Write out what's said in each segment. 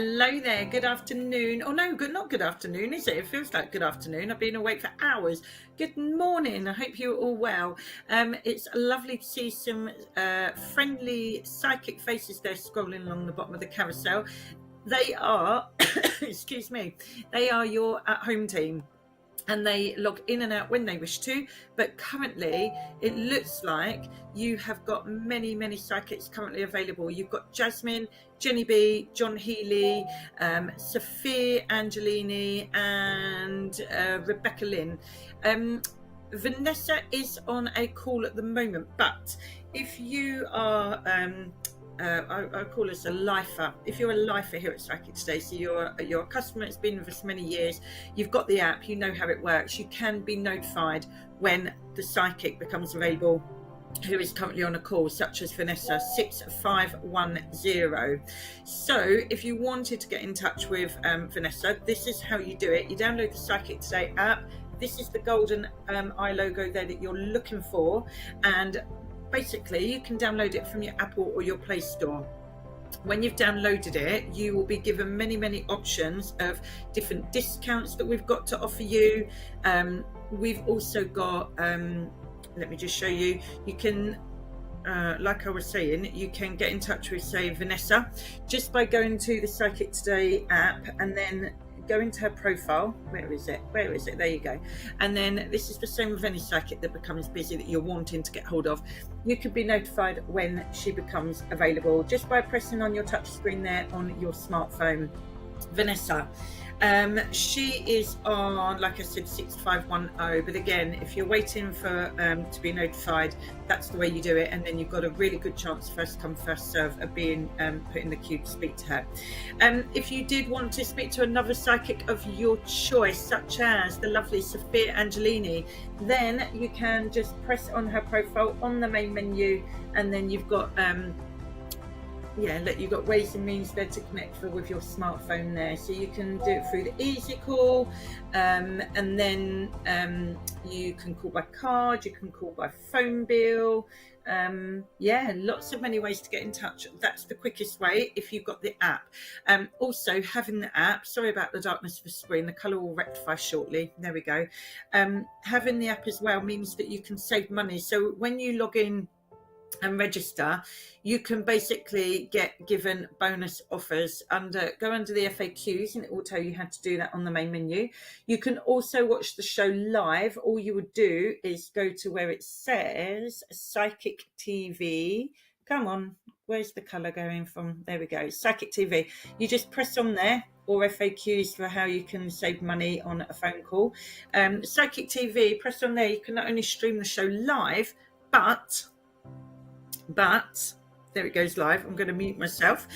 Hello there, good afternoon. Oh no, not good afternoon, is it? It feels like good afternoon. I've been awake for hours. Good morning, I hope you're all well. It's lovely to see some friendly psychic faces there scrolling along the bottom of the carousel. They are, excuse me, they are your at-home team. And they log in and out when they wish to, but currently it looks like you have got many psychics currently available. You've got Jasmine, Jenny B, John Healy, Sophia Angelini, and Rebecca Lynn. Vanessa is on a call at the moment, but if you are I call us a lifer. If you're a lifer here at Psychic Today, so you're a customer that's been with us many years, you've got the app, you know how it works, you can be notified when the psychic becomes available who is currently on a call, such as Vanessa 6510. So if you wanted to get in touch with Vanessa, this is how you do it. You download the Psychic Today app. This is the golden eye logo there that you're looking for, and basically you can download it from your Apple or your Play Store. When you've downloaded it, you will be given many options of different discounts that we've got to offer you. We've also got, let me just show you, you can, like I was saying, you can get in touch with, say, Vanessa, just by going to the Psychic Today app and then go into her profile. Where is it? There you go. And then this is the same with any psychic that becomes busy that you're wanting to get hold of. You can be notified when she becomes available just by pressing on your touch screen there on your smartphone. Vanessa, she is on, like I said, 6510, but again, if you're waiting for to be notified, that's the way you do it, and then you've got a really good chance, first come first serve, of being put in the queue to speak to her. If you did want to speak to another psychic of your choice, such as the lovely Sophia Angelini, then you can just press on her profile on the main menu, and then you've got you've got ways and means there to connect with your smartphone there. So you can do it through the easy call, and then you can call by card, you can call by phone bill. Lots of many ways to get in touch. That's the quickest way if you've got the app. Also, having the app, sorry about the darkness of the screen, the colour will rectify shortly. There we go. Having the app as well means that you can save money. So when you log in and register, you can basically get given bonus offers. Go under the FAQs and it will tell you how to do that on the main menu. You can also watch the show live. All you would do is go to where it says Psychic TV. Come on, where's the colour going from? There we go, Psychic TV. You just press on there, or FAQs for how you can save money on a phone call. Psychic TV, press on there. You can not only stream the show live, but there it goes live. I'm going to mute myself.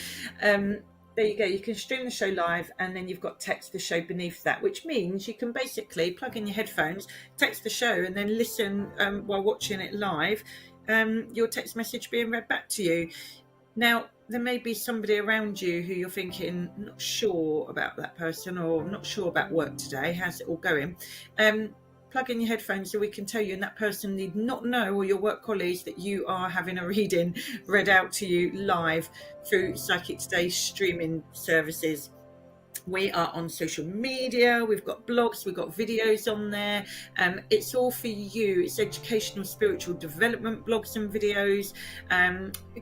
There you go. You can stream the show live, and then you've got text the show beneath that, which means you can basically plug in your headphones, text the show, and then listen while watching it live. Your text message being read back to you. Now, there may be somebody around you who you're thinking, not sure about that person, or not sure about work today. How's it all going? Plug in your headphones so we can tell you, and that person need not know, or your work colleagues, that you are having a reading read out to you live through Psychic Today streaming services. We are on social media, we've got blogs, we've got videos on there. It's all for you. It's educational, spiritual development blogs and videos,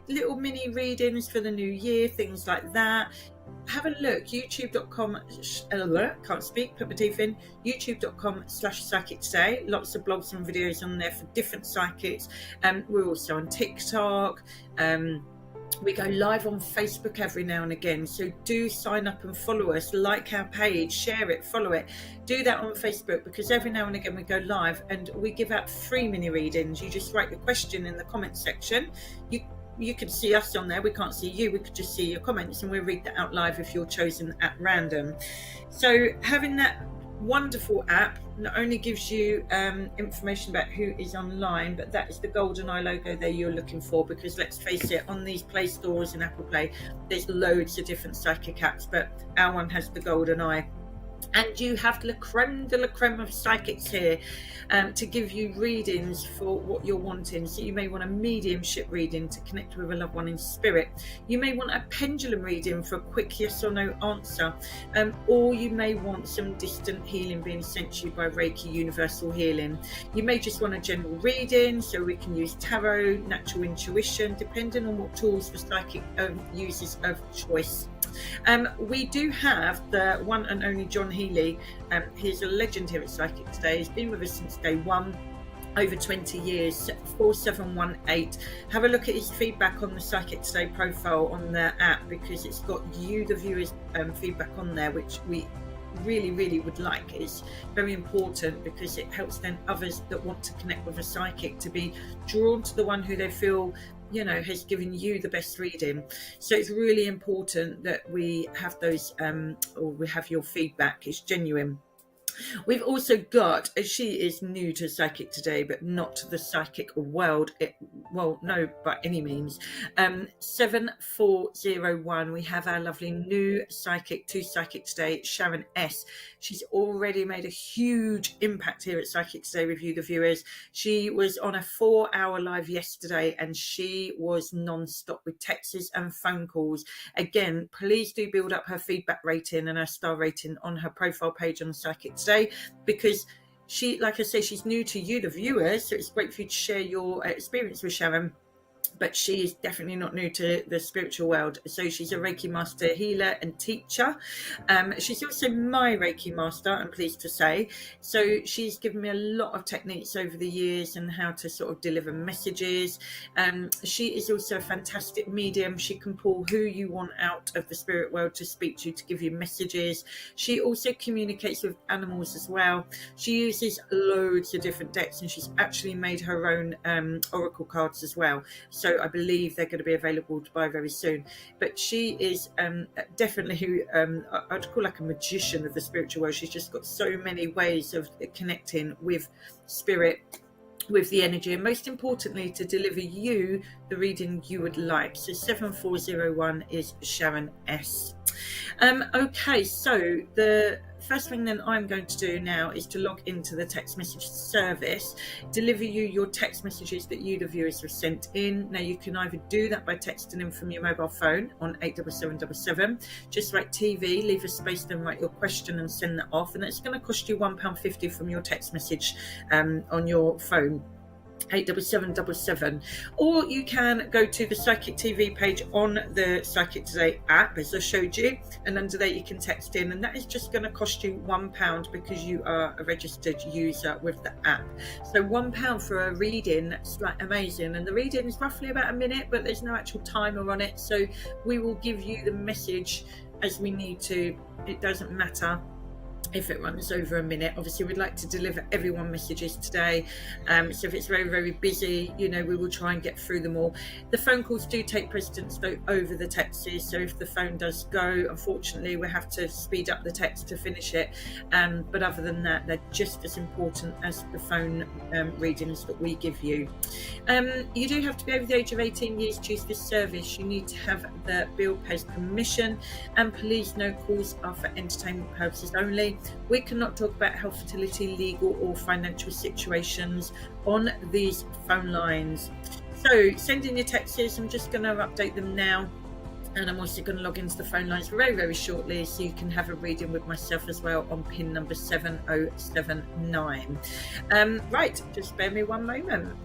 little mini readings for the new year, things like that. Have a look, youtube.com, can't speak, put my teeth in, youtube.com/psychic today. Lots of blogs and videos on there for different psychics. We're also on TikTok. We go live on Facebook every now and again, so do sign up and follow us, like our page, share it, follow it. Do that on Facebook, because every now and again we go live and we give out free mini readings. You just write the question in the comment section. You can see us on there. We can't see you. We could just see your comments, and we'll read that out live if you're chosen at random. So having that wonderful app not only gives you information about who is online, but that is the golden eye logo there you're looking for, because let's face it, on these Play Stores and Apple Play, there's loads of different psychic apps, but our one has the golden eye. And you have the creme de la creme of psychics here to give you readings for what you're wanting. So you may want a mediumship reading to connect with a loved one in spirit. You may want a pendulum reading for a quick yes or no answer. Or you may want some distant healing being sent to you by Reiki Universal Healing. You may just want a general reading, so we can use tarot, natural intuition, depending on what tools the psychic uses of choice. We do have the one and only John Healy. He's a legend here at Psychic Today. He's been with us since day one, over 20 years, 4718. Have a look at his feedback on the Psychic Today profile on the app, because it's got you, the viewers, feedback on there, which we really would like. It's very important because it helps then others that want to connect with a psychic to be drawn to the one who they feel, you know, has given you the best reading. So it's really important that we have those or we have your feedback. It's genuine. We've also got, she is new to Psychic Today, but not to the psychic world. Well, no, by any means. 7401, we have our lovely new psychic to Psychic Today, Sharon S. She's already made a huge impact here at Psychic Today with you, the viewers. She was on a 4-hour live yesterday, and she was non-stop with texts and phone calls. Again, please do build up her feedback rating and her star rating on her profile page on Psychic Today, because she, like I say, she's new to you, the viewers, so it's great for you to share your experience with Sharon. But she is definitely not new to the spiritual world. So she's a Reiki master, healer and teacher. She's also my Reiki master, I'm pleased to say. So she's given me a lot of techniques over the years and how to sort of deliver messages. She is also a fantastic medium. She can pull who you want out of the spirit world to speak to you, to give you messages. She also communicates with animals as well. She uses loads of different decks, and she's actually made her own oracle cards as well. So I believe they're going to be available to buy very soon. But she is definitely who I'd call like a magician of the spiritual world. She's just got so many ways of connecting with spirit, with the energy, and most importantly to deliver you the reading you would like. So 7401 is Sharon S. Okay, so the first thing then I'm going to do now is to log into the text message service, deliver you your text messages that you, the viewers, have sent in. Now you can either do that by texting in from your mobile phone on 87777, just write TV, leave a space, then write your question and send that off, and it's going to cost you £1.50 from your text message on your phone. 87777, or you can go to the Psychic TV page on the Psychic Today app, as I showed you, and under there you can text in, and that is just going to cost you £1 because you are a registered user with the app. So £1 for a reading, that's like amazing. And the reading is roughly about a minute, but there's no actual timer on it, so we will give you the message as we need to. It doesn't matter if it runs over a minute. Obviously we'd like to deliver everyone messages today, so if it's very busy, you know, we will try and get through them all. The phone calls do take precedence though over the texts, so if the phone does go, unfortunately we have to speed up the text to finish it, but other than that, they're just as important as the phone readings that we give you. You do have to be over the age of 18 years to use this service. You need to have the bill pays permission, and please note calls are for entertainment purposes only. We cannot talk about health, fertility, legal or financial situations on these phone lines. So send in your texts. I'm just going to update them now, and I'm also going to log into the phone lines very shortly, so you can have a reading with myself as well on pin number 7079. Right, just bear me one moment.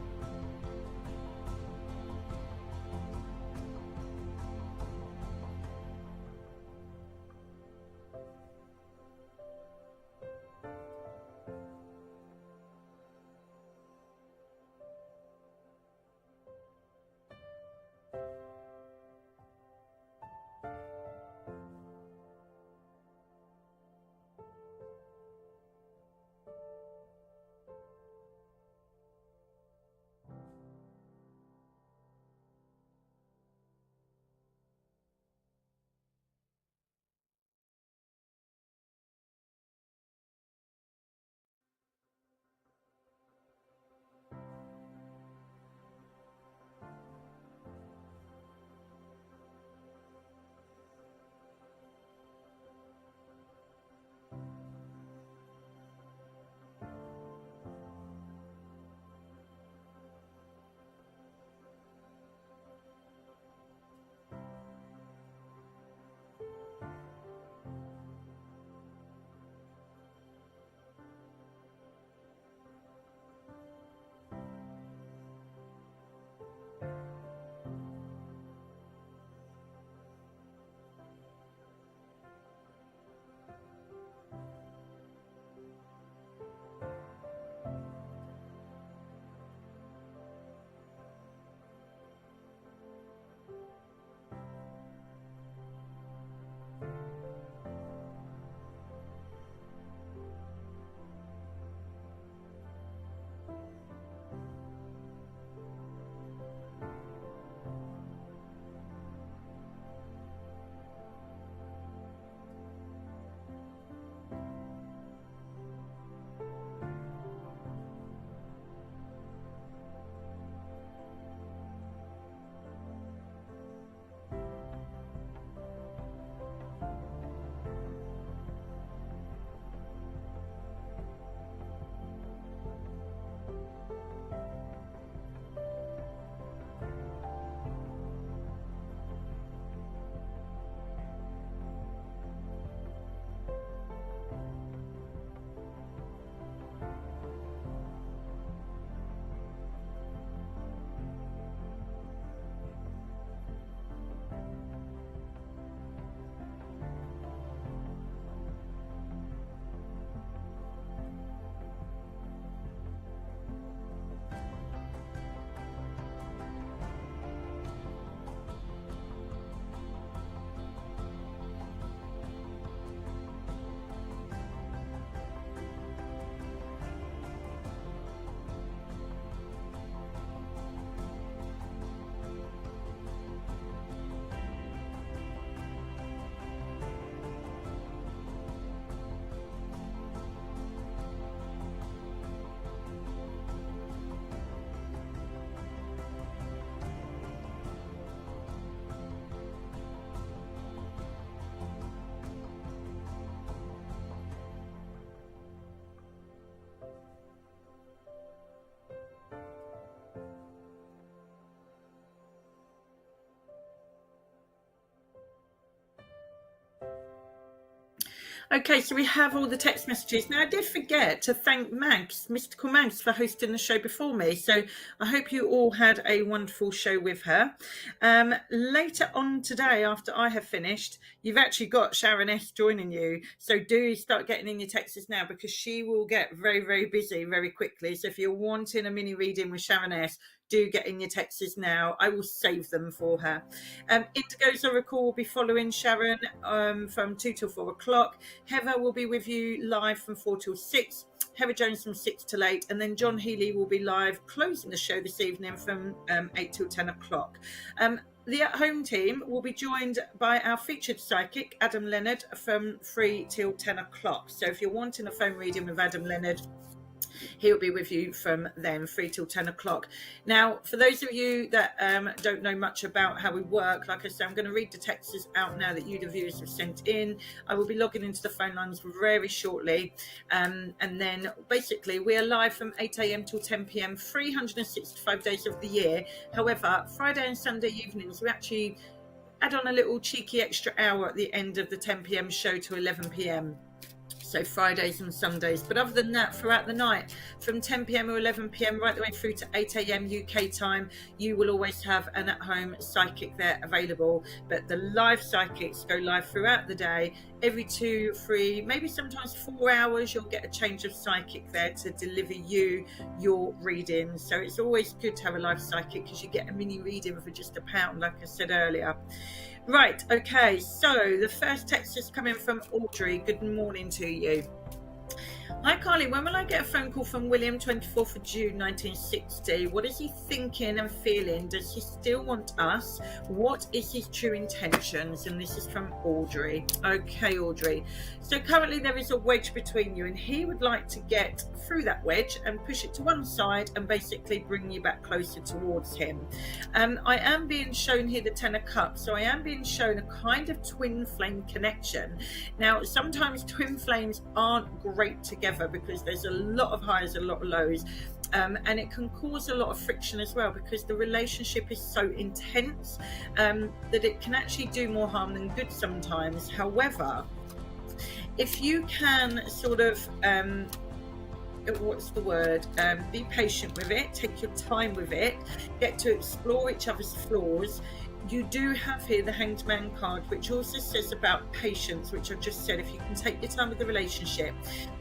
Okay, so we have all the text messages. Now, I did forget to thank Mags, Mystical Mags, for hosting the show before me. So I hope you all had a wonderful show with her. Later on today, after I have finished, you've actually got Sharon S joining you. So do start getting in your texts now, because she will get very, very busy very quickly. So if you're wanting a mini reading with Sharon S, do get in your texts now. I will save them for her. Indigo's Oracle will be following Sharon from 2 till 4 o'clock. Heather will be with you live from 4 till 6. Heather Jones from 6 till 8. And then John Healy will be live closing the show this evening from 8 till 10 o'clock. The At Home team will be joined by our featured psychic, Adam Leonard, from 3 till 10 o'clock. So if you're wanting a phone reading with Adam Leonard, he'll be with you from then 3 till 10 o'clock. Now, for those of you that don't know much about how we work, like I said, I'm going to read the texts out now that you, the viewers, have sent in. I will be logging into the phone lines very shortly. And then basically we are live from 8 a.m. till 10 p.m. 365 days of the year. However, Friday and Sunday evenings, we actually add on a little cheeky extra hour at the end of the 10 p.m. show to 11 p.m. So Fridays and Sundays. But other than that, throughout the night, from 10 p.m. or 11 p.m. right the way through to 8 a.m. UK time, you will always have an at-home psychic there available. But the live psychics go live throughout the day. Every 2, 3, maybe sometimes 4 hours, you'll get a change of psychic there to deliver you your reading. So it's always good to have a live psychic, because you get a mini reading for just £1, like I said earlier. Right, okay, so the first text is coming from Audrey. Good morning to you. Hi Carly, when will I get a phone call from William, 24th of June 1960? What is he thinking and feeling? Does he still want us? What is his true intentions? And this is from Audrey. Okay, Audrey. So currently there is a wedge between you, and he would like to get through that wedge and push it to one side and basically bring you back closer towards him. I am being shown here the Ten of Cups, so I am being shown a kind of twin flame connection. Now, sometimes twin flames aren't great together because there's a lot of highs, a lot of lows. And it can cause a lot of friction as well, because the relationship is so intense that it can actually do more harm than good sometimes. However, if you can sort of be patient with it, take your time with it, get to explore each other's flaws. You do have here the Hanged Man card, which also says about patience, which I've just said. If you can take your time with the relationship,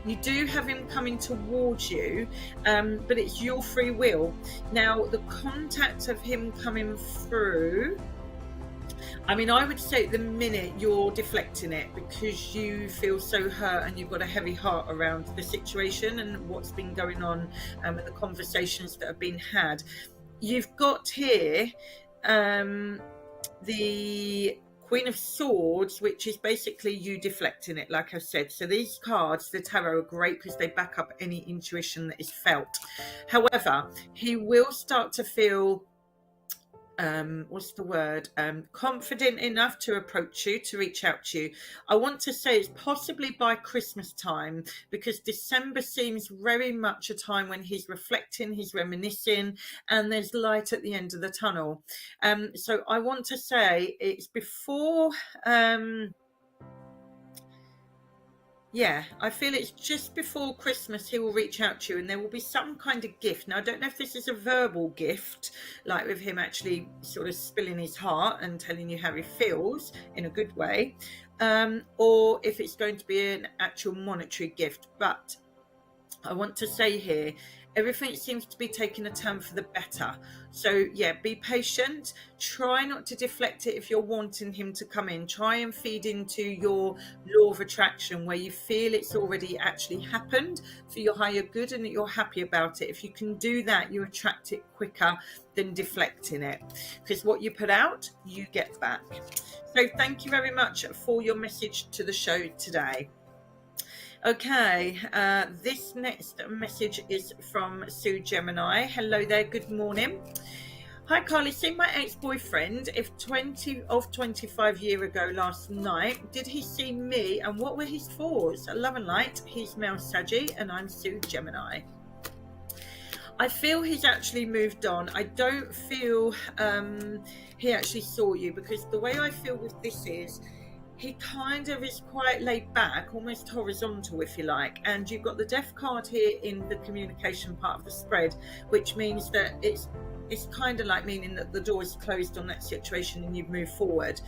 you do have him coming towards you, but it's your free will. Now, the contact of him coming through, I mean, I would say at the minute you're deflecting it because you feel so hurt and you've got a heavy heart around the situation and what's been going on, and the conversations that have been had. You've got here the Queen of Swords, which is basically you deflecting it, like I said. So these cards, the tarot, are great because they back up any intuition that is felt. However, he will start to feel confident enough to approach you, to reach out to you. I want to say it's possibly by Christmas time, because December seems very much a time when he's reflecting, he's reminiscing, and there's light at the end of the tunnel. So I want to say it's before I feel it's just before Christmas he will reach out to you, and there will be some kind of gift. Now, I don't know if this is a verbal gift, like with him actually sort of spilling his heart and telling you how he feels in a good way, or if it's going to be an actual monetary gift. But I want to say here, everything seems to be taking a turn for the better. So yeah, be patient. Try not to deflect it if you're wanting him to come in. Try and feed into your law of attraction, where you feel it's already actually happened for your higher good and that you're happy about it. If you can do that, you attract it quicker than deflecting it, because what you put out, you get back. So thank you very much for your message to the show today. Okay, this next message is from Sue Gemini. Hello there, good morning. Hi Carly, see my ex-boyfriend of 25 years ago last night. Did he see me and what were his thoughts? Love and light. He's Mel Saggy and I'm Sue Gemini. I feel he's actually moved on. I don't feel he actually saw you, because the way I feel with this is, he kind of is quite laid back, almost horizontal, if you like. And you've got the death card here in the communication part of the spread, which means that it's kind of like meaning that the door is closed on that situation and you've moved forward.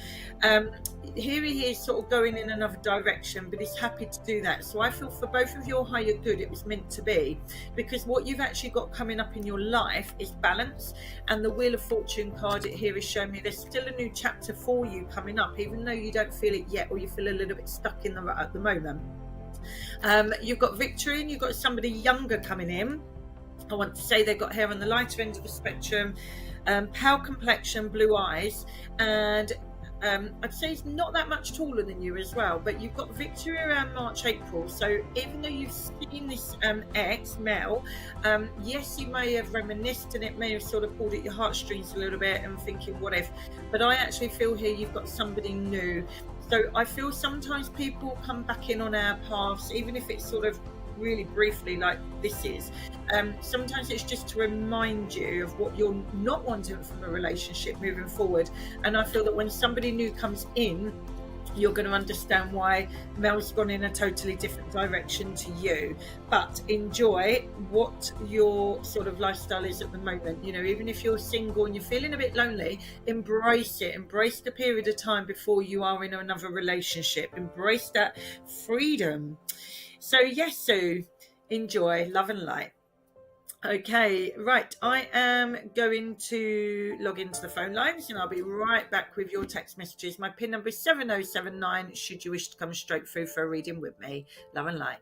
Here he is sort of going in another direction, but he's happy to do that. So I feel for both of your higher good, it was meant to be, because what you've actually got coming up in your life is balance. And the Wheel of Fortune card here is showing me there's still a new chapter for you coming up, even though you don't feel it yet, or you feel a little bit stuck in the rut at the moment. You've got victory, and you've got somebody younger coming in. I want to say they've got hair on the lighter end of the spectrum, pale complexion, blue eyes, and I'd say he's not that much taller than you as well, but you've got victory around March, April. So even though you've seen this ex male, yes, you may have reminisced and it may have sort of pulled at your heartstrings a little bit and thinking, what if? But I actually feel here you've got somebody new. So I feel sometimes people come back in on our paths, even if it's sort of really briefly like this is. Sometimes it's just to remind you of what you're not wanting from a relationship moving forward. And I feel that when somebody new comes in, you're going to understand why Mel's gone in a totally different direction to you. But enjoy what your sort of lifestyle is at the moment. You know, even if you're single and you're feeling a bit lonely, embrace it. Embrace the period of time before you are in another relationship. Embrace that freedom. So yes, Sue, enjoy, love and light. Okay, right. I am going to log into the phone lines and I'll be right back with your text messages. My PIN number is 7079 should you wish to come straight through for a reading with me. Love and light.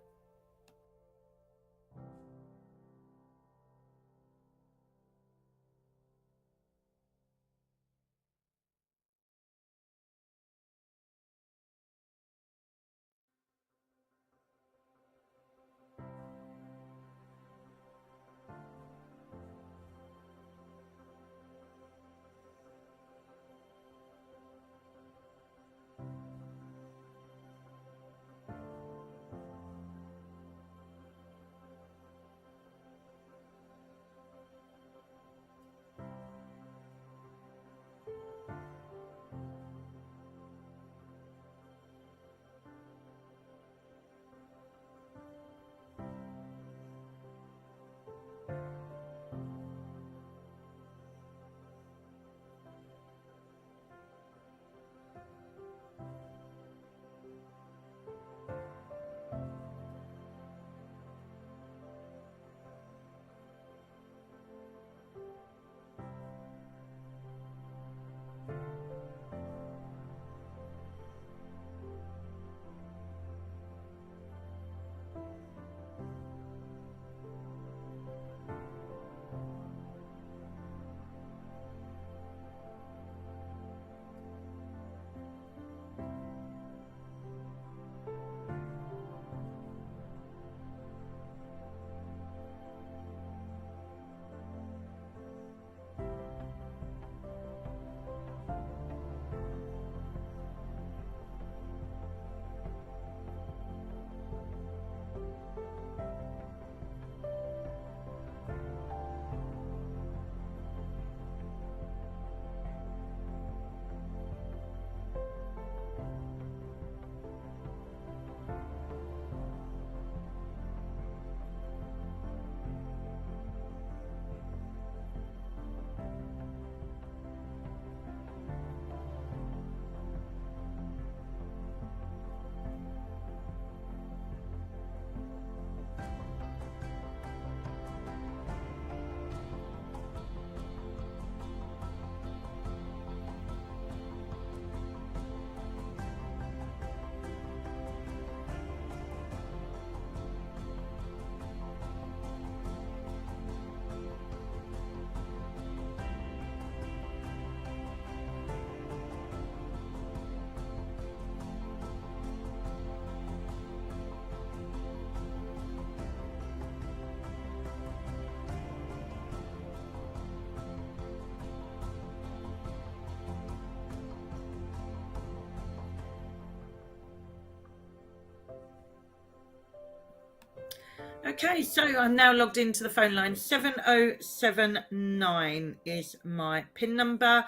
Okay, so I'm now logged into the phone line. 7079 is my PIN number.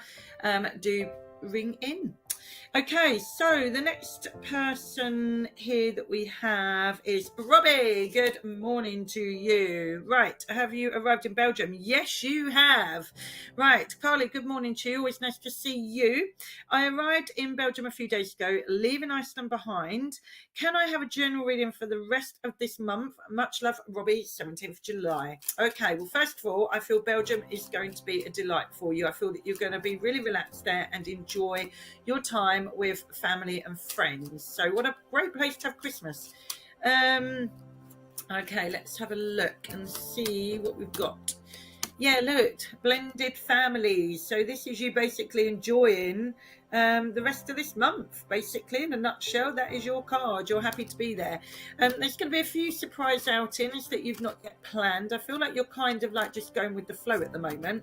Do ring in. Okay, so the next person here that we have is Robbie. Good morning to you. Right, have you arrived in Belgium? Yes, you have. Right, Carly, good morning to you. Always nice to see you. I arrived in Belgium a few days ago, leaving Iceland behind. Can I have a general reading for the rest of this month? Much love, Robbie, 17th July. Okay, well, first of all, I feel Belgium is going to be a delight for you. I feel that you're going to be really relaxed there and enjoy your time with family and friends. So what a great place to have Christmas. Okay, let's have a look and see what we've got. Yeah, look, blended families. So this is you basically enjoying the rest of this month, basically, in a nutshell. That is your card. You're happy to be there. There's going to be a few surprise outings that you've not yet planned. I feel like you're kind of like just going with the flow at the moment.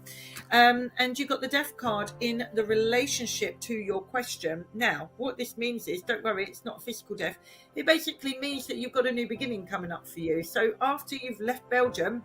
And you've got the death card in the relationship to your question. Now, what this means is, don't worry, it's not a physical death. It basically means that you've got a new beginning coming up for you. So after you've left Belgium,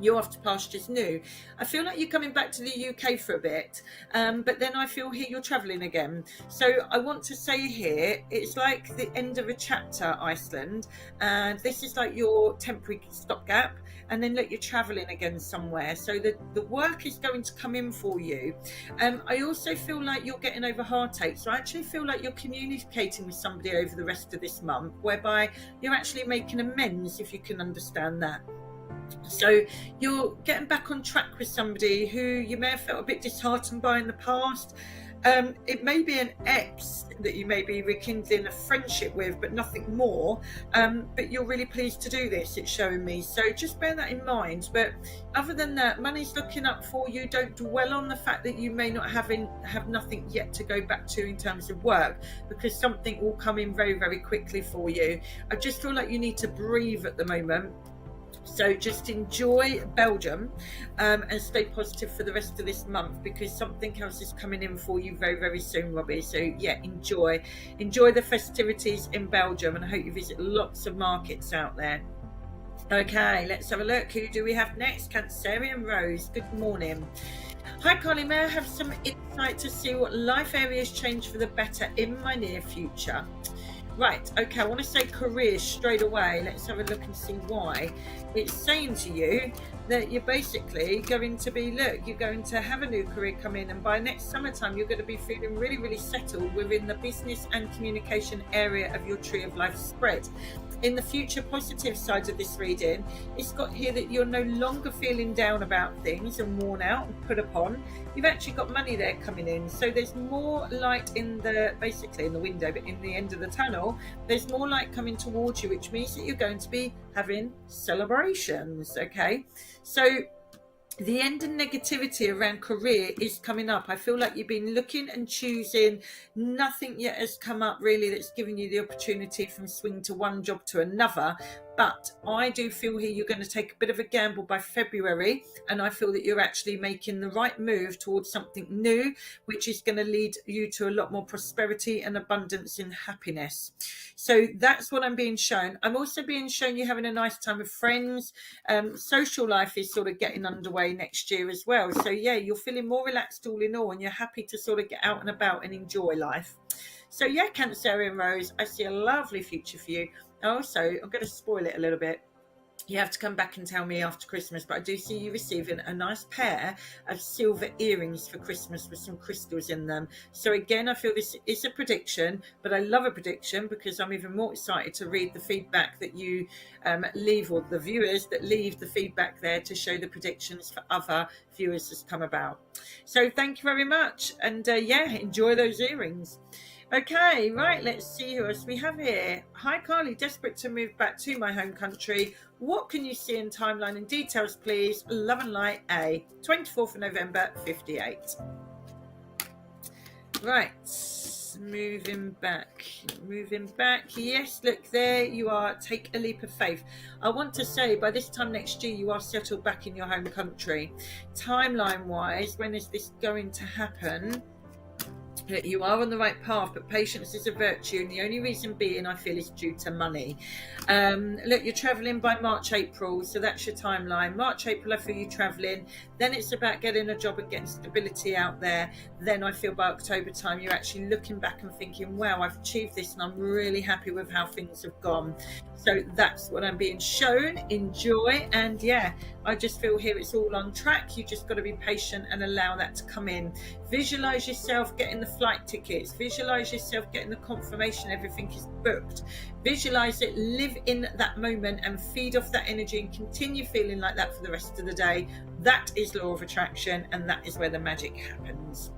you're off to pastures new. I feel like you're coming back to the UK for a bit, but then I feel here you're travelling again. So I want to say here, it's like the end of a chapter, Iceland, and this is like your temporary stopgap. And then look, you're travelling again somewhere. So the work is going to come in for you. I also feel like you're getting over heartache. So I actually feel like you're communicating with somebody over the rest of this month, whereby you're actually making amends, if you can understand that. So you're getting back on track with somebody who you may have felt a bit disheartened by in the past. It may be an ex that you may be rekindling a friendship with, but nothing more. But you're really pleased to do this, it's showing me. So just bear that in mind. But other than that, money's looking up for you. Don't dwell on the fact that you may not have nothing yet to go back to in terms of work, because something will come in very, very quickly for you. I just feel like you need to breathe at the moment. So just enjoy Belgium and stay positive for the rest of this month, because something else is coming in for you very, very soon, Robbie. So yeah, enjoy the festivities in Belgium, and I hope you visit lots of markets out there. Okay, let's have a look. Who do we have next? Cancerian Rose. Good morning. Hi, Carly. May I have some insight to see what life areas change for the better in my near future? Right, okay, I want to say career straight away. Let's have a look and see why. It's saying to you that you're basically going to be, look, you're going to have a new career come in, and by next summertime, you're going to be feeling really, really settled within the business and communication area of your tree of life spread. In the future positive side of this reading, it's got here that you're no longer feeling down about things and worn out and put upon. You've actually got money there coming in. So there's more light in the window, but in the end of the tunnel, there's more light coming towards you, which means that you're going to be having celebrations. Okay. So the end of negativity around career is coming up. I feel like you've been looking and choosing. Nothing yet has come up really that's giving you the opportunity from swing to one job to another. But I do feel here you're going to take a bit of a gamble by February, and I feel that you're actually making the right move towards something new, which is going to lead you to a lot more prosperity and abundance and happiness. So that's what I'm being shown. I'm also being shown you having a nice time with friends. Social life is sort of getting underway next year as well. So yeah, you're feeling more relaxed all in all, and you're happy to sort of get out and about and enjoy life. So yeah, Cancerian Rose, I see a lovely future for you. Also, I'm going to spoil it a little bit. You have to come back and tell me after Christmas, but I do see you receiving a nice pair of silver earrings for Christmas with some crystals in them. So again, I feel this is a prediction, but I love a prediction because I'm even more excited to read the feedback that you leave, or the viewers that leave the feedback there to show the predictions for other viewers has come about. So thank you very much. And yeah, enjoy those earrings. Okay, right, let's see who else we have here. Hi, Carly, desperate to move back to my home country. What can you see in timeline and details, please? Love and light, A. 24th of November, 58. Right, moving back. Yes, look, there you are. Take a leap of faith. I want to say by this time next year, you are settled back in your home country. Timeline-wise, when is this going to happen? that you are on the right path, but patience is a virtue, and the only reason being, I feel, is due to money. Look, you're traveling by March, April, so that's your timeline. March, April, I feel you traveling. Then it's about getting a job and getting stability out there. Then I feel by October time, you're actually looking back and thinking, wow, I've achieved this, and I'm really happy with how things have gone. So that's what I'm being shown. Enjoy. And yeah, I just feel here it's all on track. You just got to be patient and allow that to come in. Visualize yourself getting the flight tickets. Visualize yourself getting the confirmation everything is booked. Visualize it, live in that moment, and feed off that energy and continue feeling like that for the rest of the day. That is law of attraction, and that is where the magic happens.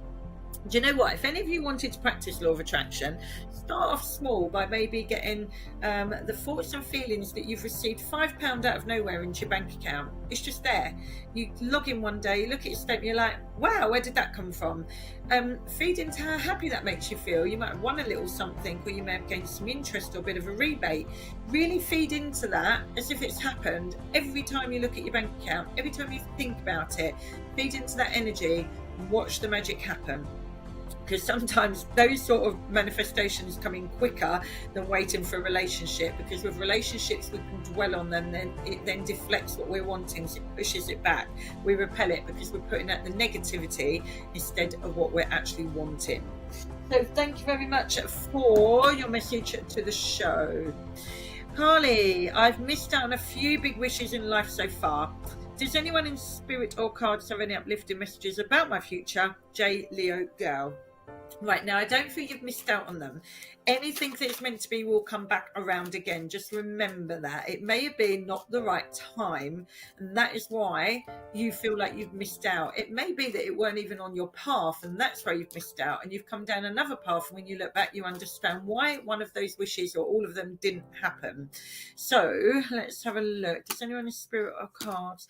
Do you know what? If any of you wanted to practice law of attraction, start off small by maybe getting the thoughts and feelings that you've received £5 out of nowhere into your bank account. It's just there. You log in one day, you look at your statement, you're like, wow, where did that come from? Feed into how happy that makes you feel. You might have won a little something, or you may have gained some interest or a bit of a rebate. Really feed into that as if it's happened. Every time you look at your bank account, every time you think about it, feed into that energy, watch the magic happen. Because sometimes those sort of manifestations come in quicker than waiting for a relationship, because with relationships we can dwell on them, then it then deflects what we're wanting, so it pushes it back. We repel it because we're putting out the negativity instead of what we're actually wanting. So thank you very much for your message to the show. Carly, I've missed out on a few big wishes in life so far. Does anyone in spirit or cards have any uplifting messages about my future? J. Leo Girl. Right, now I don't think you've missed out on them. Anything that's meant to be will come back around again. Just remember that. It may have been not the right time, and that is why you feel like you've missed out. It may be that it weren't even on your path, and that's why you've missed out, and you've come down another path, and when you look back you understand why one of those wishes or all of them didn't happen. So let's have a look. Does anyone in spirit or cards?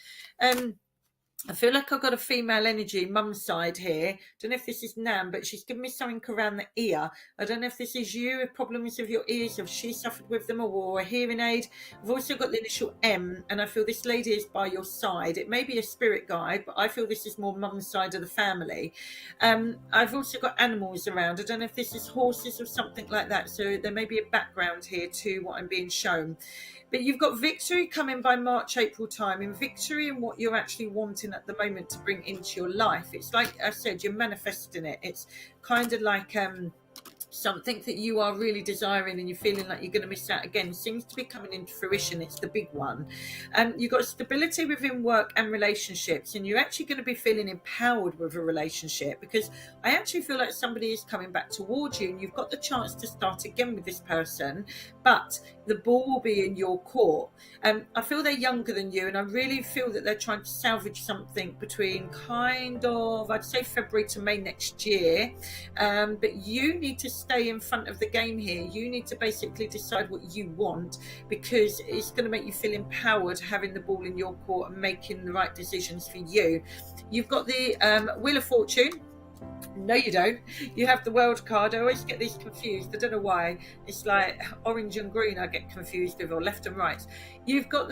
I feel like I've got a female energy, mum's side here. Don't know if this is Nan, but she's given me something around the ear. I don't know if this is you with problems with your ears, if she suffered with them, or wore a hearing aid. I've also got the initial M, and I feel this lady is by your side. It may be a spirit guide, but I feel this is more mum's side of the family. I've also got animals around. I don't know if this is horses or something like that, so there may be a background here to what I'm being shown. But you've got victory coming by March, April time, and victory in what you're actually wanting at the moment to bring into your life. It's like I said, you're manifesting it. It's kind of like something that you are really desiring and you're feeling like you're going to miss out again seems to be coming into fruition. It's the big one. You've got stability within work and relationships, and you're actually going to be feeling empowered with a relationship, because I actually feel like somebody is coming back towards you and you've got the chance to start again with this person, but the ball will be in your court. I feel they're younger than you, and I really feel that they're trying to salvage something between kind of, I'd say, February to May next year. But you need to stay in front of the game here. You need to basically decide what you want, because it's going to make you feel empowered having the ball in your court and making the right decisions for you. You've got the Wheel of Fortune. No, you don't. You have the World card. I always get these confused. I don't know why. It's like orange and green I get confused with, or left and right. You've got,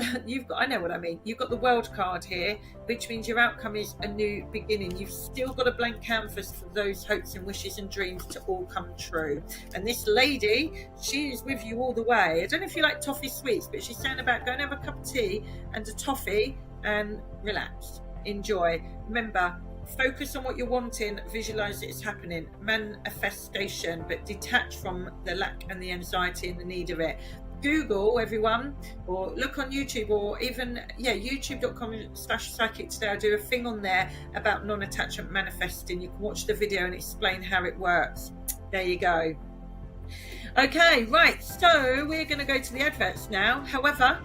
I know what I mean. You've got the World card here, which means your outcome is a new beginning. You've still got a blank canvas for those hopes and wishes and dreams to all come true. And this lady, she is with you all the way. I don't know if you like toffee sweets, but she's saying about going to have a cup of tea and a toffee and relax. Enjoy. Remember, focus on what you're wanting, visualize it's happening, manifestation, but detach from the lack and the anxiety and the need of it. Google, everyone, or look on YouTube, or even youtube.com/psychic today. I do a thing on there about non-attachment manifesting. You can watch the video and explain how it works. There you go. Okay, right, so we're going to go to the adverts now. However,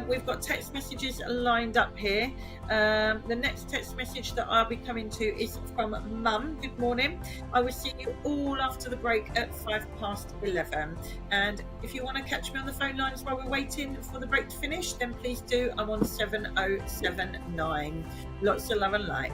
we've got text messages lined up here. The next text message that I'll be coming to is from Mum. Good morning. I will see you all after the break at 11:05. And if you want to catch me on the phone lines while we're waiting for the break to finish, then please do. I'm on 7079. Lots of love and light.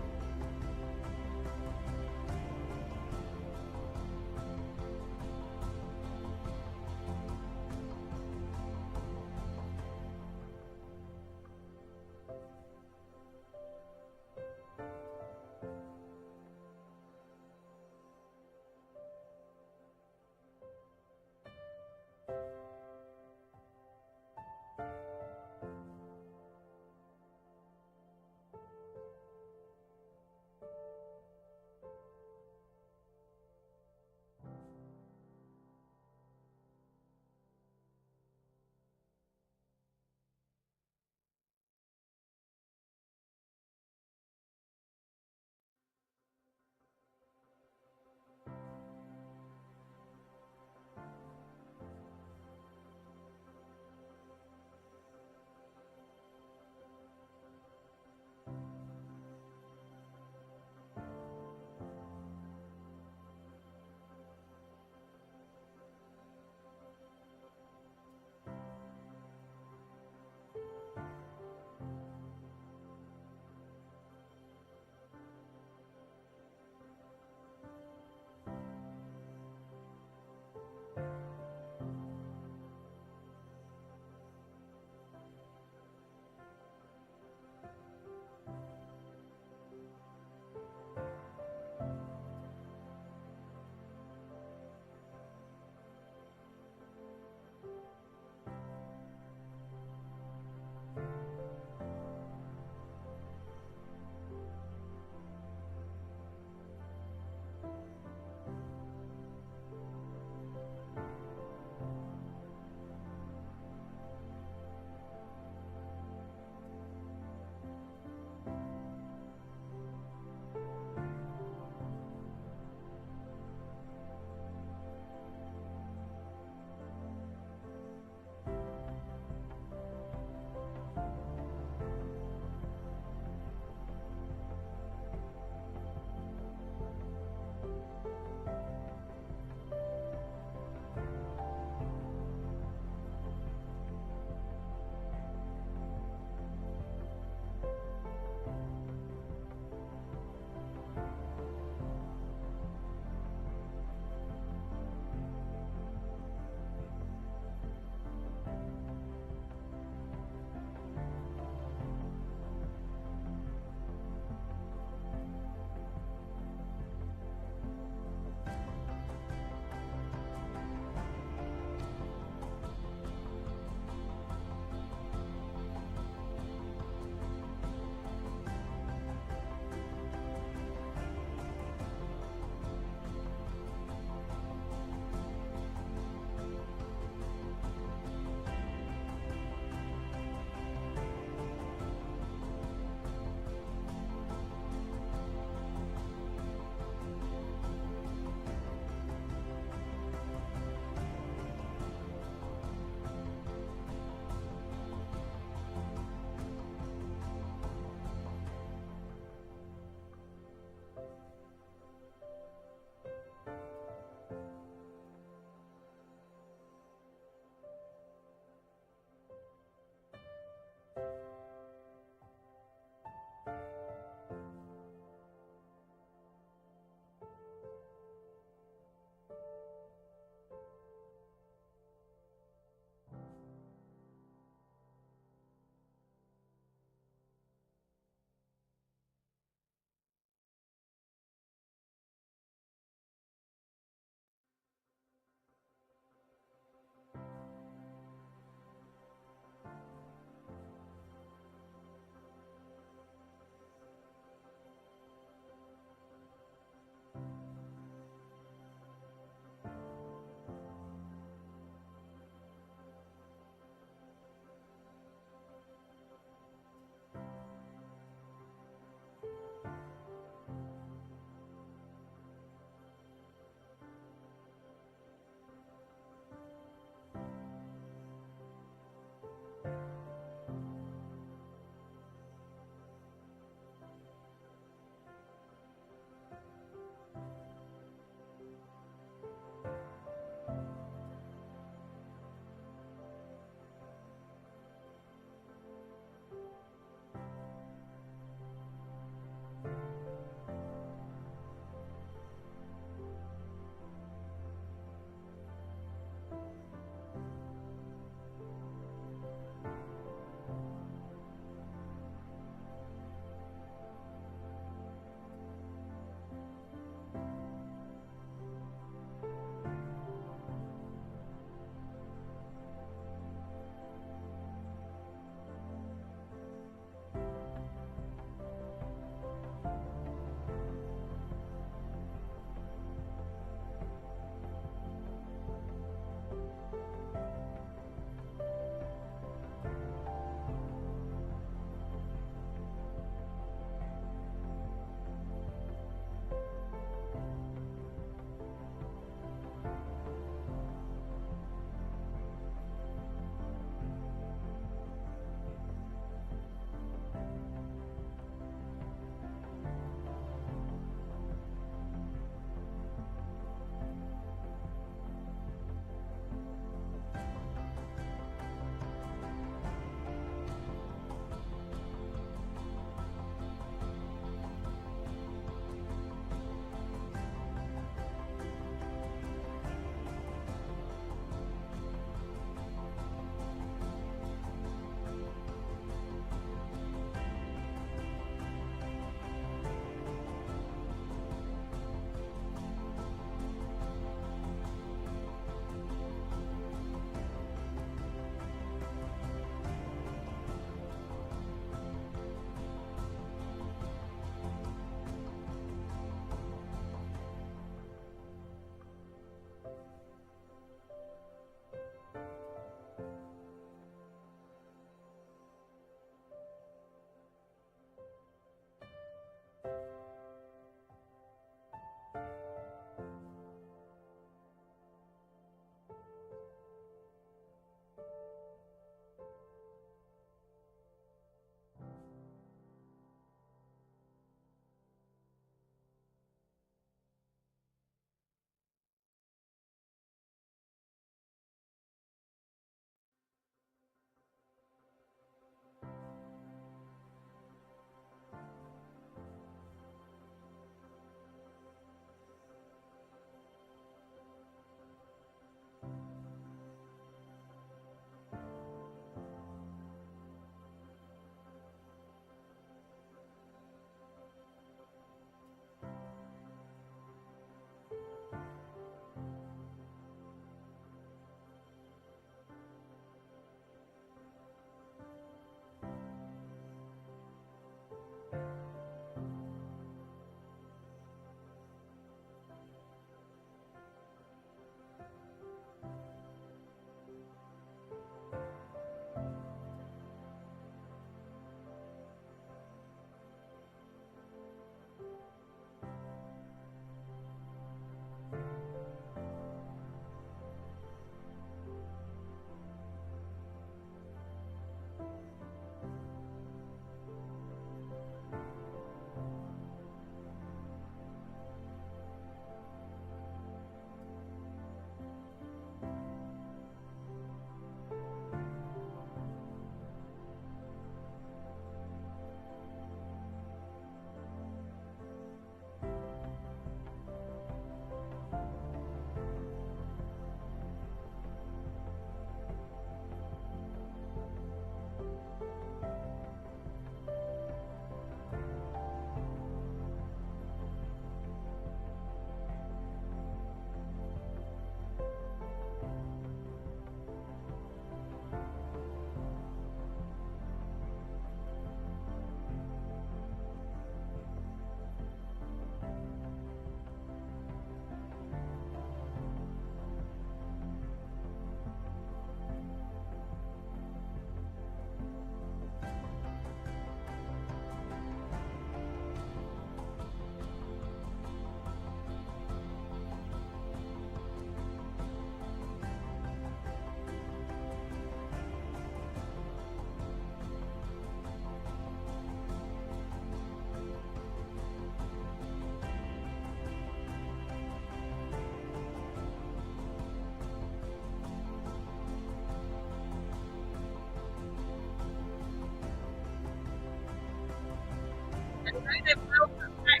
Welcome back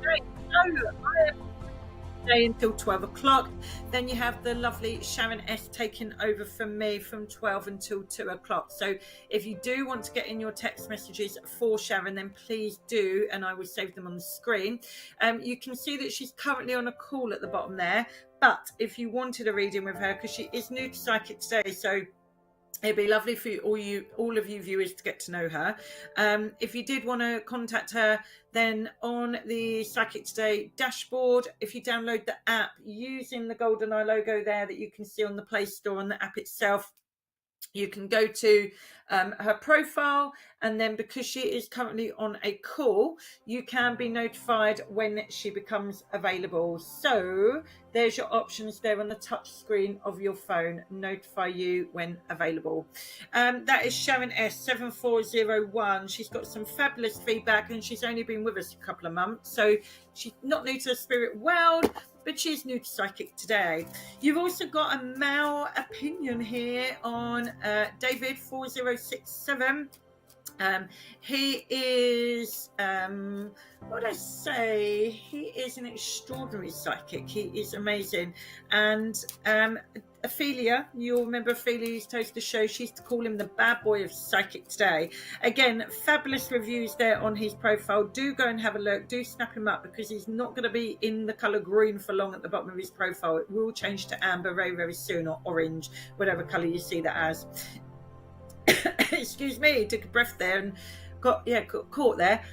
today. So, I am today until 12 o'clock. Then you have the lovely Sharon S taking over from me from 12 until 2 o'clock. So if you do want to get in your text messages for Sharon, then please do, and I will save them on the screen. You can see that she's currently on a call at the bottom there. But if you wanted a reading with her, because she is new to Psychic today, so it'd be lovely for all of you viewers to get to know her. If you did want to contact her, then on the Psychic Today dashboard, if you download the app using the golden eye logo there that you can see on the Play Store on the app itself, you can go to her profile, and then because she is currently on a call, you can be notified when she becomes available. So there's your options there on the touch screen of your phone. Notify you when available. That is Sharon S 7401. She's got some fabulous feedback, and she's only been with us a couple of months, so she's not new to the spirit world, but she's new to Psychic Today. You've also got a male opinion here on David 4067. He is, what I say, he is an extraordinary psychic. He is amazing. And Ophelia, you'll remember Ophelia used to host the show. She used to call him the bad boy of Psychic Today. Again, fabulous reviews there on his profile. Do go and have a look. Do snap him up, because he's not going to be in the colour green for long at the bottom of his profile. It will change to amber very, very soon, or orange, whatever colour you see that as. Excuse me, took a breath there and got caught there.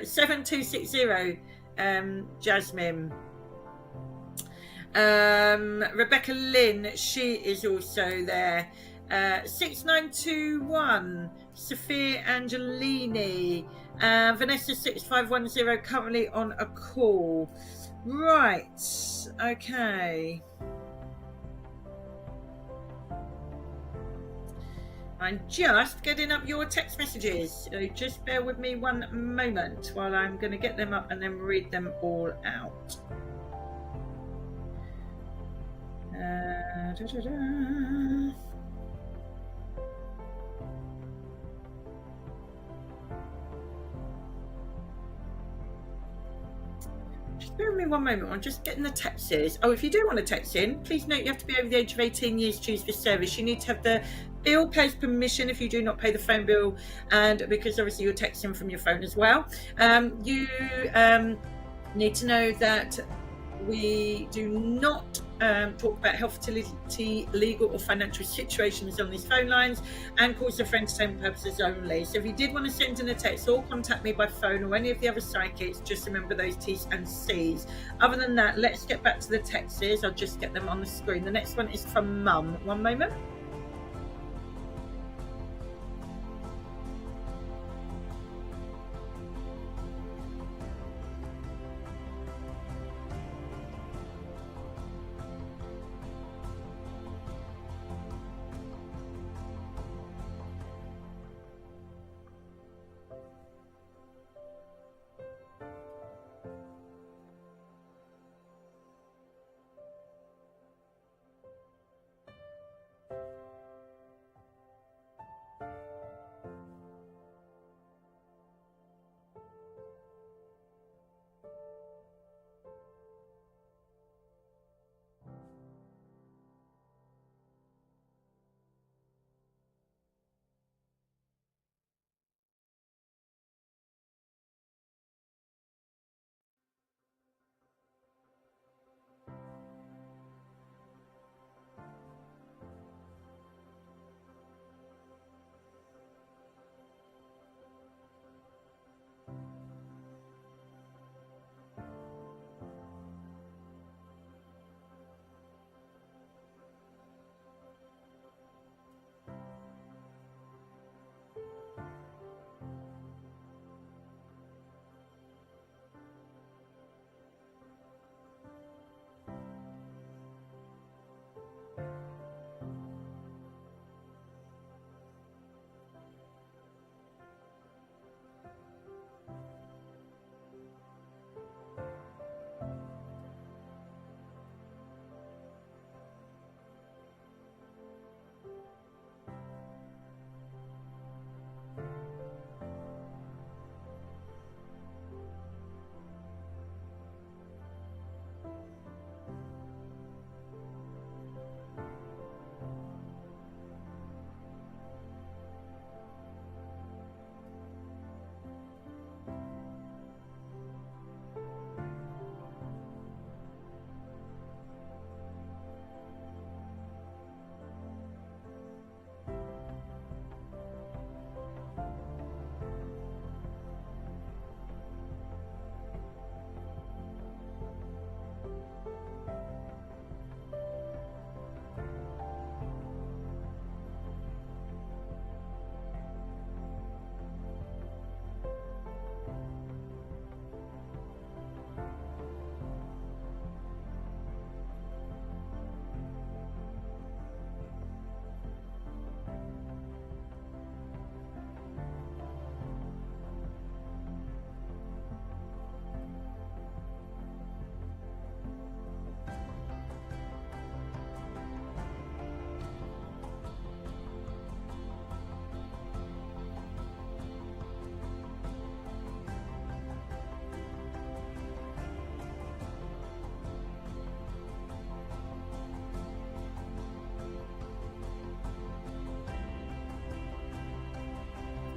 7260, Jasmine. Rebecca Lynn, she is also there. 6921, Sophia Angelini. Vanessa 6510, currently on a call. Right, okay. I'm just getting up your text messages, so just bear with me one moment while I'm going to get them up and then read them all out. Just bear with me one moment. I'm just getting the texts. Oh, if you do want to text in, please note you have to be over the age of 18 years to choose this service. You need to have the bill pays permission if you do not pay the phone bill, and because obviously you're texting from your phone as well. You need to know that we do not talk about health, fertility, legal or financial situations on these phone lines, and calls are for entertainment purposes only. So if you did want to send in a text or contact me by phone or any of the other psychics, just remember those T's and C's. Other than that, let's get back to the texts. I'll just get them on the screen. The next one is from Mum. One moment.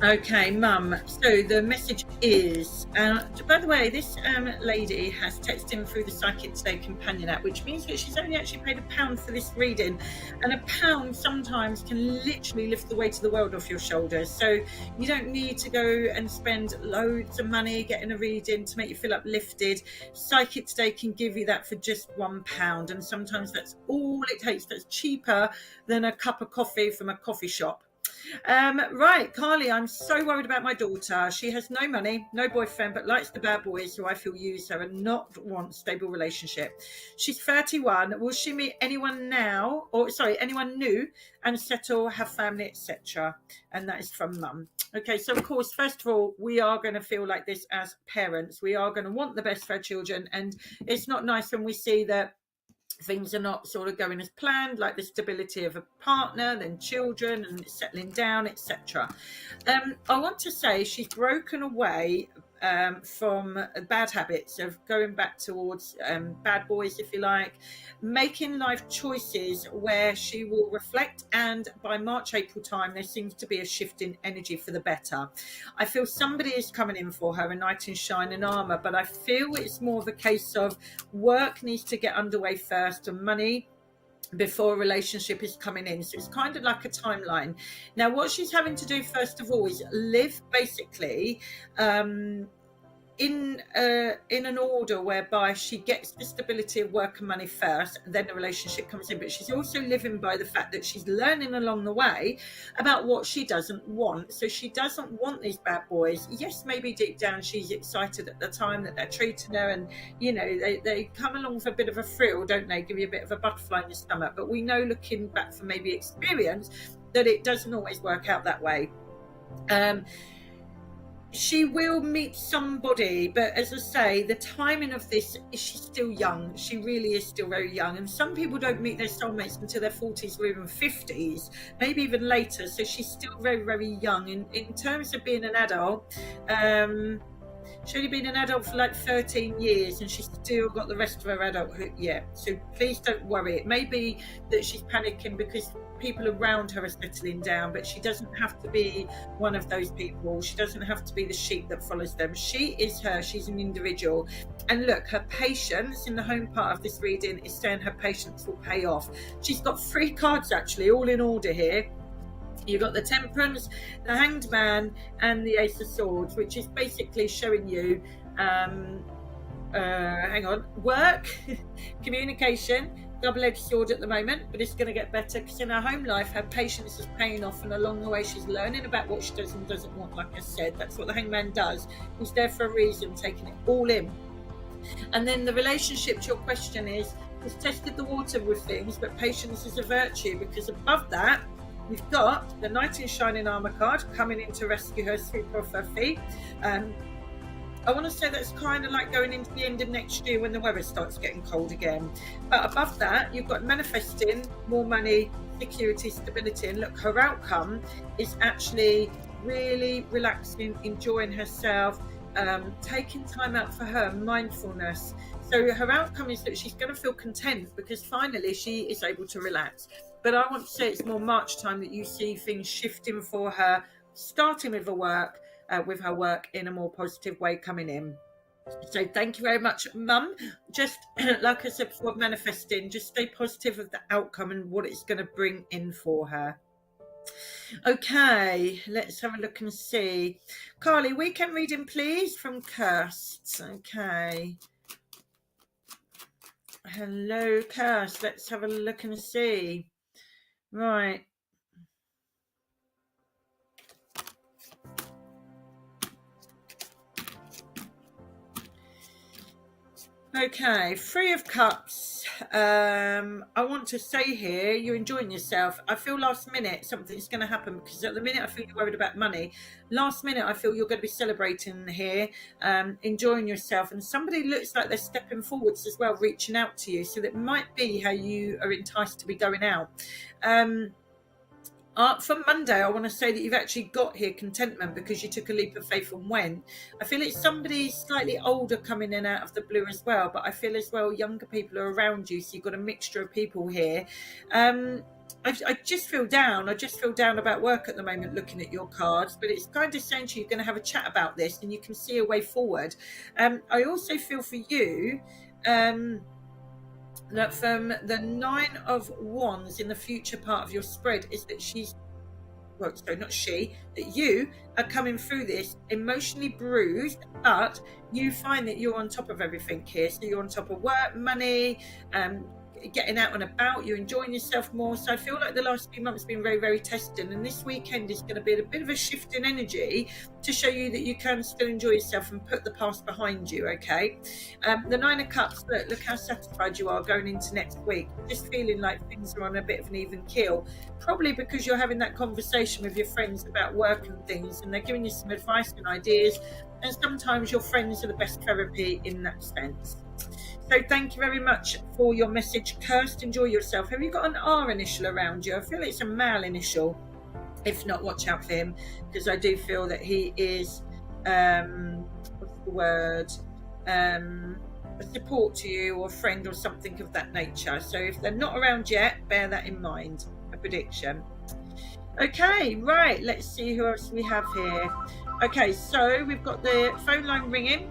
Okay, Mum. So the message is, by the way, this lady has texted in through the Psychic Today companion app, which means that she's only actually paid £1 for this reading. And £1 sometimes can literally lift the weight of the world off your shoulders. So you don't need to go and spend loads of money getting a reading to make you feel uplifted. Psychic Today can give you that for just £1. And sometimes that's all it takes. That's cheaper than a cup of coffee from a coffee shop. Right, Carly, I'm so worried about my daughter. She has no money, no boyfriend, but likes the bad boys who I feel use her and not want stable relationship. She's 31. Will she meet anyone now, or sorry, anyone new and settle, have family, etc.? And that is from Mum. Okay, so of course, first of all, we are going to feel like this as parents. We are going to want the best for our children, and it's not nice when we see that things are not sort of going as planned, like the stability of a partner, then children and settling down, etc. I want to say she's broken away from bad habits of going back towards bad boys, if you like, making life choices where she will reflect, and by March, April time, there seems to be a shift in energy for the better. I feel somebody is coming in for her, a knight in shining armour, but I feel it's more of a case of work needs to get underway first and money before a relationship is coming in. So it's kind of like a timeline. Now, what she's having to do first of all is live basically in an order whereby she gets the stability of work and money first, and then the relationship comes in. But she's also living by the fact that she's learning along the way about what she doesn't want. So she doesn't want these bad boys. Yes, maybe deep down she's excited at the time that they're treating her, and you know they come along for a bit of a thrill, don't they? Give you a bit of a butterfly in your stomach. But we know, looking back from maybe experience, that it doesn't always work out that way. She will meet somebody, but as I say, the timing of this is she's still young. She really is still very young, and some people don't meet their soulmates until their 40s or even 50s, maybe even later. So she's still very, very young. In terms of being an adult, she's only been an adult for like 13 years and she's still got the rest of her adulthood yet. So please don't worry. It may be that she's panicking because people around her are settling down, but she doesn't have to be one of those people. She doesn't have to be the sheep that follows them. She is her. She's an individual. And look, her patience in the home part of this reading is saying her patience will pay off. She's got 3 cards actually, all in order here. You've got the Temperance, the Hanged Man, and the Ace of Swords, which is basically showing you, work, communication, double-edged sword at the moment, but it's going to get better because in her home life, her patience is paying off, and along the way, she's learning about what she does and doesn't want. Like I said, that's what the Hanged Man does. He's there for a reason, taking it all in. And then the relationship to your question is, he's tested the water with things, but patience is a virtue, because above that, we've got the Knight in Shining Armour card coming in to rescue her, sweep her off her feet. I want to say that's kind of like going into the end of next year when the weather starts getting cold again. But above that, you've got manifesting more money, security, stability. And look, her outcome is actually really relaxing, enjoying herself, taking time out for her, mindfulness. So her outcome is that she's going to feel content because finally she is able to relax. But I want to say it's more March time that you see things shifting for her, starting with her work in a more positive way coming in. So thank you very much, Mum. Just like I said before, manifesting, just stay positive of the outcome and what it's going to bring in for her. Okay, let's have a look and see. Carly, weekend reading, please, from Kirst. Okay. Hello, Kirst. Let's have a look and see. Right. Okay, 3 of Cups. I want to say here, you're enjoying yourself. I feel last minute something's going to happen, because at the minute I feel you're worried about money. Last minute I feel you're going to be celebrating here, enjoying yourself. And somebody looks like they're stepping forwards as well, reaching out to you. So that might be how you are enticed to be going out. From Monday, I want to say that you've actually got here contentment because you took a leap of faith and went. I feel it's somebody slightly older coming in out of the blue as well, but I feel as well younger people are around you, so you've got a mixture of people here. I just feel down. I just feel down about work at the moment looking at your cards, but it's kind of saying to you, you're going to have a chat about this and you can see a way forward. I also feel for you. That from the Nine of Wands in the future part of your spread is that she's, well, sorry, not she, that you are coming through this emotionally bruised, but you find that you're on top of everything here. So you're on top of work, money, getting out and about, you're enjoying yourself more. So I feel like the last few months have been very, very testing, and this weekend is going to be a bit of a shift in energy to show you that you can still enjoy yourself and put the past behind you. Okay, the Nine of Cups, look how satisfied you are going into next week, just feeling like things are on a bit of an even keel, probably because you're having that conversation with your friends about work and things, and they're giving you some advice and ideas, and sometimes your friends are the best therapy in that sense. So thank you very much for your message, Kirst. Enjoy yourself. Have you got an R initial around you? I feel it's a male initial. If not, watch out for him, because I do feel that he is, what's the word, a support to you, or a friend or something of that nature. So if they're not around yet, bear that in mind. A prediction. Okay, right. Let's see who else we have here. Okay, so we've got the phone line ringing.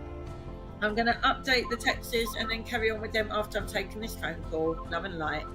I'm going to update the texts and then carry on with them after I've taken this phone call. Love and light.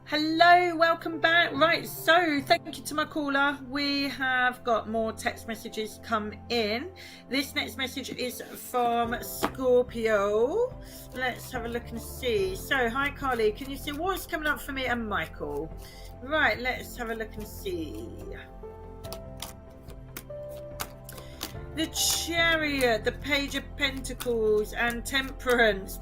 Hello, welcome back. Right, so thank you to my caller. We have got more text messages come in. This next message is from Scorpio. Let's have a look and see. So, hi Carly, can you see what's coming up for me and Michael? Right, let's have a look and see. The Chariot, the Page of Pentacles, and Temperance,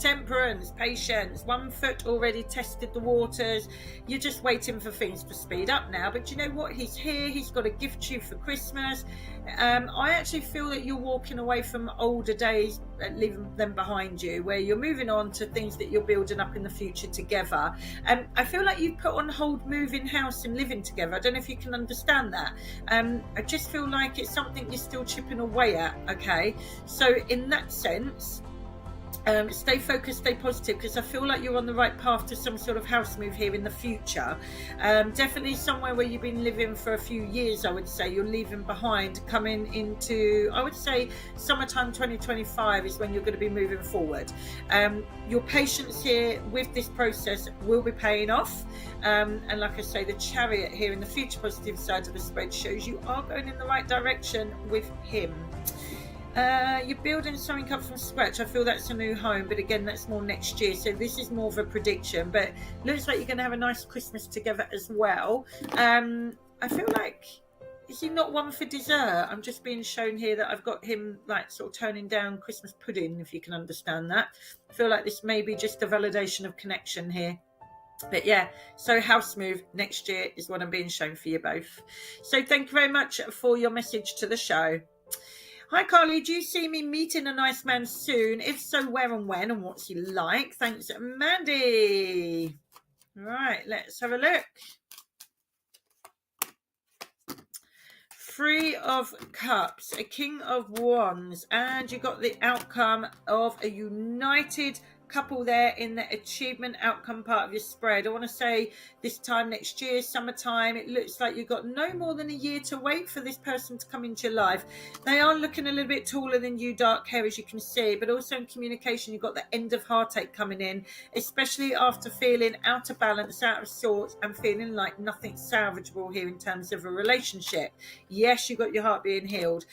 patience. 1 foot already tested the waters. You're just waiting for things to speed up now. But you know what? He's here. He's got a gift to you for Christmas. I actually feel that you're walking away from older days, leaving them behind you, where you're moving on to things that you're building up in the future together. I feel like you've put on hold moving house and living together. I don't know if you can understand that. I just feel like it's something you're still chipping away at. Okay, so in that sense, stay focused, stay positive, because I feel like you're on the right path to some sort of house move here in the future. Definitely somewhere where you've been living for a few years. I would say you're leaving behind, coming into, I would say summertime 2025 is when you're going to be moving forward. Your patience here with this process will be paying off, and like I say, the Chariot here in the future positive side of the spread shows you are going in the right direction with him. You're building something up from scratch. I feel that's a new home, but again, that's more next year. So this is more of a prediction, but looks like you're going to have a nice Christmas together as well. I feel like, is he not one for dessert? I'm just being shown here that I've got him like sort of turning down Christmas pudding, if you can understand that. I feel like this may be just a validation of connection here. But yeah, so house move next year is what I'm being shown for you both. So thank you very much for your message to the show. Hi Carly, do you see me meeting a nice man soon? If so, where and when, and what's he like? Thanks, Mandy. Right, let's have a look. 3 of Cups, a King of Wands, and you got the outcome of a united couple there in the achievement outcome part of your spread. I want to say this time next year, summertime, it looks like you've got no more than a year to wait for this person to come into your life. They are looking a little bit taller than you, dark hair, as you can see, but also in communication, you've got the end of heartache coming in, especially after feeling out of balance, out of sorts, and feeling like nothing's salvageable here in terms of a relationship. Yes, you've got your heart being healed.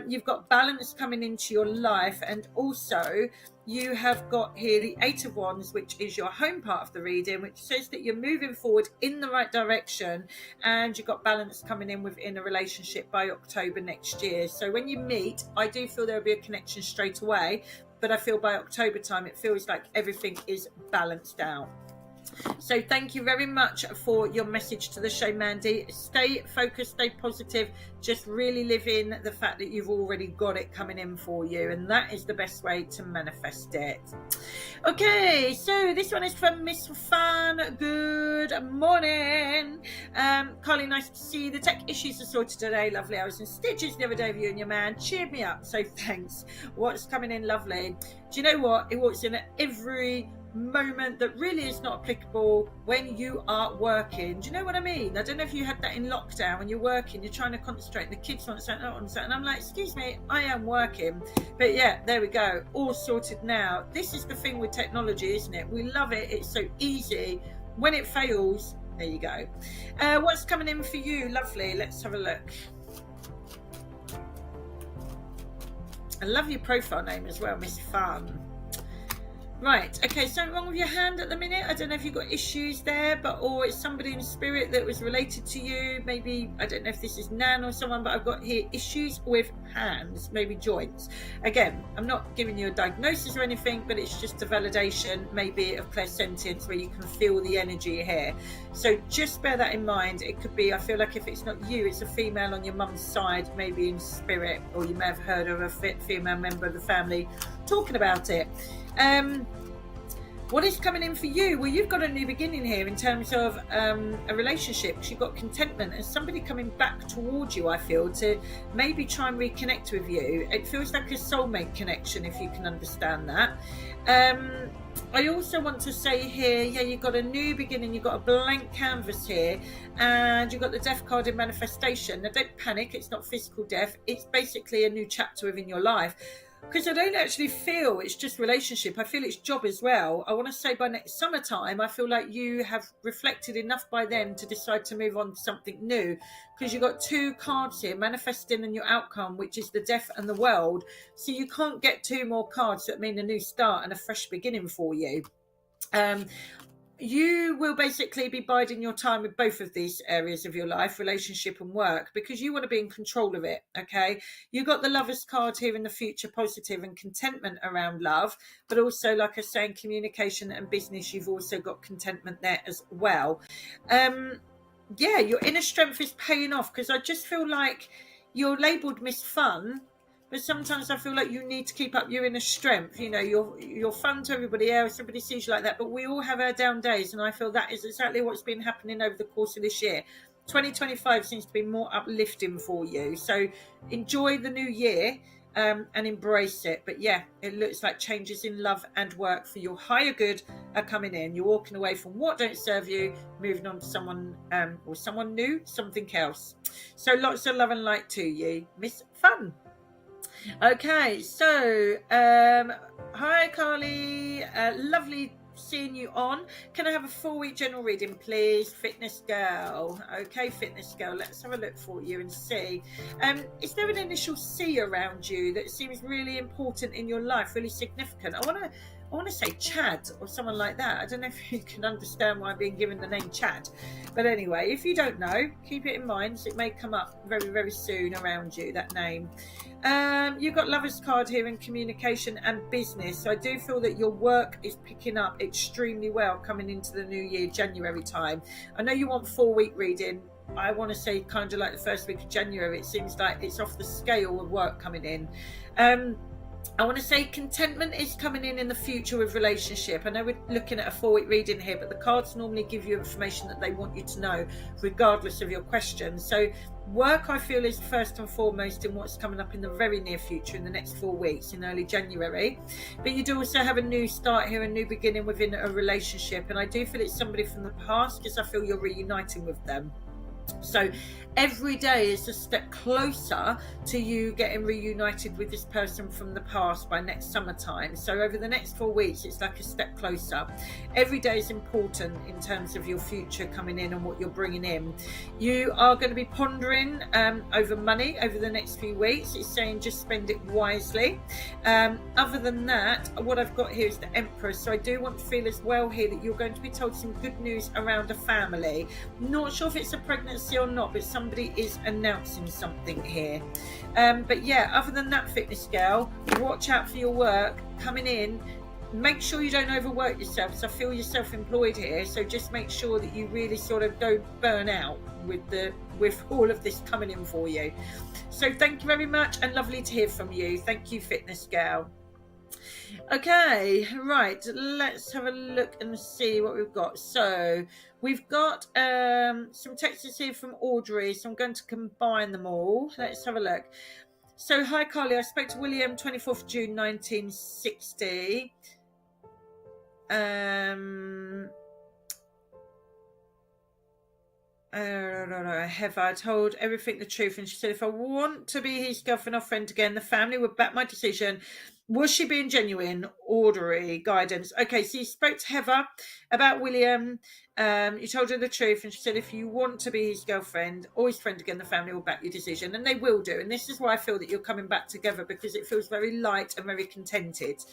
You've got balance coming into your life, and also you have got here the 8 of Wands, which is your home part of the reading, which says that you're moving forward in the right direction, and you've got balance coming in within a relationship by October next year. So when you meet, I do feel there'll be a connection straight away, but I feel by October time, it feels like everything is balanced out. So thank you very much for your message to the show, Mandy. Stay focused, stay positive, just really live in the fact that you've already got it coming in for you, and that is the best way to manifest it. Okay, so this one is from Miss Fan. Good morning. Carly, nice to see you. The tech issues are sorted today. Lovely. I was in stitches the other day with you and your man. Cheered me up, so thanks. What's coming in? Lovely. Do you know what? It was in every moment that really is not applicable when you are working. Do you know what I mean? I don't know if you had that in lockdown. When you're working, you're trying to concentrate, the kids want something, and I'm like, excuse me, I am working. But yeah, there we go, all sorted now. This is the thing with technology, isn't it? We love it, it's so easy. When it fails, there you go. What's coming in for you? Lovely. Let's have a look. I love your profile name as well, Miss Fun. Right, okay, something wrong with your hand at the minute? I don't know if you've got issues there, or it's somebody in spirit that was related to you. Maybe, I don't know if this is Nan or someone, but I've got here issues with hands, maybe joints. Again, I'm not giving you a diagnosis or anything, but it's just a validation, maybe of clairsentience, where you can feel the energy here. So just bear that in mind. It could be, I feel like if it's not you, it's a female on your mum's side, maybe in spirit, or you may have heard of a female member of the family talking about it. What is coming in for you? Well, you've got a new beginning here in terms of a relationship. You've got contentment and somebody coming back towards you, I feel, to maybe try and reconnect with you. It feels like a soulmate connection, if you can understand that. I also want to say here, yeah, you've got a new beginning, you've got a blank canvas here, and you've got the death card in manifestation. Now, don't panic, it's not physical death, it's basically a new chapter within your life. because I don't actually feel it's just relationship. I feel it's job as well. I want to say by next summertime, I feel like you have reflected enough by then to decide to move on to something new. Because you've got two cards here, manifesting and your outcome, which is the death and the world. So you can't get two more cards that mean a new start and a fresh beginning for you. You will basically be biding your time with both of these areas of your life, relationship and work, because you want to be in control of it. Okay, you got the Lovers card here in the future, positive and contentment around love, but also, like I say, in communication and business, you've also got contentment there as well. Yeah, your inner strength is paying off, because I just feel like you're labeled Miss Fun, but sometimes I feel like you need to keep up your inner strength. You know, you're fun to everybody else, everybody sees you like that, but we all have our down days, and I feel that is exactly what's been happening over the course of this year. 2025 seems to be more uplifting for you, so enjoy the new year, and embrace it. But yeah, it looks like changes in love and work for your higher good are coming in. You're walking away from what don't serve you, moving on to someone or someone new, something else. So lots of love and light to you, Miss Fun. Okay, so hi Carly, lovely seeing you on. Can I have a 4-week general reading, please? Fitness girl. Okay, fitness girl, let's have a look for you and see. Is there an initial C around you that seems really important in your life, really significant? I want to say Chad or someone like that. I don't know if you can understand why I'm being given the name Chad. But anyway, if you don't know, keep it in mind. It may come up very, very soon around you, that name. You've got Lovers card here in communication and business. So I do feel that your work is picking up extremely well coming into the new year, January time. I know you want 4-week reading. I want to say kind of like the first week of January. It seems like it's off the scale of work coming in. I want to say contentment is coming in the future with relationship. I know we're looking at a 4-week reading here, but the cards normally give you information that they want you to know, regardless of your questions. So work, I feel, is first and foremost in what's coming up in the very near future, in the next 4 weeks, in early January. But you do also have a new start here, a new beginning within a relationship. And I do feel it's somebody from the past, because I feel you're reuniting with them. So every day is a step closer to you getting reunited with this person from the past by next summertime. So over the next 4 weeks, it's like a step closer. Every day is important in terms of your future coming in and what you're bringing in. You are going to be pondering over money over the next few weeks. It's saying just spend it wisely. Other than that, what I've got here is the Empress. So I do want to feel as well here that you're going to be told some good news around a family. Not sure if it's a pregnancy or not, but somebody is announcing something here. But yeah, other than that, fitness girl, watch out for your work coming in. Make sure you don't overwork yourself. So I feel you're self-employed here, so just make sure that you really sort of don't burn out with all of this coming in for you. So thank you very much, and lovely to hear from you. Thank you, fitness girl. Okay, right, let's have a look and see what we've got. So we've got some texts here from Audrey, so I'm going to combine them all. Let's have a look. So hi Carly, I spoke to William 24th June 1960. Have I told everything the truth? And she said, if I want to be his girlfriend or friend again, the family would back my decision. Was she being genuine? Orderly guidance. Okay, so you spoke to Heather about William. You told her the truth, and she said, if you want to be his girlfriend or his friend again, the family will back your decision, and they will do. And this is why I feel that you're coming back together, because it feels very light and very contented.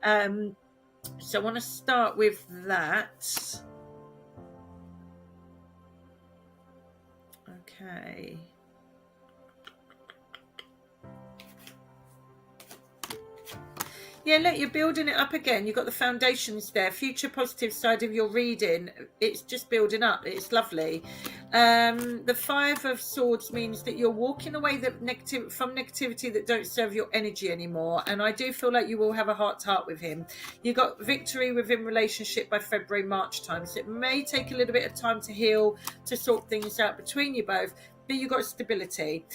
So I want to start with that. Okay. Yeah, look, you're building it up again. You've got the foundations there. Future positive side of your reading. It's just building up. It's lovely. The 5 of Swords means that you're walking away from negativity that don't serve your energy anymore. And I do feel like you will have a heart-to-heart with him. You got victory within relationship by February, March time. So it may take a little bit of time to heal, to sort things out between you both. But you got stability.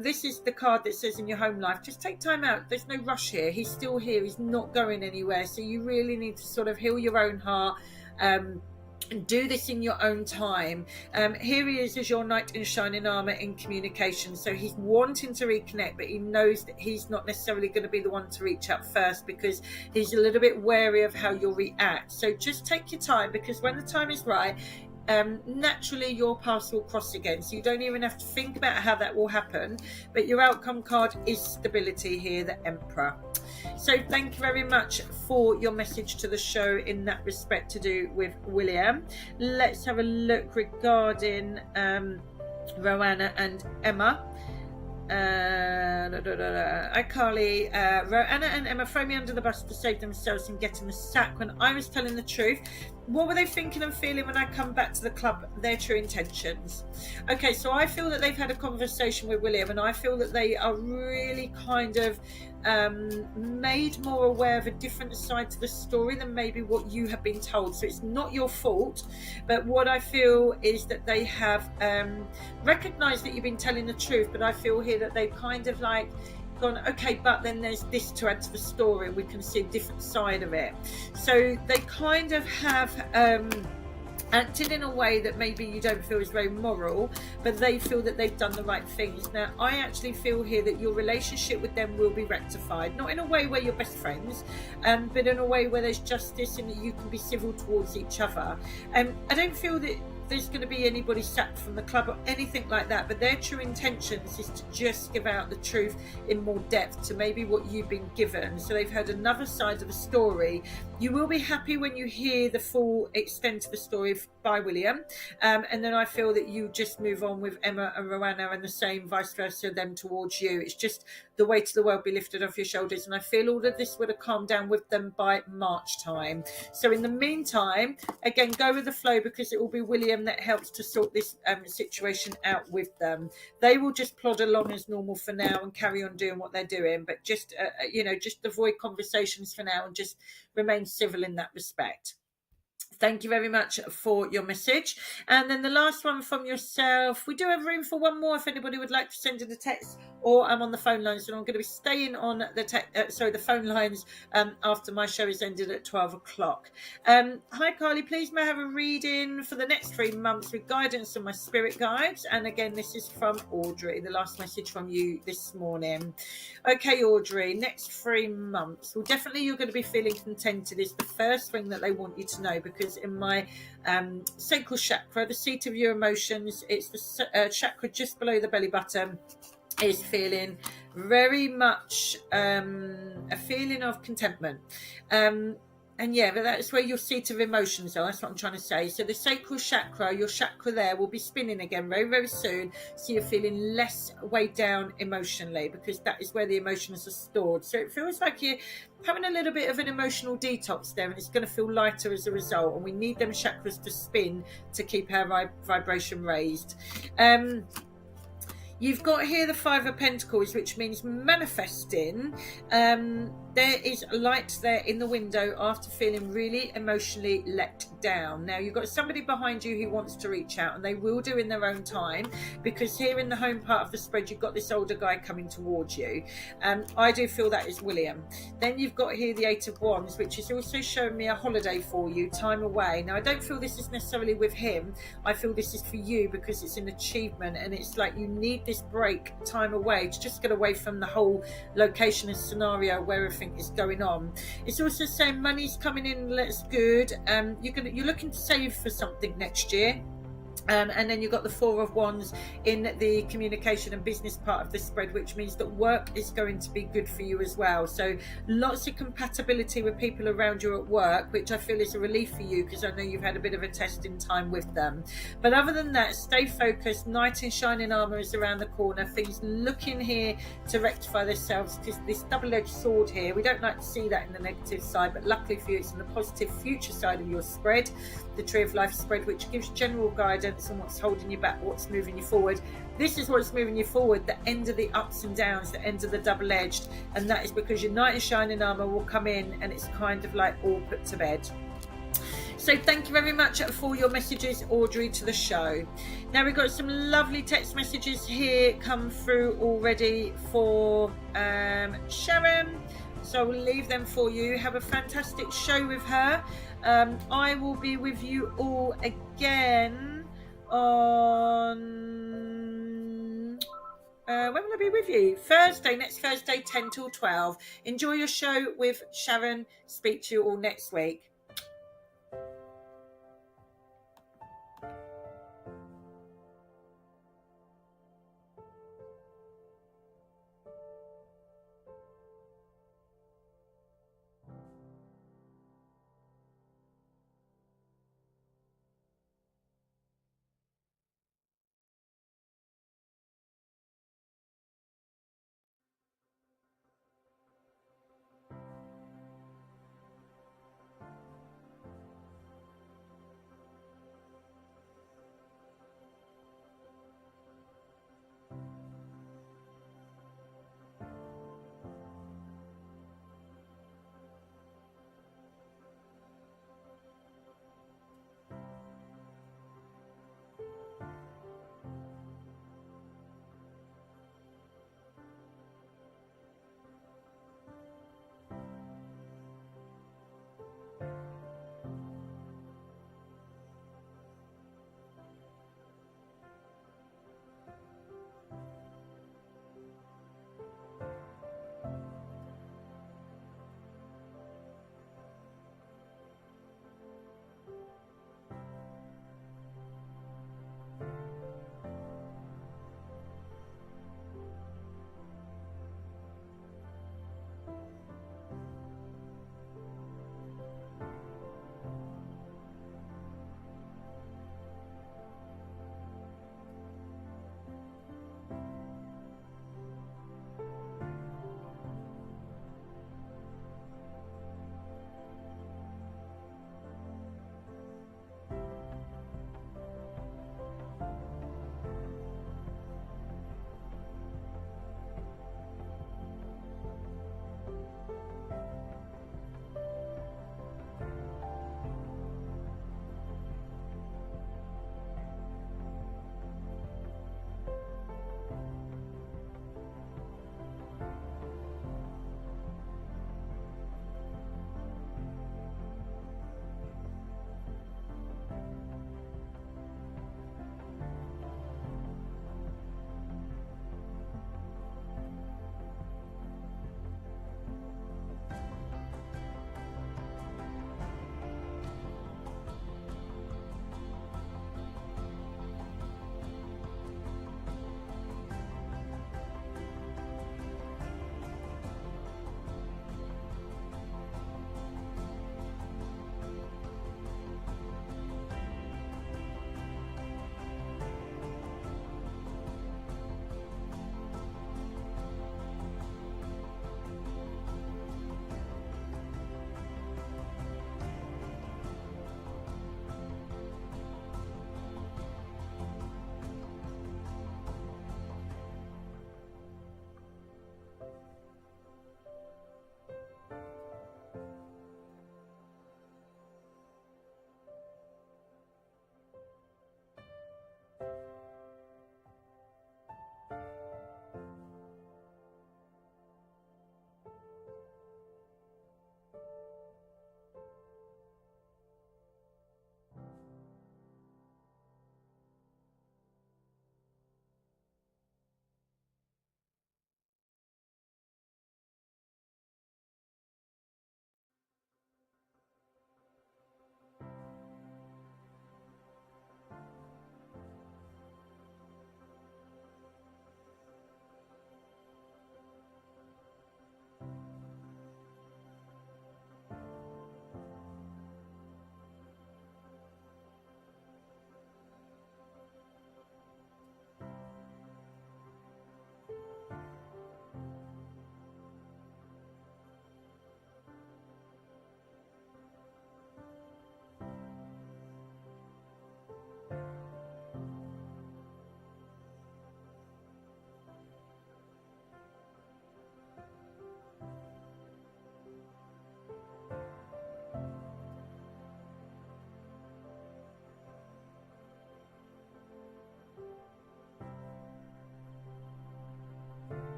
This is the card that says in your home life, just take time out. There's no rush here. He's still here. He's not going anywhere. So you really need to sort of heal your own heart, and do this in your own time. Here he is as your knight in shining armor in communication. So he's wanting to reconnect, but he knows that he's not necessarily going to be the one to reach out first, because he's a little bit wary of how you'll react. So just take your time, because when the time is right, naturally your paths will cross again, so you don't even have to think about how that will happen. But your outcome card is stability here, the Emperor. So thank you very much for your message to the show in that respect to do with William. Let's have a look regarding Roanna and Emma. Hi Carly. Roanna and Emma throw me under the bus to save themselves from getting the sack when I was telling the truth. What were they thinking and feeling when I come back to the club? Their true intentions. Okay, so I feel that they've had a conversation with William, and I feel that they are really kind of made more aware of a different side to the story than maybe what you have been told. So it's not your fault, but what I feel is that they have recognized that you've been telling the truth, but I feel here that they've kind of like gone, okay, but then there's this to add to the story, we can see a different side of it. So they kind of have acted in a way that maybe you don't feel is very moral, but they feel that they've done the right things. Now, I actually feel here that your relationship with them will be rectified, not in a way where you're best friends, but in a way where there's justice and that you can be civil towards each other. And I don't feel that there's going to be anybody sacked from the club or anything like that, but their true intentions is to just give out the truth in more depth to maybe what you've been given. So they've heard another side of the story. You will be happy when you hear the full extent of the story by William, and then I feel that you just move on with Emma and Roanna, and the same vice versa, them towards you. It's just the weight of the world be lifted off your shoulders, and I feel all of this would have calmed down with them by March time. So in the meantime, again, go with the flow, because it will be William that helps to sort this situation out with them. They will just plod along as normal for now and carry on doing what they're doing, but just just avoid conversations for now and just remain civil in that respect. Thank you very much for your message. And then the last one from yourself. We do have room for one more if anybody would like to send in a text, or I'm on the phone lines, and I'm going to be staying on the phone lines after my show is ended at 12 o'clock. Hi Carly, please may I have a reading for the next 3 months with guidance from my spirit guides? And again, this is from Audrey, the last message from you this morning. Okay, Audrey, next 3 months. Well, definitely you're going to be feeling contented is the first thing that they want you to know, because in my sacral chakra, the seat of your emotions, it's the chakra just below the belly button, is feeling very much a feeling of contentment. And yeah, but that's where your seat of emotions are. That's what I'm trying to say. So the sacral chakra, your chakra there, will be spinning again very, very soon. So you're feeling less weighed down emotionally, because that is where the emotions are stored. So it feels like you're having a little bit of an emotional detox there, and it's going to feel lighter as a result. And we need them chakras to spin to keep our vibration raised. You've got here the 5 of Pentacles, which means manifesting. There is light there in the window after feeling really emotionally let down. Now, you've got somebody behind you who wants to reach out, and they will do in their own time, because here in the home part of the spread, you've got this older guy coming towards you. I do feel that is William. Then you've got here the 8 of Wands, which is also showing me a holiday for you, time away. Now, I don't feel this is necessarily with him. I feel this is for you, because it's an achievement, and it's like you need this break, time away, to just get away from the whole location and scenario where everything is going on. It's also saying money's coming in, that's good. You're looking to save for something next year. And then you've got the 4 of Wands in the communication and business part of the spread, which means that work is going to be good for you as well. So lots of compatibility with people around you at work, which I feel is a relief for you, because I know you've had a bit of a testing time with them. But other than that, stay focused. Knight in shining armor is around the corner. Things looking here to rectify themselves, because this double-edged sword here, we don't like to see that in the negative side, but luckily for you, it's in the positive future side of your spread, the Tree of Life spread, which gives general guidance and what's holding you back, what's moving you forward. This is what's moving you forward, the end of the ups and downs, the end of the double-edged, and that is because your knight in shining armor will come in, and it's kind of like all put to bed. So thank you very much for your messages, Audrey, to the show. Now we've got some lovely text messages here come through already for Sharon. So I will leave them for you. Have a fantastic show with her. I will be with you all again on. When will I be with you? Thursday, next Thursday, 10 till 12. Enjoy your show with Sharon. Speak to you all next week.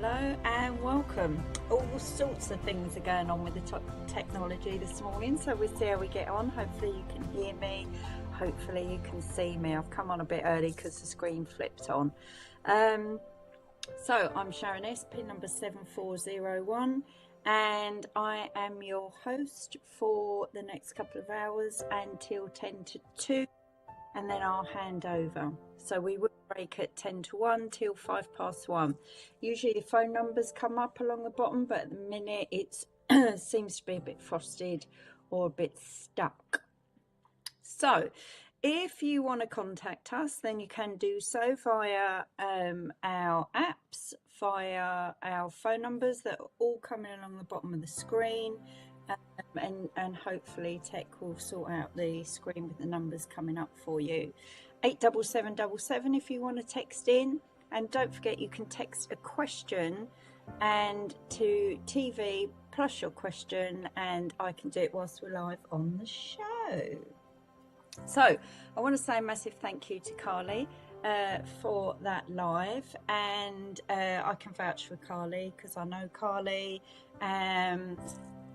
Hello and welcome. All sorts of things are going on with the technology this morning, so we'll see how we get on. Hopefully you can hear me, hopefully you can see me. I've come on a bit early because the screen flipped on. So I'm Sharon S, pin number 7401, and I am your host for the next couple of hours until 10 to 2, and then I'll hand over. So we will break at 10 to 1 till 1:05. Usually the phone numbers come up along the bottom, but at the minute it seems to be a bit frosted or a bit stuck. So if you want to contact us, then you can do so via our apps, via our phone numbers that are all coming along the bottom of the screen. And hopefully tech will sort out the screen with the numbers coming up for you. 87777 if you want to text in, and don't forget you can text a question and to TV plus your question, and I can do it whilst we're live on the show. So I want to say a massive thank you to Carly for that live, and I can vouch for Carly because I know Carly.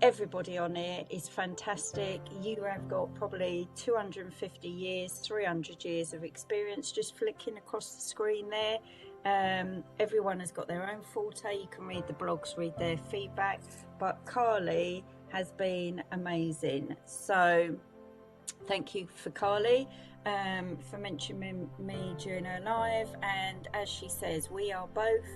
Everybody on here is fantastic. You have got probably 250 years, 300 years of experience just flicking across the screen there. Everyone has got their own forte. You can read the blogs, read their feedback, but Carly has been amazing. So thank you for Carly for mentioning me during her live. And as she says, we are both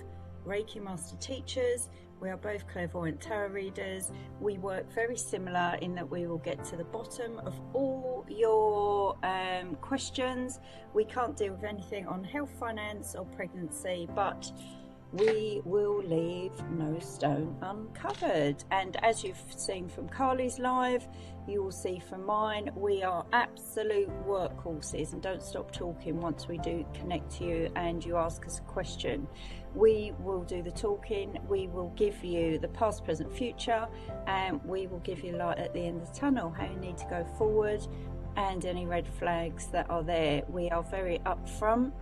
Reiki Master teachers. We are both clairvoyant tarot readers. We work very similar in that we will get to the bottom of all your questions. We can't deal with anything on health, finance or pregnancy, but we will leave no stone uncovered. And as you've seen from Carly's live, you will see from mine, we are absolute workhorses, and don't stop talking once we do connect to you and you ask us a question. We will do the talking, we will give you the past, present, future, and we will give you light at the end of the tunnel, how you need to go forward and any red flags that are there. We are very upfront.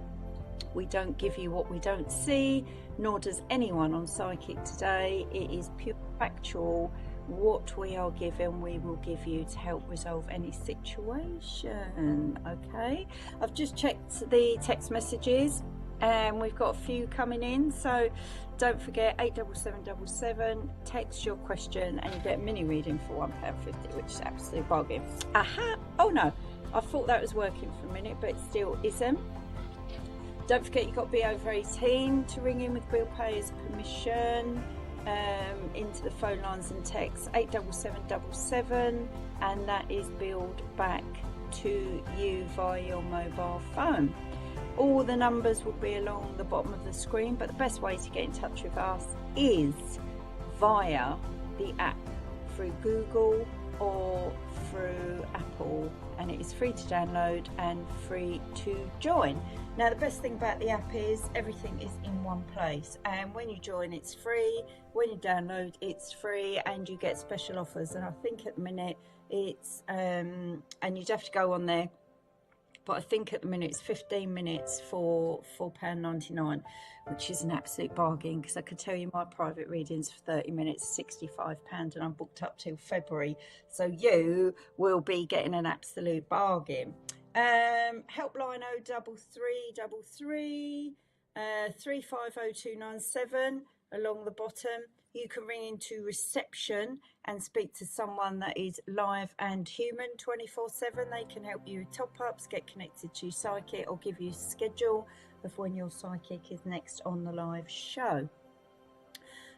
We don't give you what we don't see, nor does anyone on Psychic Today. It is pure factual. What we are given, we will give you to help resolve any situation. Okay, I've just checked the text messages and we've got a few coming in, so don't forget 87777, text your question and you get a mini reading for £1.50, which is absolute bargain. Aha! Oh no, I thought that was working for a minute, but it still isn't. Don't forget you've got to be over 18 to ring in with bill payers permission. Into the phone lines and text 87777, and that is billed back to you via your mobile phone. All the numbers will be along the bottom of the screen, but the best way to get in touch with us is via the app through Google or through Apple, and it is free to download and free to join. Now the best thing about the app is everything is in one place, and when you join it's free, when you download it's free, and you get special offers. And I think at the minute it's and you'd have to go on there, but I think at the minute it's 15 minutes for £4.99, which is an absolute bargain, because I could tell you my private readings for 30 minutes £65, and I'm booked up till February, so you will be getting an absolute bargain. Helpline 0333 350297 along the bottom. You can ring into reception and speak to someone that is live and human 24/7. They can help you with top-ups, get connected to your psychic, or give you a schedule of when your psychic is next on the live show.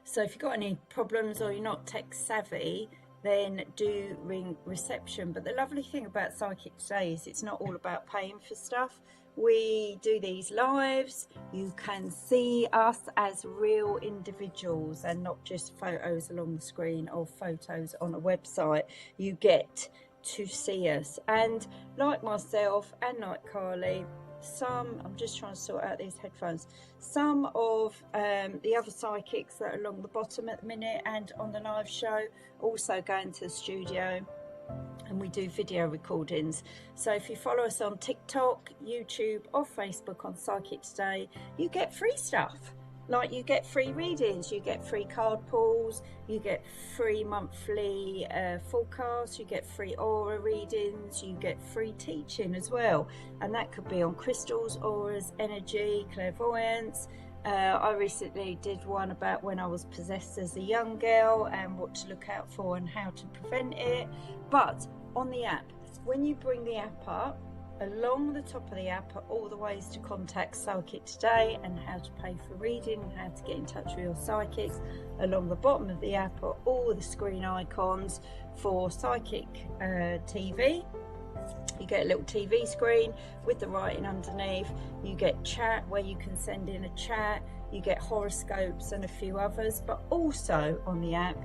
So if you've got any problems or you're not tech savvy, then do ring reception. But the lovely thing about Psychic Today is it's not all about paying for stuff. We do these lives. You can see us as real individuals and not just photos along the screen or photos on a website. You get to see us. And like myself and like Carly, I'm just trying to sort out these headphones, some of the other psychics that are along the bottom at the minute and on the live show also go into the studio and we do video recordings. So if you follow us on TikTok, YouTube or Facebook on Psychic Today, you get free stuff. like you get free readings, you get free card pulls, you get free monthly forecasts, you get free aura readings, you get free teaching as well. And that could be on crystals, auras, energy, clairvoyance. I recently did one about when I was possessed as a young girl and what to look out for and how to prevent it. But on the app, when you bring the app up, along the top of the app are all the ways to contact Psychic Today and how to pay for reading and how to get in touch with your psychics. Along the bottom of the app are all the screen icons for Psychic TV. You get a little TV screen with the writing underneath. You get chat where you can send in a chat. You get horoscopes and a few others. But also on the app,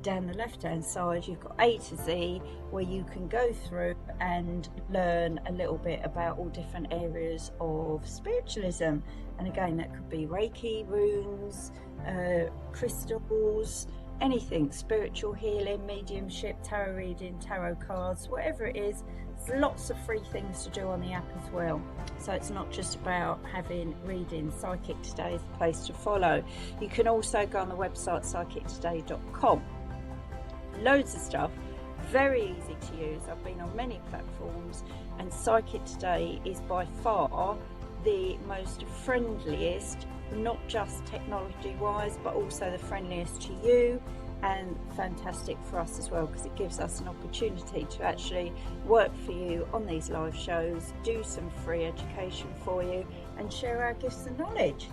down the left hand side, you've got A to Z, where you can go through and learn a little bit about all different areas of spiritualism. And again, that could be Reiki, runes, crystals, anything, spiritual healing, mediumship, tarot reading, tarot cards, whatever it is. There's lots of free things to do on the app as well. So it's not just about having reading. Psychic Today is the place to follow. You can also go on the website psychictoday.com. Loads of stuff, very easy to use. I've been on many platforms, and Psychic Today is by far the most friendliest, not just technology wise, but also the friendliest to you, and fantastic for us as well, because it gives us an opportunity to actually work for you on these live shows, do some free education for you, and share our gifts and knowledge.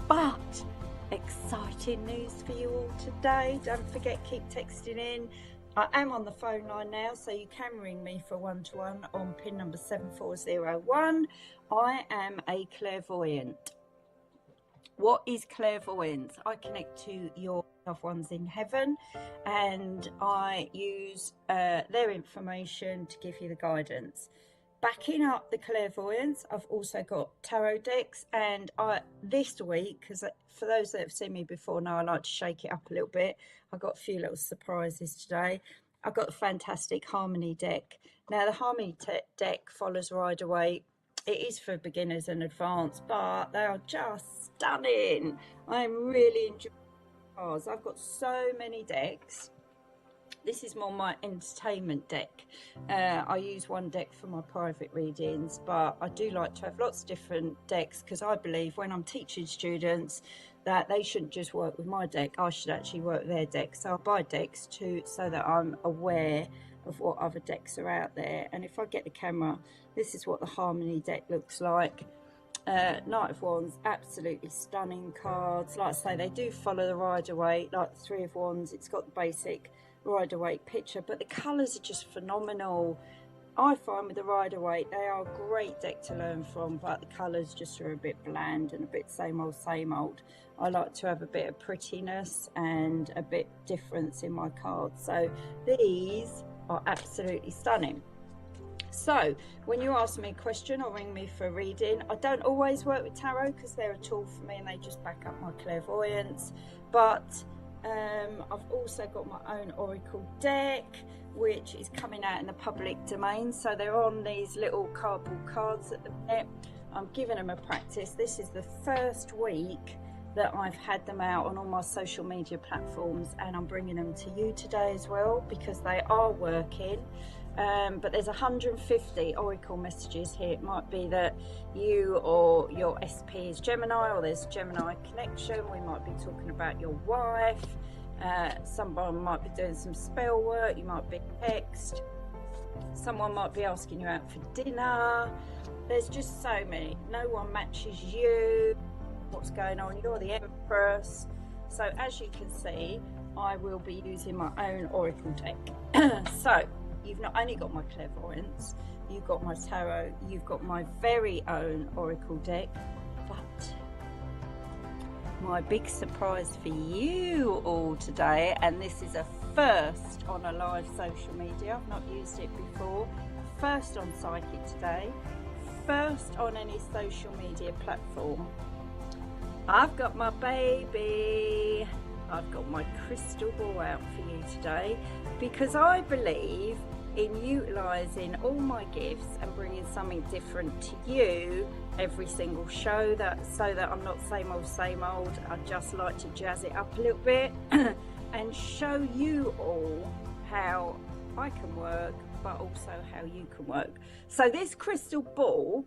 But exciting news for you all today. Don't forget, keep texting in. I am on the phone line now, so you can ring me for one-to-one on pin number 7401. I am a clairvoyant. What is clairvoyance? I connect to your loved ones in heaven, and I use their information to give you the guidance. Backing up the clairvoyance, I've also got tarot decks, and this week, because for those that have seen me before know I like to shake it up a little bit, I've got a few little surprises today. I've got the fantastic Harmony deck. Now, the Harmony deck follows Rider-Waite. It is for beginners and advanced, but they are just stunning. I'm really enjoying cards. I've got so many decks. This is more my entertainment deck. I use one deck for my private readings, but I do like to have lots of different decks, because I believe when I'm teaching students that they shouldn't just work with my deck. I should actually work with their deck. So I buy decks too, so that I'm aware of what other decks are out there. And if I get the camera, this is what the Harmony deck looks like. Knight of Wands, absolutely stunning cards. Like I say, they do follow the Rider-Waite, like the Three of Wands. It's got the basic Rider-Waite picture, but the colours are just phenomenal. I find with the Rider-Waite, they are a great deck to learn from, but the colours just are a bit bland and a bit same old, same old. I like to have a bit of prettiness and a bit difference in my cards. So these are absolutely stunning. So when you ask me a question or ring me for a reading, I don't always work with tarot because they're a tool for me and they just back up my clairvoyance. But I've also got my own oracle deck, which is coming out in the public domain. So they're on these little cardboard cards at the minute. I'm giving them a practice. This is the first week that I've had them out on all my social media platforms, and I'm bringing them to you today as well because they are working. But there's 150 oracle messages here. It might be that you or your SP is Gemini, or there's a Gemini connection. We might be talking about your wife. Someone might be doing some spell work. You might be text. Someone might be asking you out for dinner. There's just so many. No one matches you. What's going on? You're the Empress. So as you can see, I will be using my own oracle deck. So you've not only got my clairvoyance, you've got my tarot, you've got my very own oracle deck, but my big surprise for you all today, and this is a first on a live social media, I've not used it before, first on Psychic Today, first on any social media platform. I've got my baby. I've got my crystal ball out for you today because I believe in utilising all my gifts and bringing something different to you every single show, so that I'm not same old. I just like to jazz it up a little bit and show you all how I can work, but also how you can work. So this crystal ball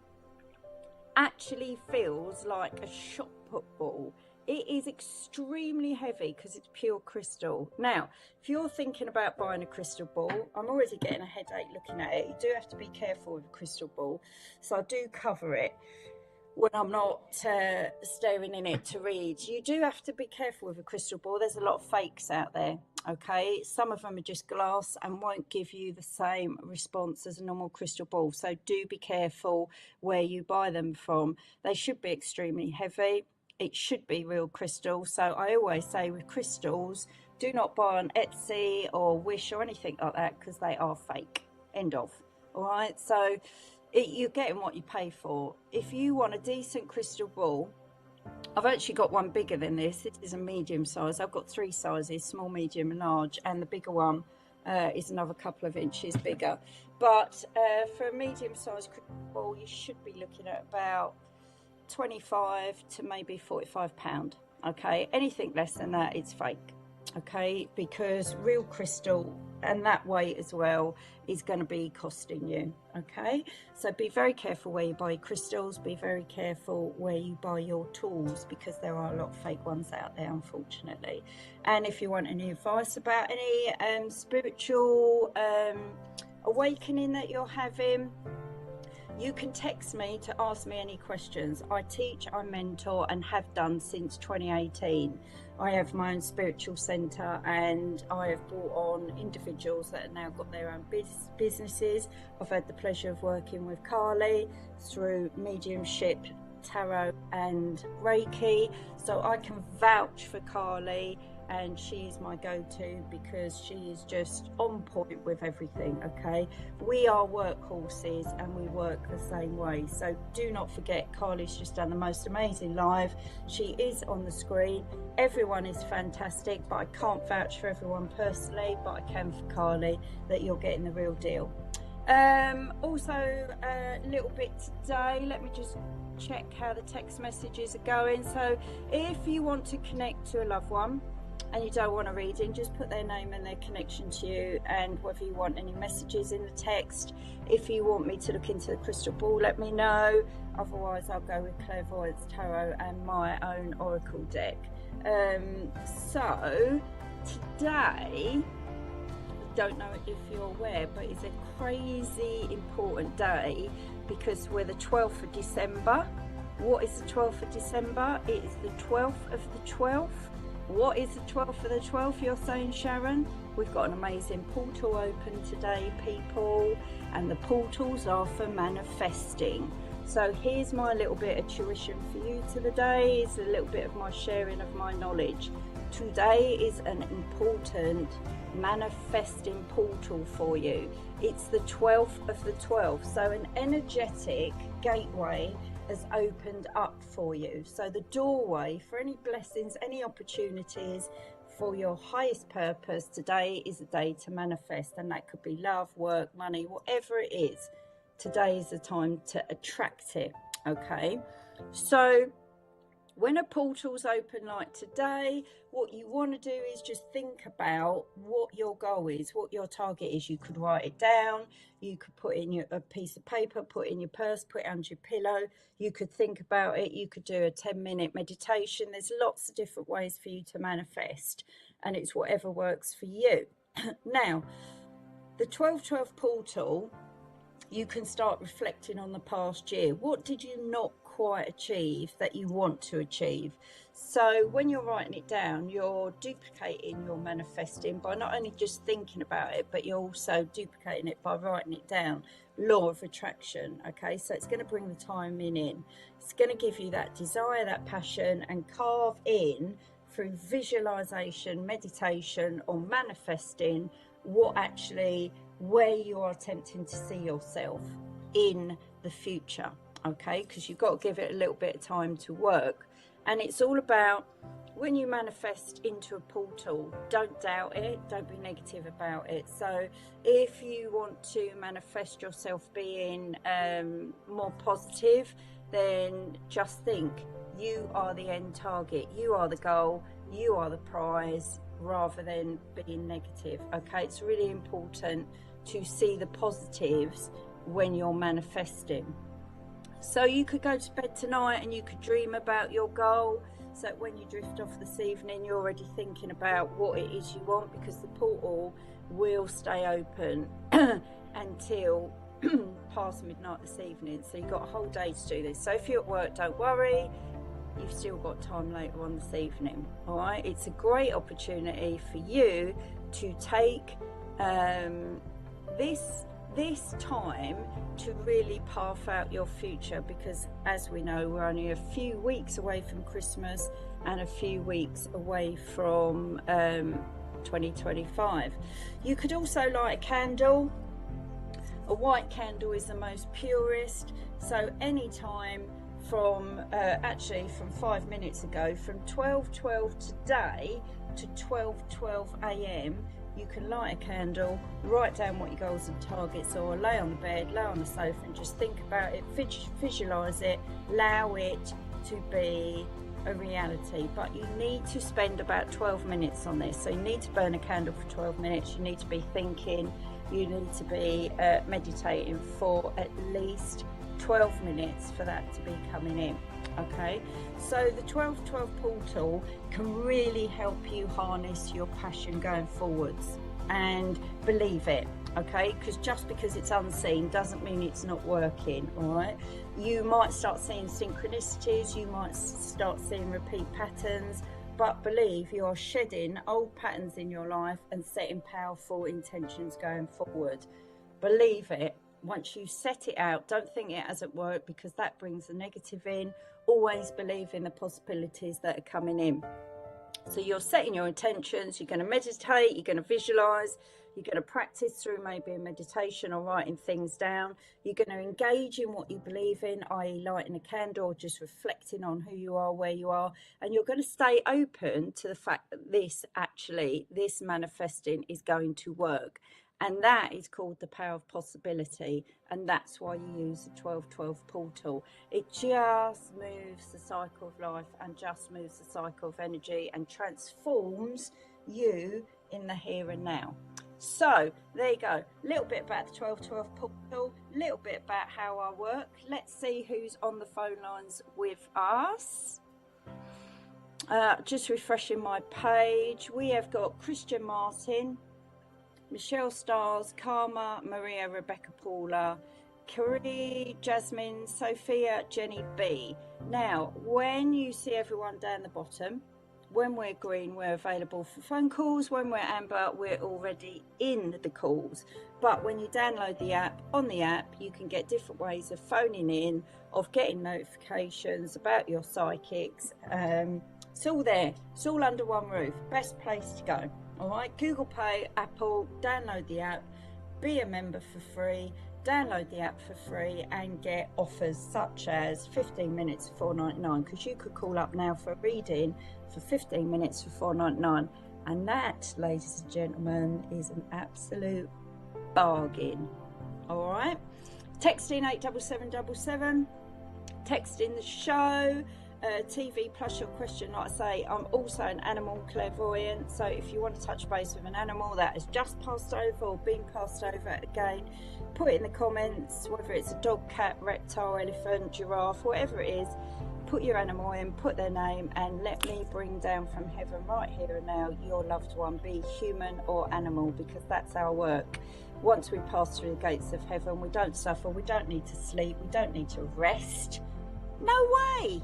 actually feels like a shot put ball. It is extremely heavy because it's pure crystal. Now, if you're thinking about buying a crystal ball, I'm already getting a headache looking at it. You do have to be careful with a crystal ball. So I do cover it when I'm not staring in it to read. You do have to be careful with a crystal ball. There's a lot of fakes out there, okay? Some of them are just glass and won't give you the same response as a normal crystal ball. So do be careful where you buy them from. They should be extremely heavy. It should be real crystal. So I always say with crystals, do not buy on Etsy or Wish or anything like that, because they are fake. End of. All right, so you're getting what you pay for. If you want a decent crystal ball, I've actually got one bigger than this. This is a medium size. I've got 3 sizes, small, medium and large, and the bigger one is another couple of inches bigger. But for a medium sized crystal ball, you should be looking at about 25 to maybe £45. Okay, anything less than that, it's fake. Okay, because real crystal and that weight as well is going to be costing you. Okay, so be very careful where you buy crystals. Be very careful where you buy your tools, because there are a lot of fake ones out there, unfortunately. And if you want any advice about any spiritual awakening that you're having, you can text me to ask me any questions. I teach, I mentor, and have done since 2018. I have my own spiritual centre, and I have brought on individuals that have now got their own businesses. I've had the pleasure of working with Carly through mediumship, tarot and Reiki. So I can vouch for Carly, and she is my go-to because she is just on point with everything. Okay, we are workhorses and we work the same way. So do not forget, Carly's just done the most amazing live. She is on the screen. Everyone is fantastic, but I can't vouch for everyone personally, but I can for Carly, that you're getting the real deal. Also a little bit today, let me just check how the text messages are going. So if you want to connect to a loved one and you don't want a reading, just put their name and their connection to you, and whether you want any messages in the text. If you want me to look into the crystal ball, let me know. Otherwise I'll go with clairvoyance, tarot and my own oracle deck. So today, don't know if you're aware, but it's a crazy important day because we're the 12th of December. What is the 12th of December? It is the 12th of the 12th. What is the 12th of the 12th, you're saying, Sharon? We've got an amazing portal open today, people, and the portals are for manifesting. So here's my little bit of tuition for you to the day. It's a little bit of my sharing of my knowledge. Today is an important manifesting portal for you. It's the 12th of the 12th, so an energetic gateway has opened up for you. So the doorway for any blessings, any opportunities for your highest purpose, today is a day to manifest, and that could be love, work, money, whatever it is. Today is the time to attract it. Okay, so when a portal's open like today, what you want to do is just think about what your goal is, what your target is. You could write it down, you could put in a piece of paper, put it in your purse, put it under your pillow. You could think about it, you could do a 10-minute meditation. There's lots of different ways for you to manifest, and it's whatever works for you. Now, the 12/12 portal, you can start reflecting on the past year. What did you not quite achieve that you want to achieve? So when you're writing it down, you're duplicating your manifesting by not only just thinking about it, but you're also duplicating it by writing it down. Law of attraction. Okay, so it's going to bring the timing in. It's going to give you that desire, that passion, and carve in through visualization, meditation, or manifesting where you are attempting to see yourself in the future. Okay, because you've got to give it a little bit of time to work. And it's all about when you manifest into a portal, don't doubt it, don't be negative about it. So if you want to manifest yourself being more positive, then just think you are the end target, you are the goal, you are the prize, rather than being negative. Okay, it's really important to see the positives when you're manifesting. So you could go to bed tonight and you could dream about your goal, so when you drift off this evening, you're already thinking about what it is you want, because the portal will stay open until past midnight this evening. So you've got a whole day to do this. So if you're at work, don't worry, you've still got time later on this evening. All right, it's a great opportunity for you to take this time to really path out your future, because as we know, we're only a few weeks away from Christmas and a few weeks away from 2025. You could also light a candle. A white candle is the most purest, so anytime from actually from 5 minutes ago, from 12:12 today to 12:12 a.m. you can light a candle, write down what your goals and targets are, lay on the bed, lay on the sofa and just think about it, visualize it, allow it to be a reality. But you need to spend about 12 minutes on this. So you need to burn a candle for 12 minutes, you need to be thinking, you need to be meditating for at least 12 minutes for that to be coming in. Okay, so the 12:12 portal can really help you harness your passion going forwards, and believe it. Okay, because just because it's unseen doesn't mean it's not working. All right, you might start seeing synchronicities, you might start seeing repeat patterns, but believe you are shedding old patterns in your life and setting powerful intentions going forward. Believe it. Once you set it out, don't think it hasn't worked, because that brings the negative in. Always believe in the possibilities that are coming in. So you're setting your intentions, you're going to meditate, you're going to visualize, you're going to practice through maybe a meditation or writing things down. You're going to engage in what you believe in, i.e. lighting a candle, just reflecting on who you are, where you are. And you're going to stay open to the fact that this manifesting is going to work. And that is called the power of possibility. And that's why you use the 12:12 portal. It just moves the cycle of life and just moves the cycle of energy and transforms you in the here and now. So there you go. A little bit about the 12:12 portal, a little bit about how I work. Let's see who's on the phone lines with us. Just refreshing my page. We have got Christian Martin, Michelle Stars, Karma, Maria, Rebecca Paula, Carrie, Jasmine, Sophia, Jenny B. Now, when you see everyone down the bottom, when we're green, we're available for phone calls. When we're amber, we're already in the calls. But when you download the app, on the app, you can get different ways of phoning in, of getting notifications about your psychics. It's all there. It's all under one roof. Best place to go. All right, Google Pay, Apple, download the app, be a member for free, download the app for free and get offers such as 15 minutes for $4.99, because you could call up now for a reading for 15 minutes for $4.99. And that, ladies and gentlemen, is an absolute bargain. All right, text in 87777, text in the show. TV plus your question. Like I say, I'm also an animal clairvoyant, so if you want to touch base with an animal that has just passed over or been passed over again, put it in the comments, whether it's a dog, cat, reptile, elephant, giraffe, whatever it is. Put your animal in, put their name, and let me bring down from heaven right here and now your loved one, be human or animal, because that's our work. Once we pass through the gates of heaven, we don't suffer, we don't need to sleep, we don't need to rest. No way!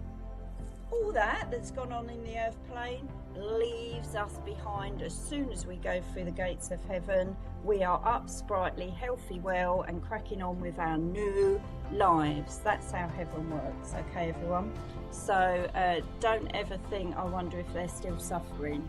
All that's gone on in the earth plane leaves us behind as soon as we go through the gates of heaven. We are up, sprightly, healthy, well, and cracking on with our new lives. That's how heaven works, okay, everyone? So don't ever think, I wonder if they're still suffering.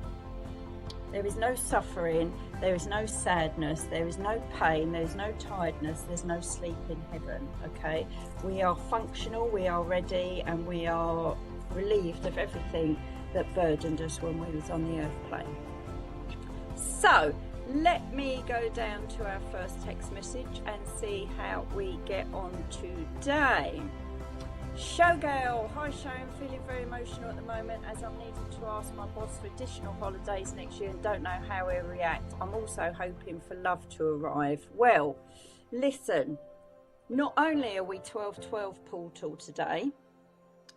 There is no suffering, there is no sadness, there is no pain, there is no tiredness, there's no sleep in heaven, okay? We are functional, we are ready, and we are relieved of everything that burdened us when we was on the earth plane. So let me go down to our first text message and see how we get on today. Showgirl, hi Sharon, feeling very emotional at the moment as I'm needing to ask my boss for additional holidays next year and don't know how he'll react. I'm also hoping for love to arrive. Well, listen, not only are we 12/12 portal today,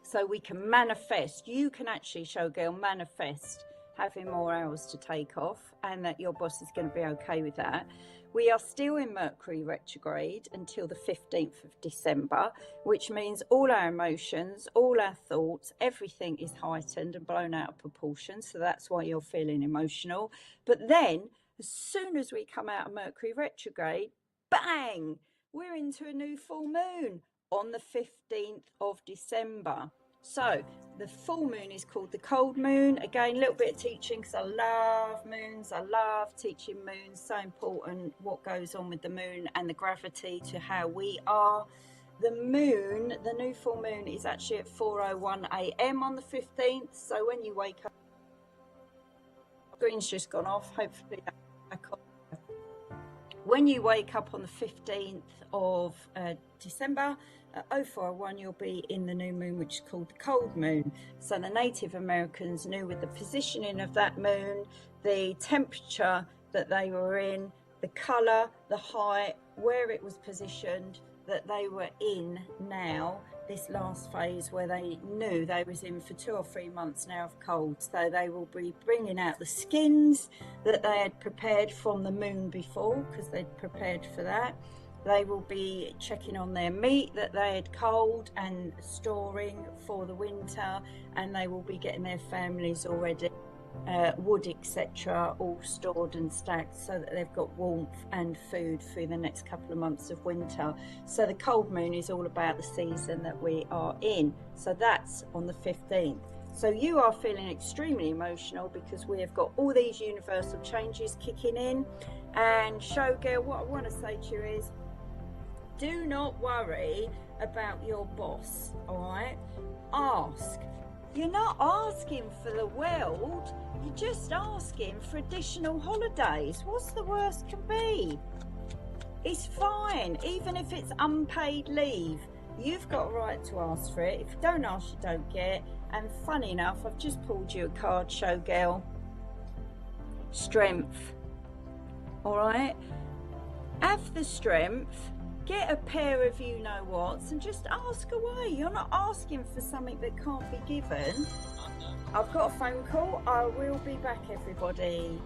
so we can manifest, you can actually, Showgirl, manifest having more hours to take off and that your boss is going to be okay with that. We are still in Mercury retrograde until the 15th of December, which means all our emotions, all our thoughts, everything is heightened and blown out of proportion. So that's why you're feeling emotional. But then as soon as we come out of Mercury retrograde, bang, we're into a new full moon on the 15th of December. So the full moon is called the cold moon. Again, a little bit of teaching because I love moons. I love teaching moons. So important what goes on with the moon and the gravity to how we are. The moon, the new full moon is actually at 4:01 a.m. on the 15th. So when you wake up, screen's just gone off. Hopefully back on. When you wake up on the 15th of December, at 04:01 you'll be in the new moon, which is called the cold moon. So the Native Americans knew with the positioning of that moon, the temperature that they were in, the colour, the height, where it was positioned, that they were in now, this last phase where they knew they was in for 2 or 3 months now of cold. So they will be bringing out the skins that they had prepared from the moon before, because they'd prepared for that. They will be checking on their meat that they had cold and storing for the winter, and they will be getting their families already, wood, etc., all stored and stacked so that they've got warmth and food through the next couple of months of winter. So the cold moon is all about the season that we are in. So that's on the 15th. So you are feeling extremely emotional because we have got all these universal changes kicking in. And Showgirl, what I want to say to you is, do not worry about your boss, all right? Ask. You're not asking for the world, you're just asking for additional holidays. What's the worst can be? It's fine, even if it's unpaid leave. You've got a right to ask for it. If you don't ask, you don't get. And funny enough, I've just pulled you a card, Showgirl. Strength. All right? Have the strength. Get a pair of you-know-whats and just ask away. You're not asking for something that can't be given. I've got a phone call. I will be back, everybody.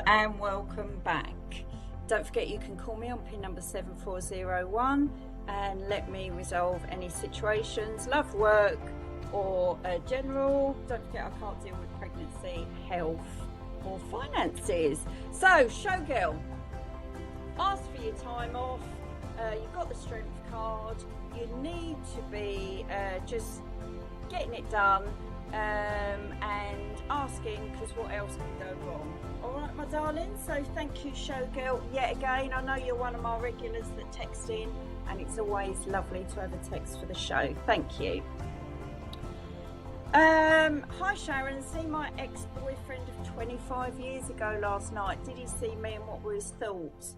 and welcome back. Don't forget you can call me on pin number 7401 and let me resolve any situations, love, work, or general. Don't forget I can't deal with pregnancy, health, or finances. So, showgirl, ask for your time off. You've got the strength card. You need to be just getting it done and asking, because what else can go wrong? All right, my darling. So thank you, showgirl, yet again. I know you're one of my regulars that text in, and it's always lovely to have a text for the show. Thank you. Hi Sharon, see my ex-boyfriend of 25 years ago last night. Did he see me and what were his thoughts?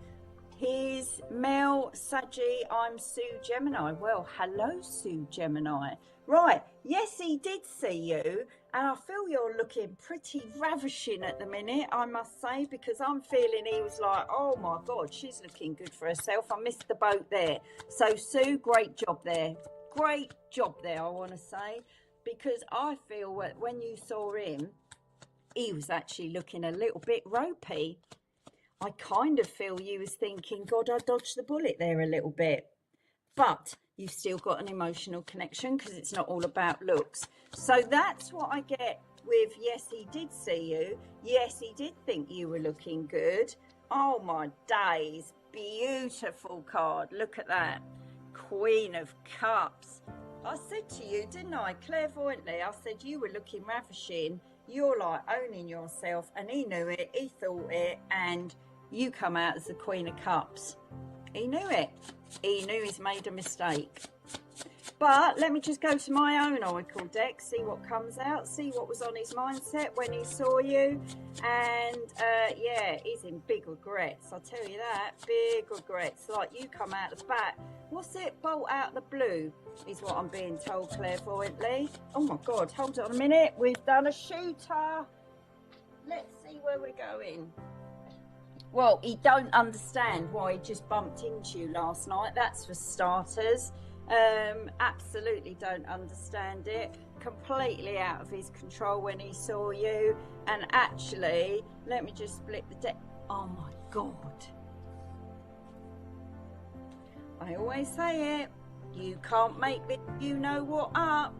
Here's Mel Saji, I'm Sue Gemini. Well, hello Sue Gemini. Right, yes he did see you, and I feel you're looking pretty ravishing at the minute, I must say, because I'm feeling he was like, oh my God, she's looking good for herself. I missed the boat there. So Sue, great job there. Great job there, I want to say. Because I feel that when you saw him, he was actually looking a little bit ropey. I kind of feel you was thinking, God, I dodged the bullet there a little bit. But you've still got an emotional connection because it's not all about looks. So that's what I get with, yes, he did see you. Yes, he did think you were looking good. Oh, my days. Beautiful card. Look at that. Queen of Cups. I said to you, didn't I, clairvoyantly, I said you were looking ravishing, you're like owning yourself, and he knew it, he thought it, and you come out as the Queen of Cups. He knew it. He knew he's made a mistake. But let me just go to my own Oracle deck, see what comes out, see what was on his mindset when he saw you. And yeah, he's in big regrets, I'll tell you that. Big regrets. Like you come out the back. What's it? Bolt out the blue is what I'm being told clairvoyantly. Oh my God, hold on a minute. We've done a shooter. Let's see where we're going. Well, he don't understand why he just bumped into you last night. That's for starters. Absolutely don't understand it. Completely out of his control when he saw you. And actually, let me just split the deck. Oh my God. I always say it. You can't make this you know what up.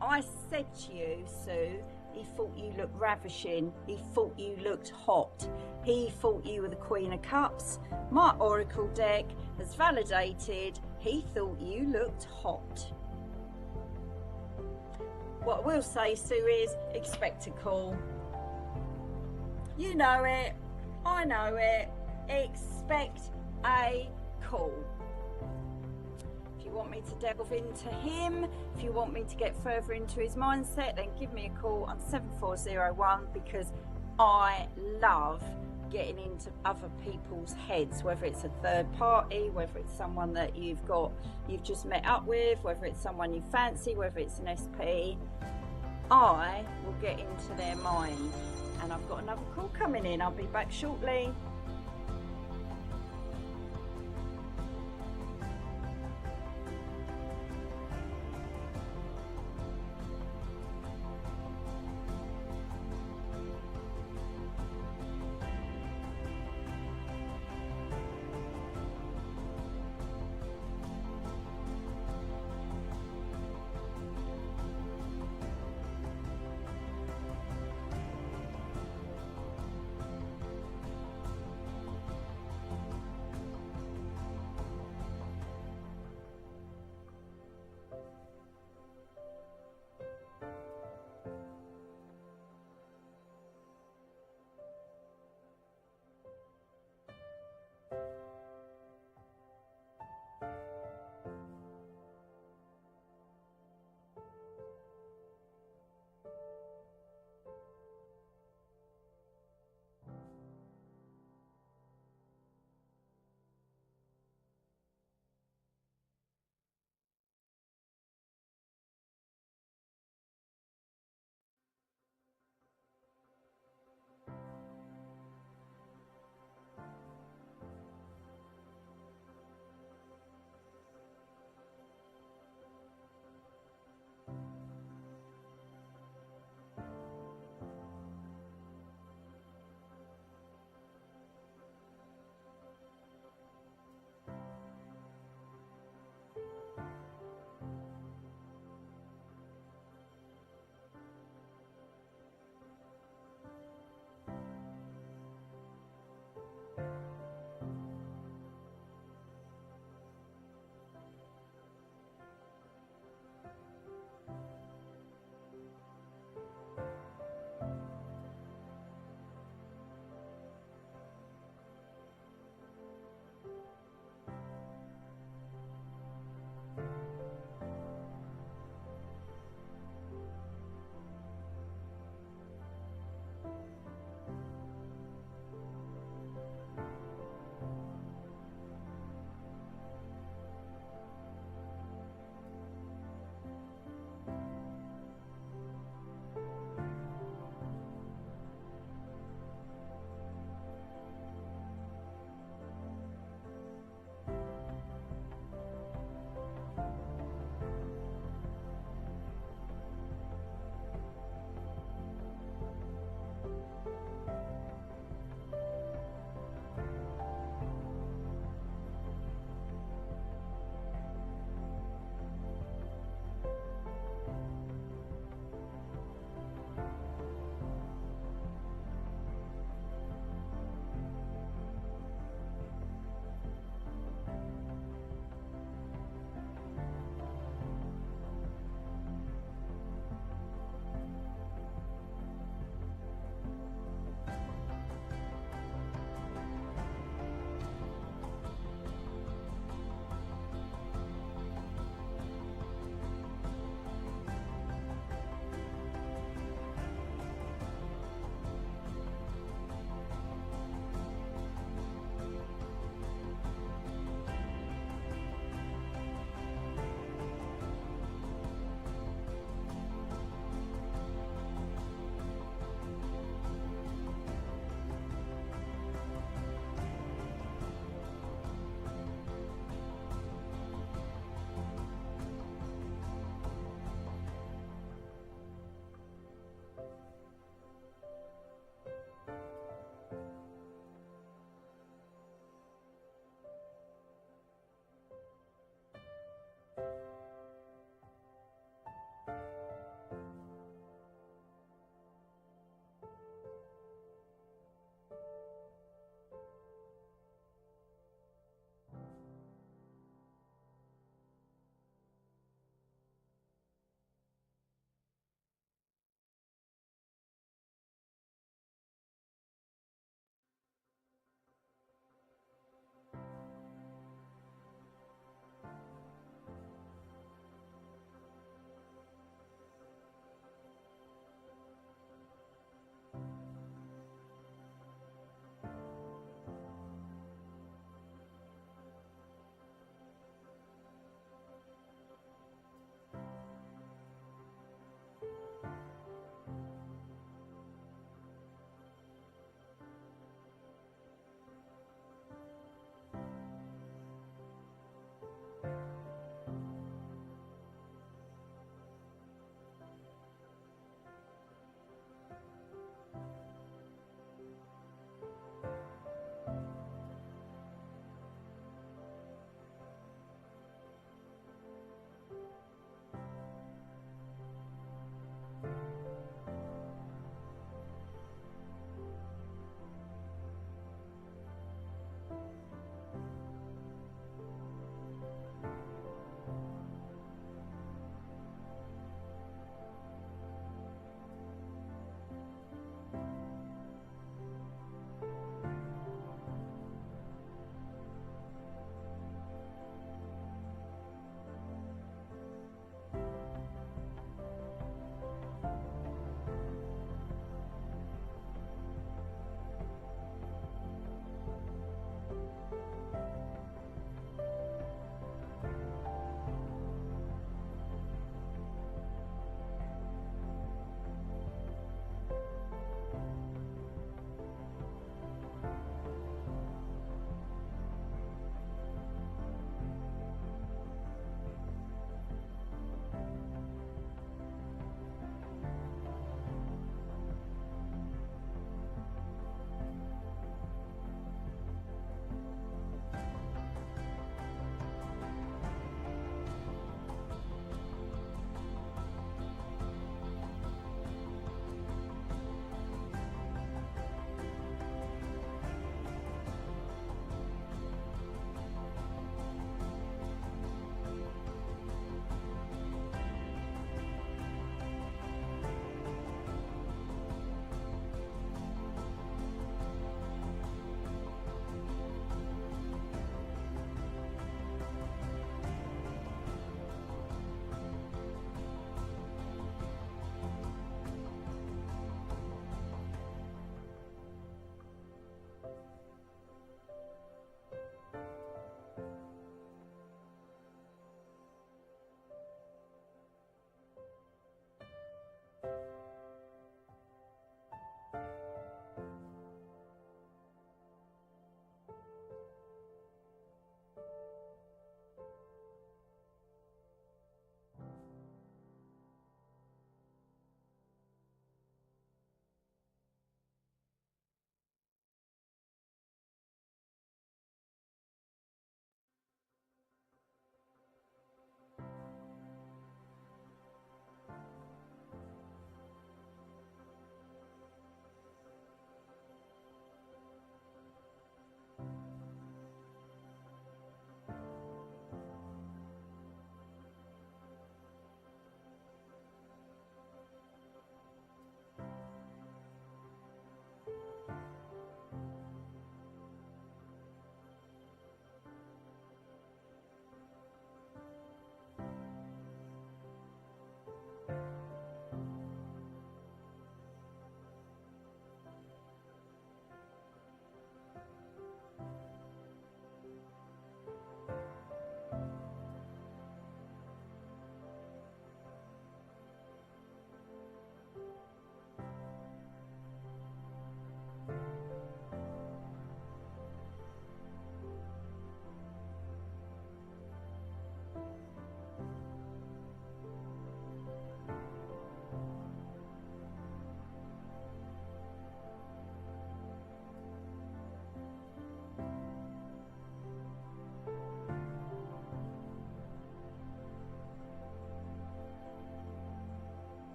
I said to you, Sue, he thought you looked ravishing. He thought you looked hot. He thought you were the Queen of Cups. My Oracle deck has validated he thought you looked hot. What I will say, Sue, is expect a call. You know it. I know it. Expect a call. If you want me to delve into him, if you want me to get further into his mindset, then give me a call on 7401, because I love getting into other people's heads, whether it's a third party, whether it's someone that you've just met up with, whether it's someone you fancy, whether it's an SP. I will get into their mind. And I've got another call coming in. I'll be back shortly.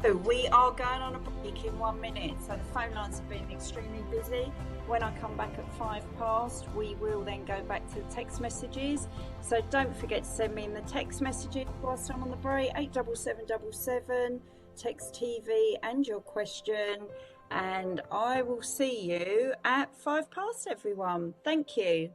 So we are going on a break in 1 minute. So the phone lines have been extremely busy. When I come back at 5 past, we will then go back to the text messages. So don't forget to send me in the text messages whilst I'm on the break. 87777. Text TV and your question. And I will see you at 5 past, everyone. Thank you.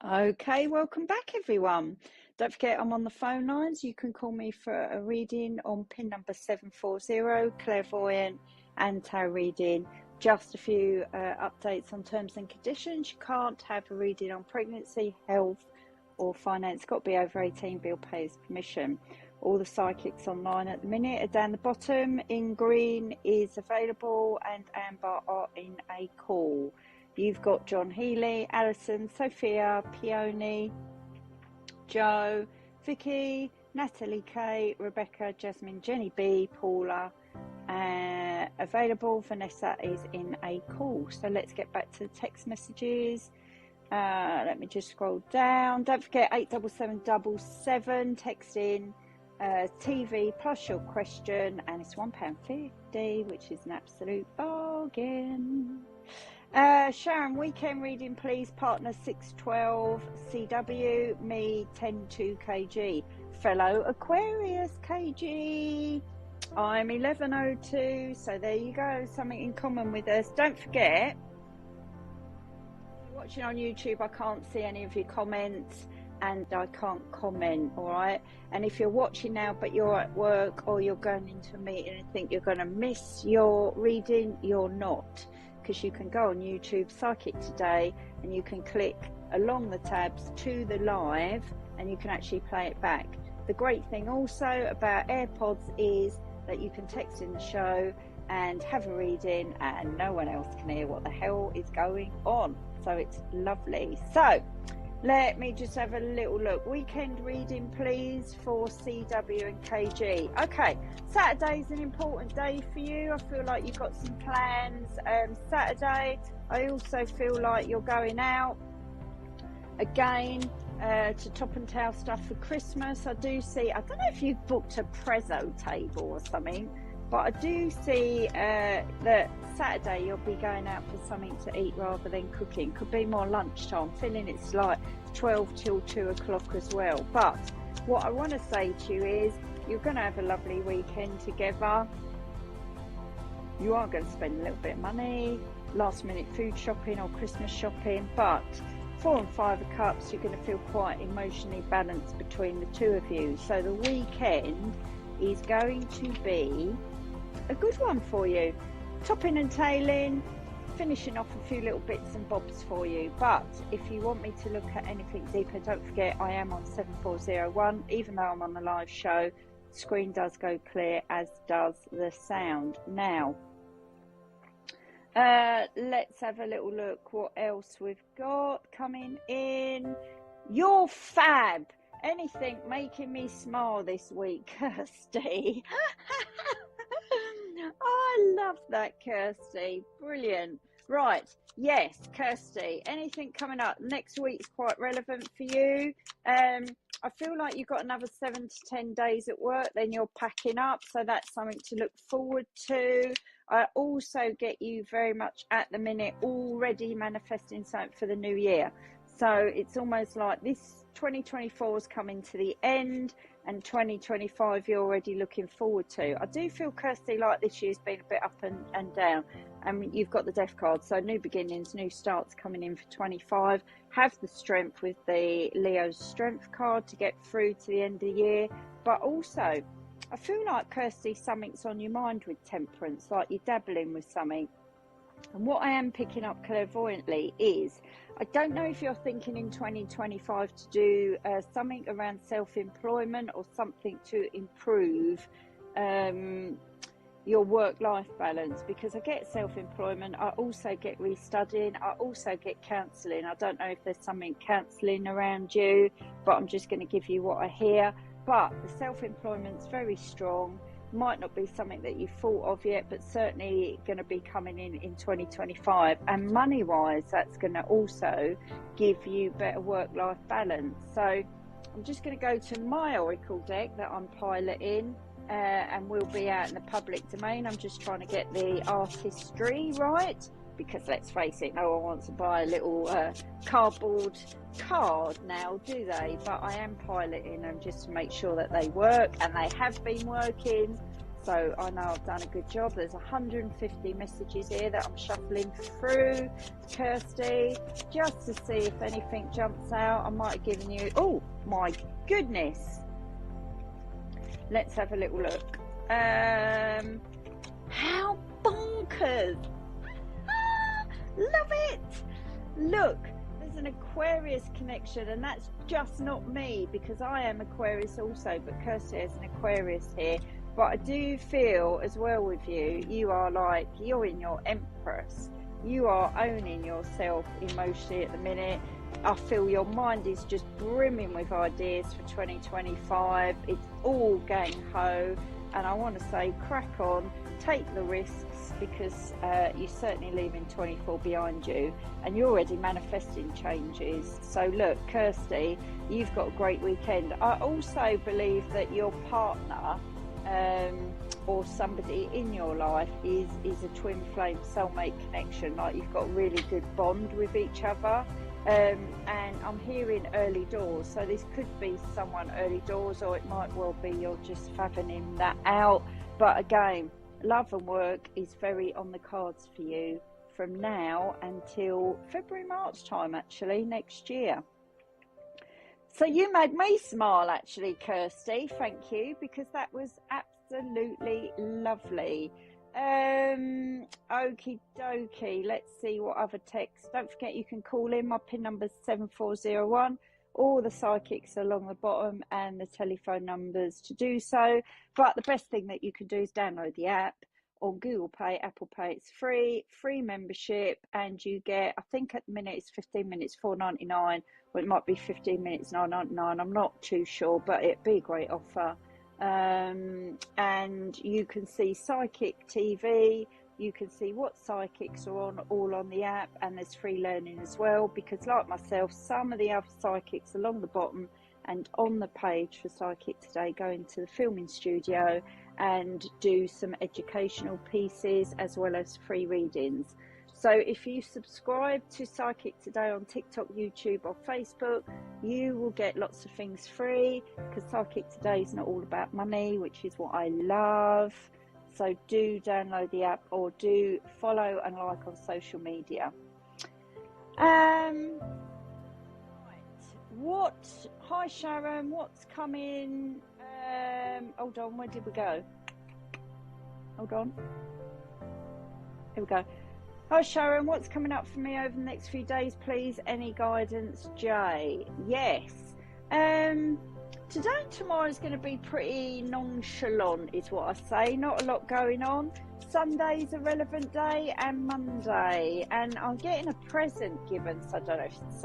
Okay, welcome back, everyone. Don't forget, I'm on the phone lines. You can call me for a reading on pin number 740, clairvoyant and tarot reading. Just a few updates on terms and conditions. You can't have a reading on pregnancy, health, or finance. Got to be over 18. Bill pays permission. All the psychics online at the minute are down the bottom. In green is available, and amber are in a call. You've got John Healy, Alison, Sophia, Peony, Joe, Vicky, Natalie K, Rebecca, Jasmine, Jenny B, Paula, available. Vanessa is in a call. So let's get back to the text messages. Let me just scroll down. Don't forget 87777, text in TV plus your question, and it's £1.50, which is an absolute bargain. Sharon, weekend reading please. Partner 612 CW, me 102 kg. Fellow Aquarius kg, I'm 1102. So there you go, something in common with us. Don't forget, if you're watching on YouTube, I can't see any of your comments and I can't comment, all right? And if you're watching now but you're at work or you're going into a meeting and think you're going to miss your reading, you're not. Because you can go on YouTube, Psychic Today, and you can click along the tabs to the live and you can actually play it back. The great thing also about AirPods is that you can text in the show and have a reading and no one else can hear what the hell is going on. So it's lovely. So let me just have a little look. Weekend reading please for CW and KG. Okay, Saturday's an important day for you. I feel like you've got some plans. Saturday, I also feel like you're going out again to top and tail stuff for Christmas. I do see, I don't know if you've booked a prezzo table or something, but I do see that Saturday you'll be going out for something to eat rather than cooking. Could be more lunchtime. Feeling it's like 12 till 2 o'clock as well. But what I want to say to you is you're going to have a lovely weekend together. You are going to spend a little bit of money, last minute food shopping or Christmas shopping, but 4 and 5 of cups, you're going to feel quite emotionally balanced between the two of you. So the weekend is going to be a good one for you. Topping and tailing, finishing off a few little bits and bobs for you. But if you want me to look at anything deeper, don't forget I am on 7401. Even though I'm on the live show, the screen does go clear, as does the sound. Now, let's have a little look what else we've got coming in. You're fab. Anything making me smile this week, Kirsty? I love that, Kirsty. Brilliant. Right. Yes, Kirsty. Anything coming up next week's quite relevant for you. I feel like you've got another 7 to 10 days at work, then you're packing up. So that's something to look forward to. I also get you very much at the minute already manifesting something for the new year. So it's almost like this 2024 is coming to the end and 2025 you're already looking forward to. I do feel, Kirsty, like this year's been a bit up and down. And you've got the death card, so new beginnings, new starts coming in for 25. Have the strength with the Leo's strength card to get through to the end of the year. But also, I feel like, Kirsty, something's on your mind with temperance, like you're dabbling with something. And what I am picking up clairvoyantly is, I don't know if you're thinking in 2025 to do something around self-employment or something to improve your work-life balance, because I get self-employment, I also get restudying, I also get counselling. I don't know if there's something counselling around you, but I'm just going to give you what I hear. But the self-employment's very strong. Might not be something that you've thought of yet, but certainly going to be coming in 2025. And money-wise, that's going to also give you better work-life balance. So I'm just going to go to my Oracle deck that I'm piloting, and will be out in the public domain. I'm just trying to get the artistry right, because let's face it, no one wants to buy a little cardboard card now, do they? But I am piloting them just to make sure that they work, and they have been working. So I know I've done a good job. There's 150 messages here that I'm shuffling through, Kirsty, just to see if anything jumps out. I might have given you, oh my goodness. Let's have a little look. How bonkers. Love it. Look, there's an Aquarius connection, and that's just not me, because I am Aquarius also, but Kirsty is an Aquarius here. But I do feel as well with you, you are like, you're in your Empress. You are owning yourself emotionally at the minute. I feel your mind is just brimming with ideas for 2025. It's all gang-ho. And I want to say, crack on, take the risks, because you're certainly leaving 24 behind you, and you're already manifesting changes. So look, Kirsty, you've got a great weekend. I also believe that your partner or somebody in your life is a twin flame soulmate connection. Like, you've got a really good bond with each other. And I'm hearing early doors, so this could be someone early doors, or it might well be you're just fathoming that out. But again, love and work is very on the cards for you from now until February, March time, actually, next year. So you made me smile, actually, Kirsty. Thank you, because that was absolutely lovely. Okie dokie. Let's see what other texts. Don't forget, you can call in. My PIN number is 7401. All the psychics along the bottom, and the telephone numbers to do so. But the best thing that you can do is download the app on Google Pay, Apple Pay. It's free membership, and you get, I think at the minute it's 15 minutes $4.99, or it might be 15 minutes $9.99. I'm not too sure, but it'd be a great offer. And you can see psychic TV, you can see what psychics are on, all on the app, and there's free learning as well, because like myself, some of the other psychics along the bottom and on the page for Psychic Today go into the filming studio and do some educational pieces as well as free readings. So if you subscribe to Psychic Today on TikTok, YouTube or Facebook, you will get lots of things free, because Psychic Today is not all about money, which is what I love. So do download the app, or do follow and like on social media. Hi Sharon, what's coming? Hold on, where did we go? Hold on. Here we go. Hi Sharon, what's coming up for me over the next few days, please? Any guidance, Jay? Yes. Today and tomorrow is going to be pretty nonchalant, is what I say. Not a lot going on. Sunday's a relevant day, and Monday. And I'm getting a present given, so I don't know if it's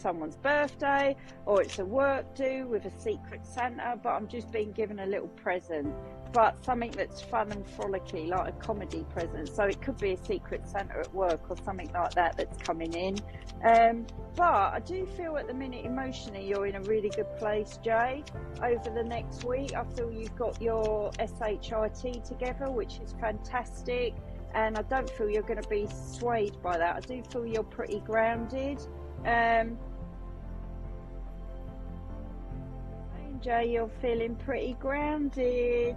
someone's birthday or it's a work do with a secret Santa, but I'm just being given a little present. But something that's fun and frolicky, like a comedy present. So it could be a secret Santa at work or something like that that's coming in. But I do feel at the minute emotionally you're in a really good place, Jay. Over the next week, I feel you've got your SHIT together, which is fantastic. And I don't feel you're going to be swayed by that. I do feel you're pretty grounded. Jay, you're feeling pretty grounded.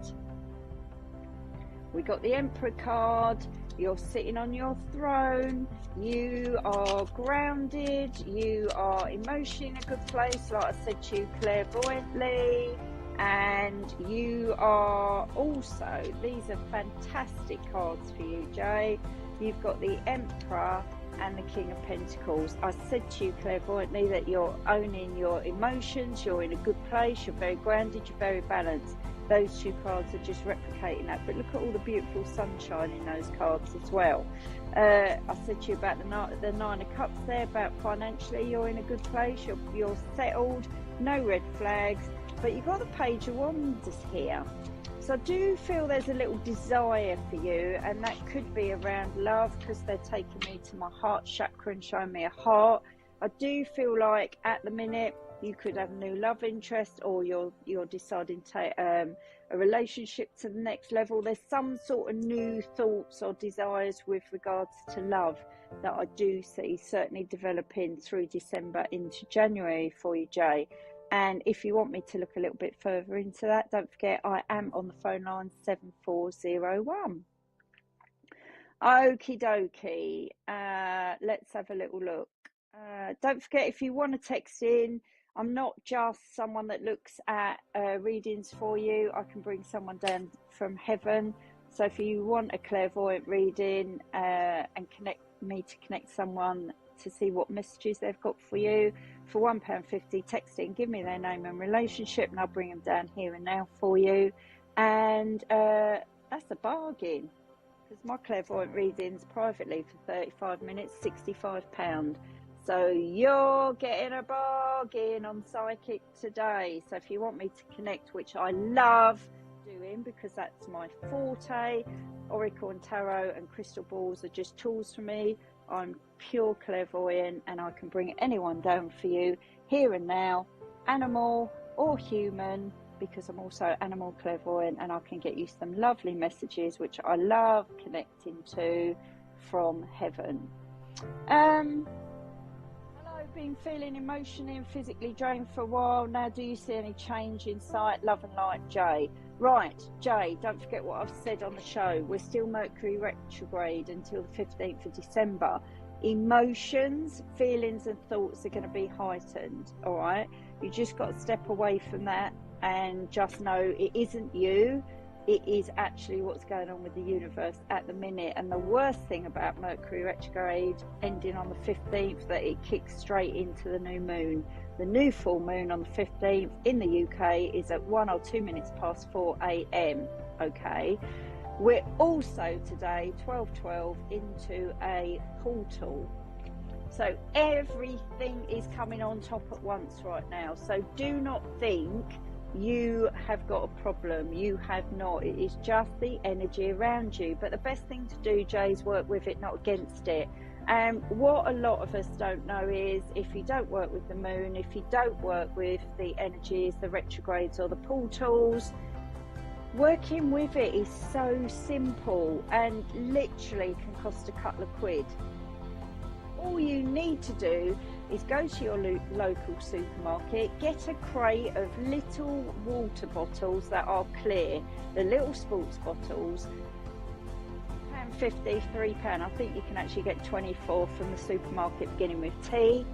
We got the Emperor card. You're sitting on your throne. You are grounded. You are emotionally in a good place, like I said to you, clairvoyantly. And you are also, these are fantastic cards for you, Jay. You've got the Emperor and the King of Pentacles. I said to you clairvoyantly that you're owning your emotions, you're in a good place, you're very grounded, you're very balanced. Those two cards are just replicating that, but look at all the beautiful sunshine in those cards as well. I said to you about the Nine of Cups there, about financially you're in a good place, you're settled, no red flags, but you've got the Page of Wands here. So I do feel there's a little desire for you, and that could be around love, because they're taking me to my heart chakra and showing me a heart. I do feel like at the minute you could have a new love interest, or you're deciding to take a relationship to the next level. There's some sort of new thoughts or desires with regards to love that I do see certainly developing through December into January for you, Jay. And if you want me to look a little bit further into that, don't forget I am on the phone line 7401. Okie dokie. Let's have a little look. Don't forget, if you want to text in, I'm not just someone that looks at readings for you. I can bring someone down from heaven. So if you want a clairvoyant reading and connect someone to see what messages they've got for you, for £1.50, text in, give me their name and relationship, and I'll bring them down here and now for you. And that's a bargain, because my clairvoyant readings privately for 35 minutes, £65. So you're getting a bargain on psychic today. So if you want me to connect, which I love doing because that's my forte, oracle and tarot and crystal balls are just tools for me. I'm pure clairvoyant, and I can bring anyone down for you here and now, animal or human, because I'm also animal clairvoyant, and I can get you some lovely messages which I love connecting to from heaven. Hello, been feeling emotionally and physically drained for a while now. Do you see any change in sight? Love and light, Jay. Right, Jay, don't forget what I've said on the show. We're still Mercury retrograde until the 15th of December. Emotions, feelings and thoughts are going to be heightened, all right? You just got to step away from that and just know it isn't you. It is actually what's going on with the universe at the minute. And the worst thing about Mercury retrograde ending on the 15th, that it kicks straight into the new moon. The new full moon on the 15th in the UK is at 1 or 2 minutes past 4 a.m. Okay, we're also today 12:12 into a portal, so everything is coming on top at once right now. So do not think you have got a problem. You have not. It is just the energy around you. But the best thing to do, Jay, is work with it, not against it. And what a lot of us don't know is, if you don't work with the moon, if you don't work with the energies, the retrogrades or the portals, working with it is so simple and literally can cost a couple of quid. All you need to do is go to your local supermarket, get a crate of little water bottles that are clear, the little sports bottles, £1.50, £3. I think you can actually get 24 from the supermarket beginning with tea,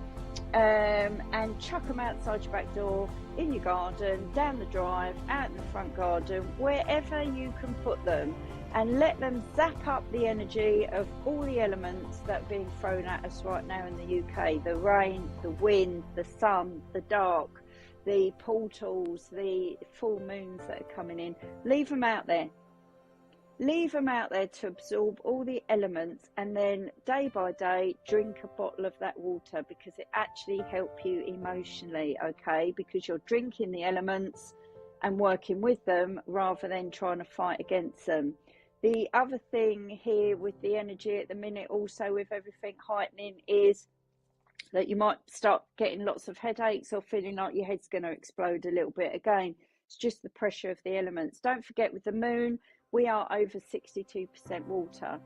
and chuck them outside your back door, in your garden, down the drive, out in the front garden, wherever you can put them, and let them zap up the energy of all the elements that are being thrown at us right now in the UK. The rain, the wind, the sun, the dark, the portals, the full moons that are coming in. Leave them out there. Leave them out there to absorb all the elements, and then day by day drink a bottle of that water, because it actually helps you emotionally, okay? Because you're drinking the elements and working with them rather than trying to fight against them. The other thing here with the energy at the minute, also with everything heightening, is that you might start getting lots of headaches or feeling like your head's going to explode a little bit. Again, it's just the pressure of the elements. Don't forget, with the moon, we are over 62% water.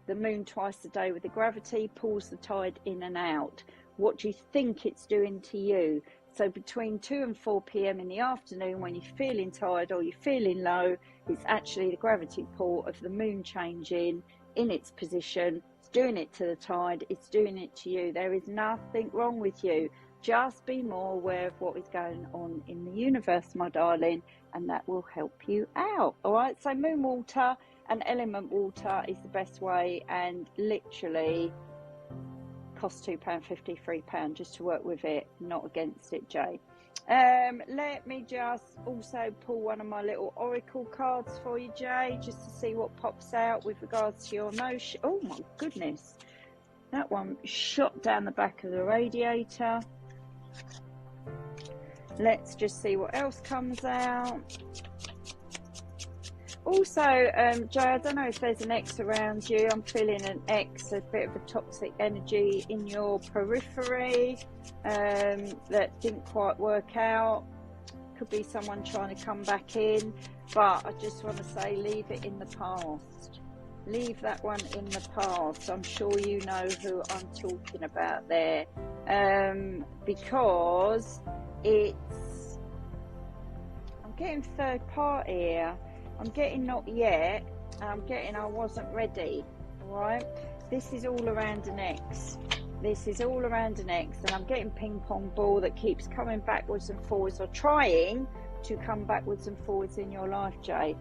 The moon twice a day with the gravity pulls the tide in and out. What do you think it's doing to you? So between 2 and 4 p.m. in the afternoon, when you're feeling tired or you're feeling low, it's actually the gravity pull of the moon changing in its position. It's doing it to the tide. It's doing it to you. There is nothing wrong with you. Just be more aware of what is going on in the universe, my darling, and that will help you out. All right, so moon water and element water is the best way, and literally costs £2.50, £3 just to work with it, not against it, Jay. Let me just also pull one of my little oracle cards for you, Jay, just to see what pops out with regards to your emotion. Oh my goodness, that one shot down the back of the radiator. Let's just see what else comes out. Also, Jay, I don't know if there's an X around you. I'm feeling an X, a bit of a toxic energy in your periphery that didn't quite work out. Could be someone trying to come back in, but I just want to say, leave it in the past. Leave that one in the past. I'm sure you know who I'm talking about there, because it's getting third party here. I'm getting not yet. I'm getting I wasn't ready. All right. This is all around an X. This is all around an X, and I'm getting ping pong ball that keeps coming backwards and forwards, or trying to come backwards and forwards in your life, Jay.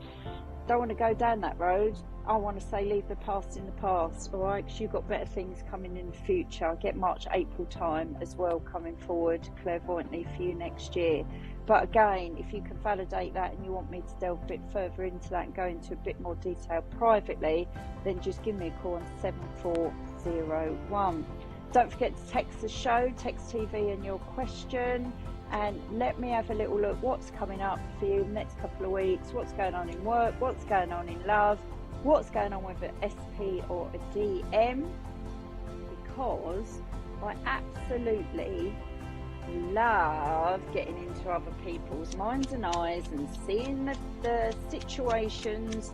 Don't want to go down that road. I want to say leave the past in the past, all right? Because you've got better things coming in the future. I get March, April time as well coming forward clairvoyantly for you next year. But again, if you can validate that and you want me to delve a bit further into that and go into a bit more detail privately, then just give me a call on 7401. Don't forget to text the show, text TV and your question, and let me have a little look what's coming up for you in the next couple of weeks, what's going on in work, what's going on in love, what's going on with an SP or a DM, because I absolutely love getting into other people's minds and eyes and seeing the situations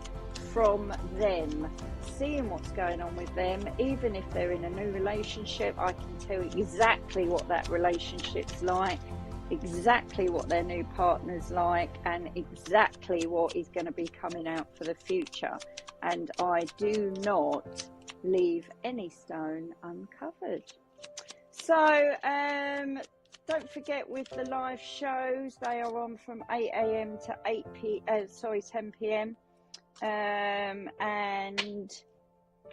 from them, seeing what's going on with them. Even if they're in a new relationship, I can tell you exactly what that relationship's like, exactly what their new partner's like, and exactly what is going to be coming out for the future. And I do not leave any stone uncovered. So don't forget, with the live shows, they are on from 8 a.m. to 10 p.m. And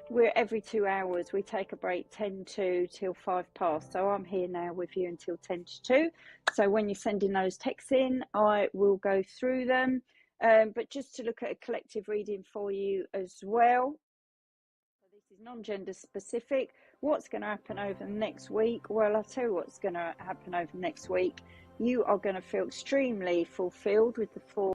we're every 2 hours. We take a break 10 to till 5 past. So I'm here now with you until 10 to 2. So when you're sending those texts in, I will go through them. But just to look at a collective reading for you as well. So this is non-gender specific. What's going to happen over the next week? Well, I'll tell you what's going to happen over the next week. You are going to feel extremely fulfilled with the 4.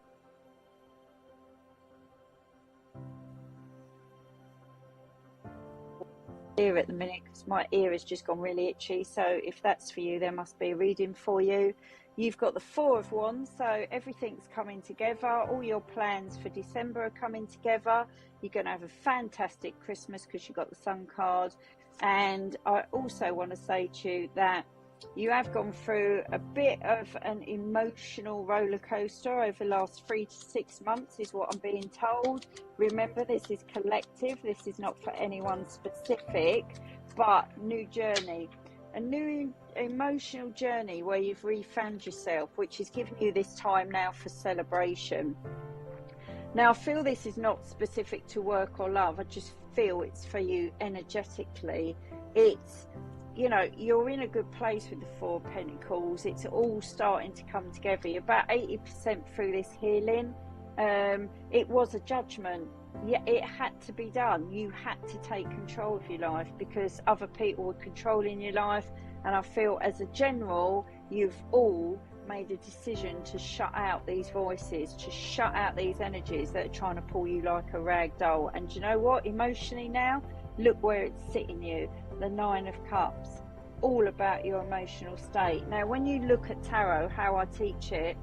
Ear at the minute because my ear has just gone really itchy, so if that's for you, there must be a reading for you. You've got the 4 of Wands, so everything's coming together. All your plans for December are coming together. You're going to have a fantastic Christmas because you've got the Sun card. And I also want to say to you that you have gone through a bit of an emotional roller coaster over the last 3 to 6 months, is what I'm being told. Remember, this is collective. This is not for anyone specific, but new journey. A new emotional journey where you've refound yourself, which is giving you this time now for celebration. Now, I feel this is not specific to work or love. I just feel it's for you energetically. It's, you know, you're in a good place with the 4 of Pentacles. It's all starting to come together. You're about 80% through this healing. It was a judgment. Yeah, it had to be done. You had to take control of your life because other people were controlling your life. And I feel as a general, you've all made a decision to shut out these voices, to shut out these energies that are trying to pull you like a rag doll. And you know what? Emotionally now, look where it's sitting you. The 9 of Cups. All about your emotional state. Now, when you look at tarot, how I teach it,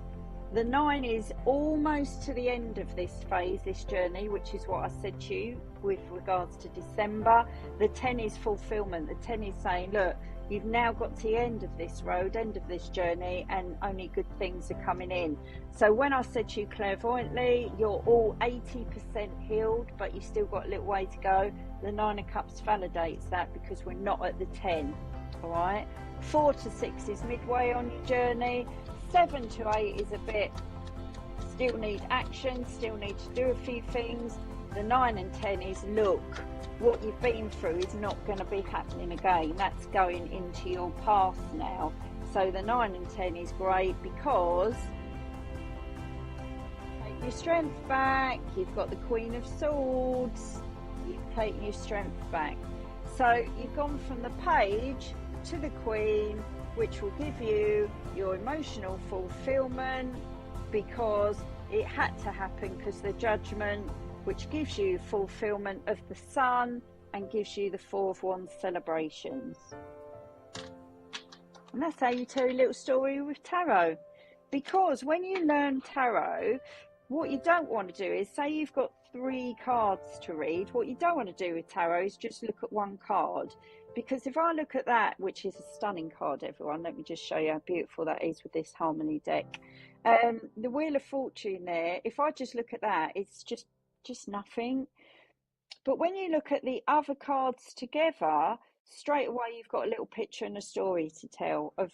the 9 is almost to the end of this phase, this journey, which is what I said to you with regards to December. The 10 is fulfillment. The 10 is saying, look, you've now got to the end of this road, end of this journey, and only good things are coming in. So when I said to you clairvoyantly, you're all 80% healed, but you've still got a little way to go. The 9 of Cups validates that because we're not at the 10, all right? 4 to 6 is midway on your journey. 7 to 8 is a bit, still need action, still need to do a few things. The 9 and 10 is, look, what you've been through is not going to be happening again. That's going into your past now. So the 9 and 10 is great because take your strength back. You've got the Queen of Swords. You've taken your strength back. So you've gone from the Page to the Queen, which will give you your emotional fulfillment because it had to happen, because the Judgment, which gives you fulfillment of the Sun and gives you the 4 of Wands celebrations. And that's how you tell a little story with tarot. Because when you learn tarot, what you don't want to do is, say you've got 3 cards to read, what you don't want to do with tarot is just look at one card. Because if I look at that, which is a stunning card, everyone, let me just show you how beautiful that is with this Harmony deck. The Wheel of Fortune there, if I just look at that, it's just nothing. But when you look at the other cards together, straight away you've got a little picture and a story to tell of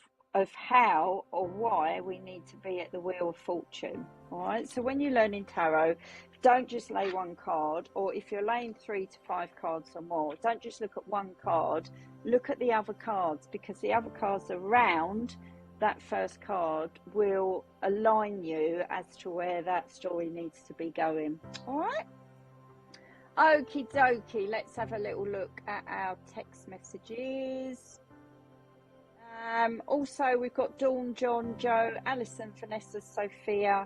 how or why we need to be at the Wheel of Fortune. All right, so when you're learning tarot, don't just lay one card, or if you're laying 3 to 5 cards or more, don't just look at one card, look at the other cards, because the other cards around that first card will align you as to where that story needs to be going. All right. Okie dokie, let's have a little look at our text messages. Also, we've got Dawn, John, Joe, Alison, Vanessa, Sophia,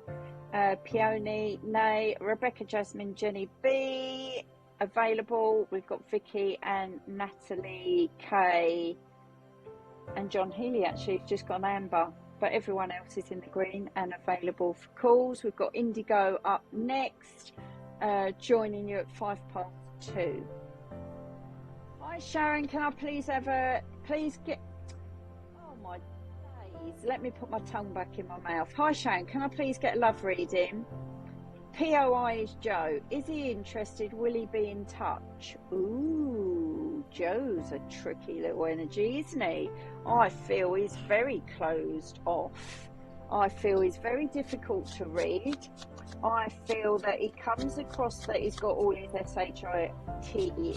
Peony, Nay, Rebecca, Jasmine, Jenny B available. We've got Vicky and Natalie K. And John Healy actually just got an amber, but everyone else is in the green and available for calls. We've got Indigo up next. Joining you at 2:05. Hi Sharon, can I please get, oh my days, let me put my tongue back in my mouth. Hi Sharon, can I please get a love reading? POI is Joe. Is he interested? Will he be in touch? Ooh, Joe's a tricky little energy, isn't he? I feel he's very closed off. I feel he's very difficult to read. I feel that he comes across that he's got all his SHIT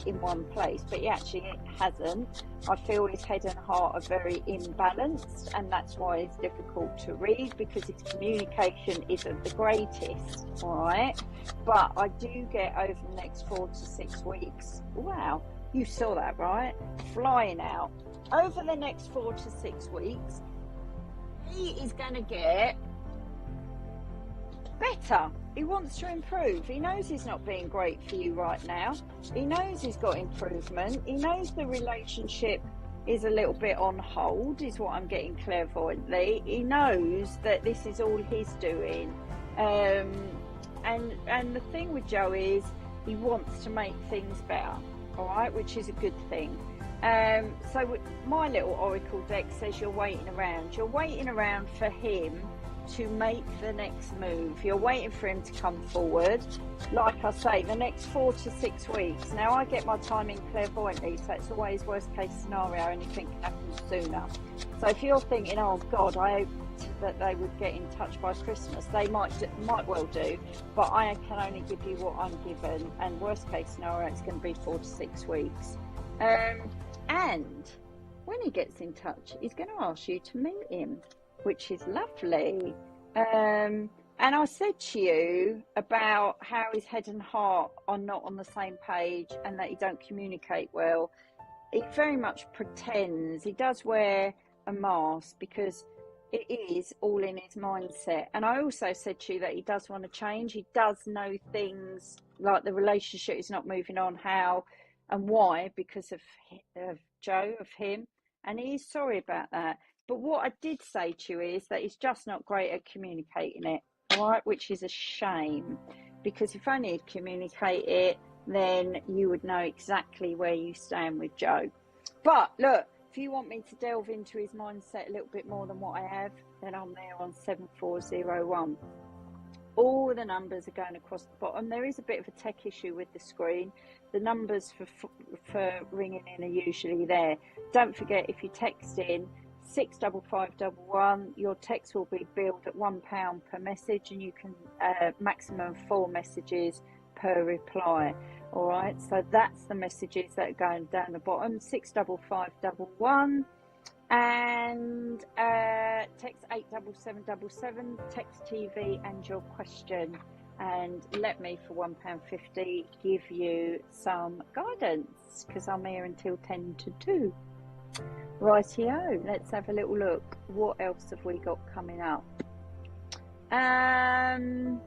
in one place, but he actually hasn't. I feel his head and heart are very imbalanced, and that's why it's difficult to read, because his communication isn't the greatest, all right? But I do get over the next 4 to 6 weeks, wow, you saw that, right? Flying out. Over the next 4 to 6 weeks, he is going to get better. He wants to improve. He knows he's not being great for you right now. He knows he's got improvement. He knows the relationship is a little bit on hold, is what I'm getting clairvoyantly. He knows that this is all he's doing. And the thing with Joe is he wants to make things better, all right, which is a good thing. So my little oracle deck says you're waiting around. You're waiting around for him to make the next move. You're waiting for him to come forward. Like I say, the next 4 to 6 weeks. Now I get my timing clairvoyantly, so it's always worst case scenario, anything can happen sooner. So if you're thinking, oh God, I hoped that they would get in touch by Christmas, they might well do, but I can only give you what I'm given, and worst case scenario, it's going to be 4 to 6 weeks. And when he gets in touch, he's going to ask you to meet him, which is lovely. And I said to you about how his head and heart are not on the same page and that he don't communicate well. He very much pretends. He does wear a mask because it is all in his mindset. And I also said to you that he does want to change. He does know things like the relationship is not moving on, how and why, because of Joe, of him. And he is sorry about that. But what I did say to you is that he's just not great at communicating it, all right, which is a shame, because if only he'd communicate it, then you would know exactly where you stand with Joe. But look, if you want me to delve into his mindset a little bit more than what I have, then I'm there on 7401. All the numbers are going across the bottom. There is a bit of a tech issue with the screen. The numbers for ringing in are usually there. Don't forget, if you text in 65511, your text will be billed at £1 per message, and you can maximum 4 messages per reply. All right, so that's the messages that are going down the bottom. 65511, and text 87777, text TV and your question, and let me for £1.50 give you some guidance, because I'm here until 10 to 2. Rightio, let's have a little look. What else have we got coming up? Let me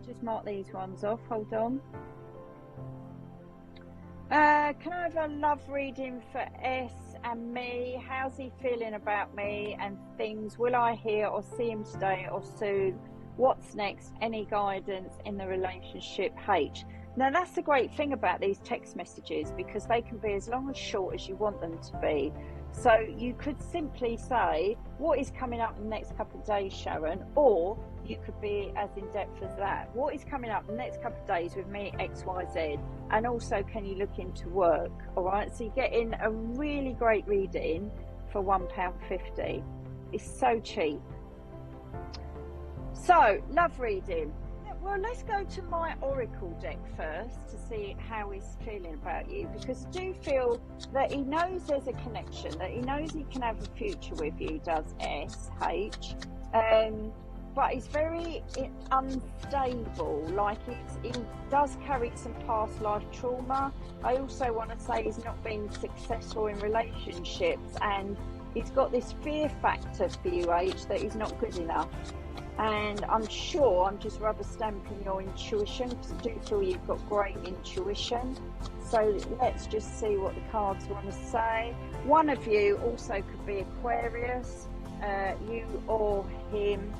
just mark these ones off. Hold on. Can I have a love reading for S and me? How's he feeling about me and things? Will I hear or see him today or soon? What's next? Any guidance in the relationship, H? Now, that's the great thing about these text messages, because they can be as long or short as you want them to be. So you could simply say, what is coming up in the next couple of days, Sharon? Or you could be as in depth as that. What is coming up in the next couple of days with me, XYZ? And also, can you look into work? All right. So you're getting a really great reading for £1.50. It's so cheap. So, love reading. Well, let's go to my oracle deck first to see how he's feeling about you, because I do feel that he knows there's a connection, that he knows he can have a future with you, does SH. But he's very unstable, like he does carry some past life trauma. I also want to say he's not been successful in relationships, and he's got this fear factor for you, H, that he's not good enough. And I'm sure I'm just rubber stamping your intuition, because I do feel you've got great intuition. So let's just see what the cards want to say. One of you also could be Aquarius, you or him.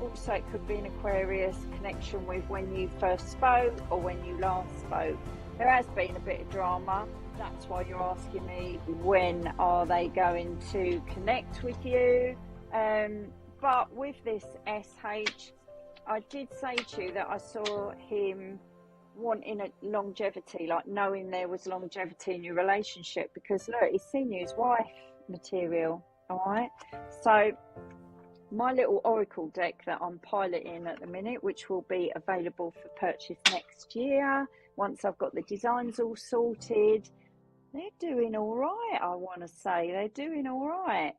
Also, it could be an Aquarius connection with when you first spoke or when you last spoke. There has been a bit of drama. That's why you're asking me, when are they going to connect with you? But with this SH, I did say to you that I saw him wanting a longevity, like knowing there was longevity in your relationship, because look, he's seen you as wife material, all right? So my little oracle deck that I'm piloting at the minute, which will be available for purchase next year, once I've got the designs all sorted, they're doing all right, I want to say. They're doing all right.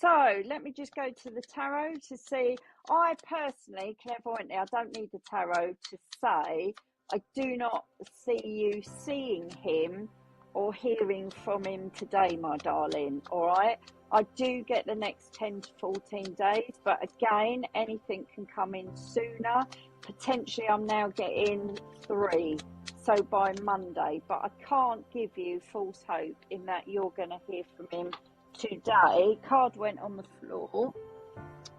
So let me just go to the tarot to see. I personally, clairvoyantly, I don't need the tarot to say, I do not see you seeing him or hearing from him today, my darling, all right? I do get the next 10 to 14 days, but again, anything can come in sooner. Potentially, I'm now getting 3, so by Monday, but I can't give you false hope in that you're going to hear from him today. Card went on the floor.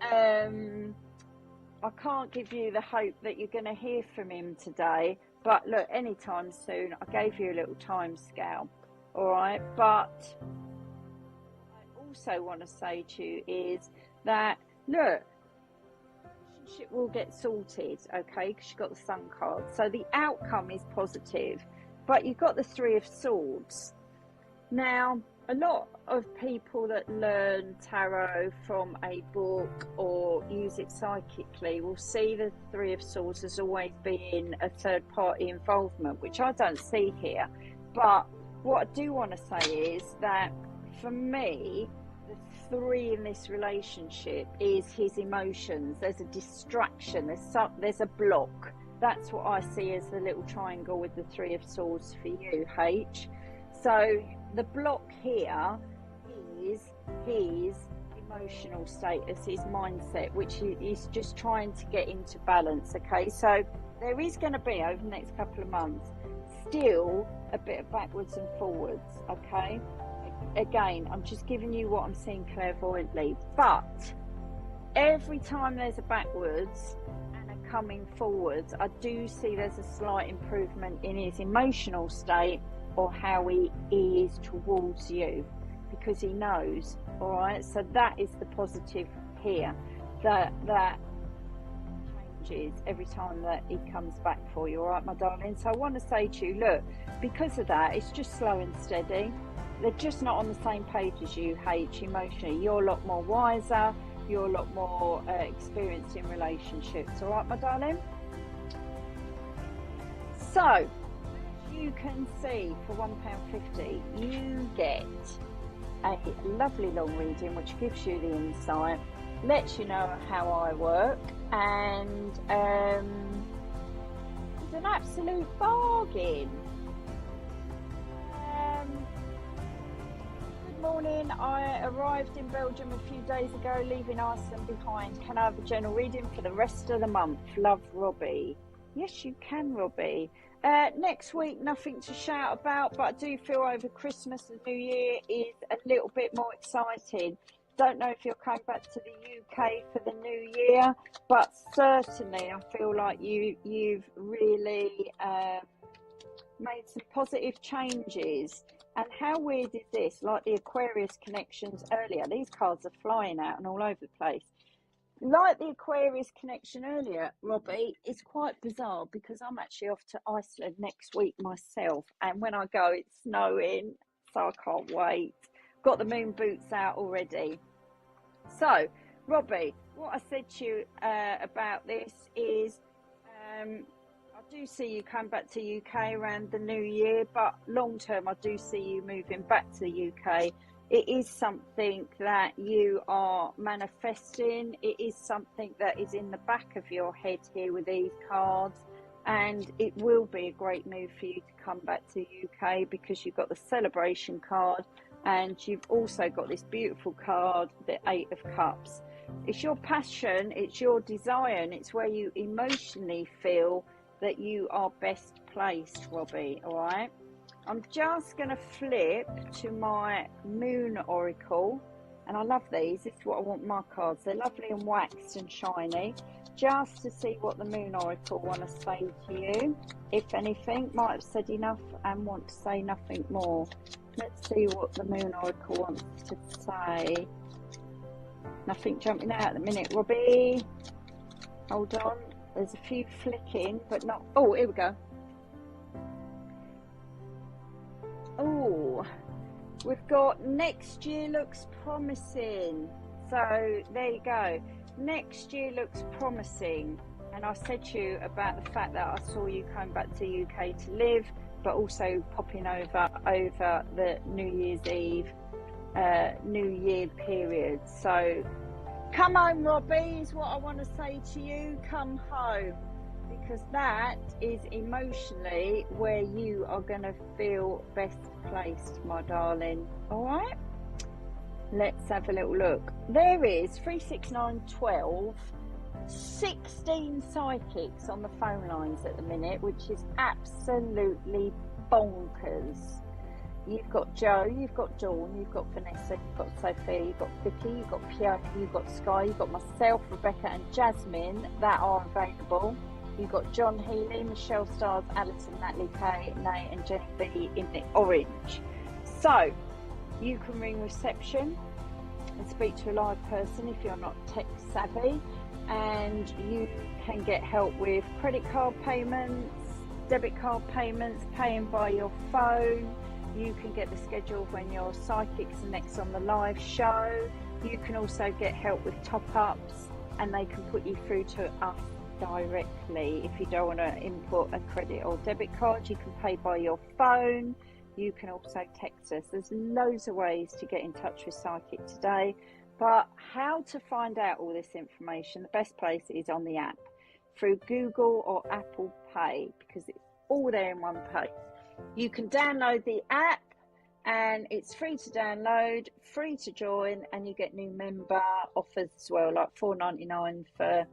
I can't give you the hope that you're going to hear from him today, but look, anytime soon. I gave you a little time scale, all right? But I also want to say to you is that, look, relationship will get sorted, okay, because you've got the Sun card. So the outcome is positive, but you've got the 3 of Swords. Now, a lot of people that learn tarot from a book or use it psychically will see the 3 of Swords as always being a third-party involvement, which I don't see here. But what I do want to say is that, for me, the 3 in this relationship is his emotions. There's a distraction, there's a block. That's what I see as the little triangle with the 3 of Swords for you, H. So the block here is his emotional status, his mindset, which he's just trying to get into balance, okay? So there is going to be, over the next couple of months, still a bit of backwards and forwards, okay? Again, I'm just giving you what I'm seeing clairvoyantly, but every time there's a backwards and a coming forwards, I do see there's a slight improvement in his emotional state, or how he is towards you, because he knows, all right? So that is the positive here, that changes every time that he comes back for you, all right, my darling? So I want to say to you, look, because of that, it's just slow and steady. They're just not on the same page as you, H, emotionally. You're a lot more wiser, you're a lot more experienced in relationships, all right, my darling? So you can see for £1.50 you get a lovely long reading which gives you the insight, lets you know how I work, and it's an absolute bargain. Good morning, I arrived in Belgium a few days ago, leaving Iceland behind. Can I have a general reading for the rest of the month? Love, Robbie. Yes, you can, Robbie. Next week, nothing to shout about, but I do feel over Christmas and New Year is a little bit more exciting. don't know if you're coming back to the UK for the new year, but certainly I feel like you've really made some positive changes. And how weird is this? Like the Aquarius connections earlier, these cards are flying out and all over the place. Like the Aquarius connection earlier, Robbie, it's quite bizarre because I'm actually off to Iceland next week myself. And when I go, it's snowing, so I can't wait. Got the moon boots out already. So, Robbie, what I said to you about this is I do see you come back to UK around the new year, but long term, I do see you moving back to the UK. It is something that you are manifesting. It is something that is in the back of your head here with these cards. And it will be a great move for you to come back to UK because you've got the celebration card and you've also got this beautiful card, the 8 of Cups. It's your passion, it's your desire, and it's where you emotionally feel that you are best placed, Robbie, all right? I'm just going to flip to my Moon Oracle, and I love these. This is what I want my cards. They're lovely and waxed and shiny, just to see what the Moon Oracle want to say to you. If anything, might have said enough and want to say nothing more. Let's see what the Moon Oracle wants to say. Nothing jumping out at the minute, Robbie. Hold on. There's a few flicking, but not... Oh, here we go. Oh, we've got next year looks promising. So there you go. Next year looks promising. And I said to you about the fact that I saw you coming back to the UK to live, but also popping over the New Year's Eve, New Year period. So come home, Robbie, is what I want to say to you. Come home. Because that is emotionally where you are going to feel best placed, my darling. All right? Let's have a little look. There is 36912, 16 psychics on the phone lines at the minute, which is absolutely bonkers. You've got Joe, you've got Dawn, you've got Vanessa, you've got Sophia, you've got Vicky, you've got Pierre, you've got Sky, you've got myself, Rebecca and Jasmine that are available. You've got John Healy, Michelle Stars, Alison, Natalie Kay, Nay and Jenny B in the orange. So, you can ring reception and speak to a live person if you're not tech savvy, and you can get help with credit card payments, debit card payments, paying by your phone. You can get the schedule of when your psychics are next on the live show. You can also get help with top-ups, and they can put you through to us directly. If you don't want to input a credit or debit card, you can pay by your phone. You can also text us. There's loads of ways to get in touch with Psychic today, but how to find out all this information, the best place is on the app through Google or Apple Pay, because it's all there in one place. You can download the app and it's free to download, free to join, and you get new member offers as well, like $4.99 for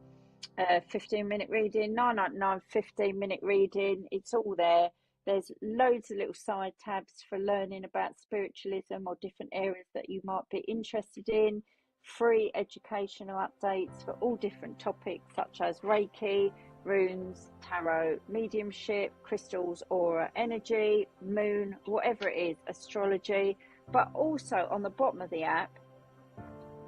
15-minute reading, $9.99 15-minute reading. It's all there. There's loads of little side tabs for learning about spiritualism or different areas that you might be interested in. Free educational updates for all different topics such as Reiki, runes, tarot, mediumship, crystals, aura, energy, moon, whatever it is, astrology. But also on the bottom of the app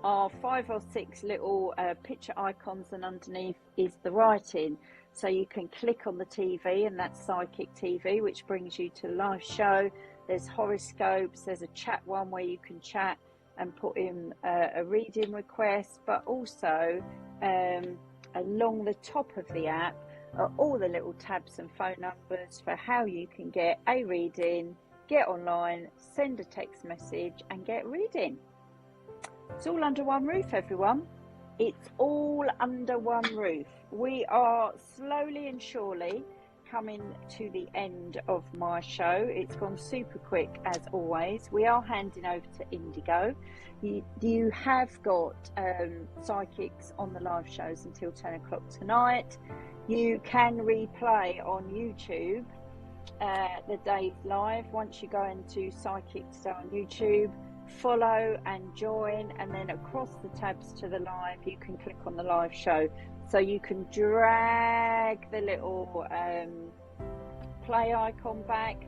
are 5 or 6 little picture icons, and underneath is the writing. So you can click on the TV, and that's Psychic TV, which brings you to the live show. There's horoscopes, there's a chat one where you can chat and put in a reading request, but also along the top of the app are all the little tabs and phone numbers for how you can get a reading, get online, send a text message and get a reading. It's all under one roof, everyone. It's all under one roof. We are slowly and surely coming to the end of my show. It's gone super quick as always. We are handing over to Indigo. You have got psychics on the live shows until 10 o'clock tonight. You can replay on YouTube the day's live. Once you go into Psychic Today on YouTube, follow and join, and then across the tabs to the live you can click on the live show, so you can drag the little play icon back to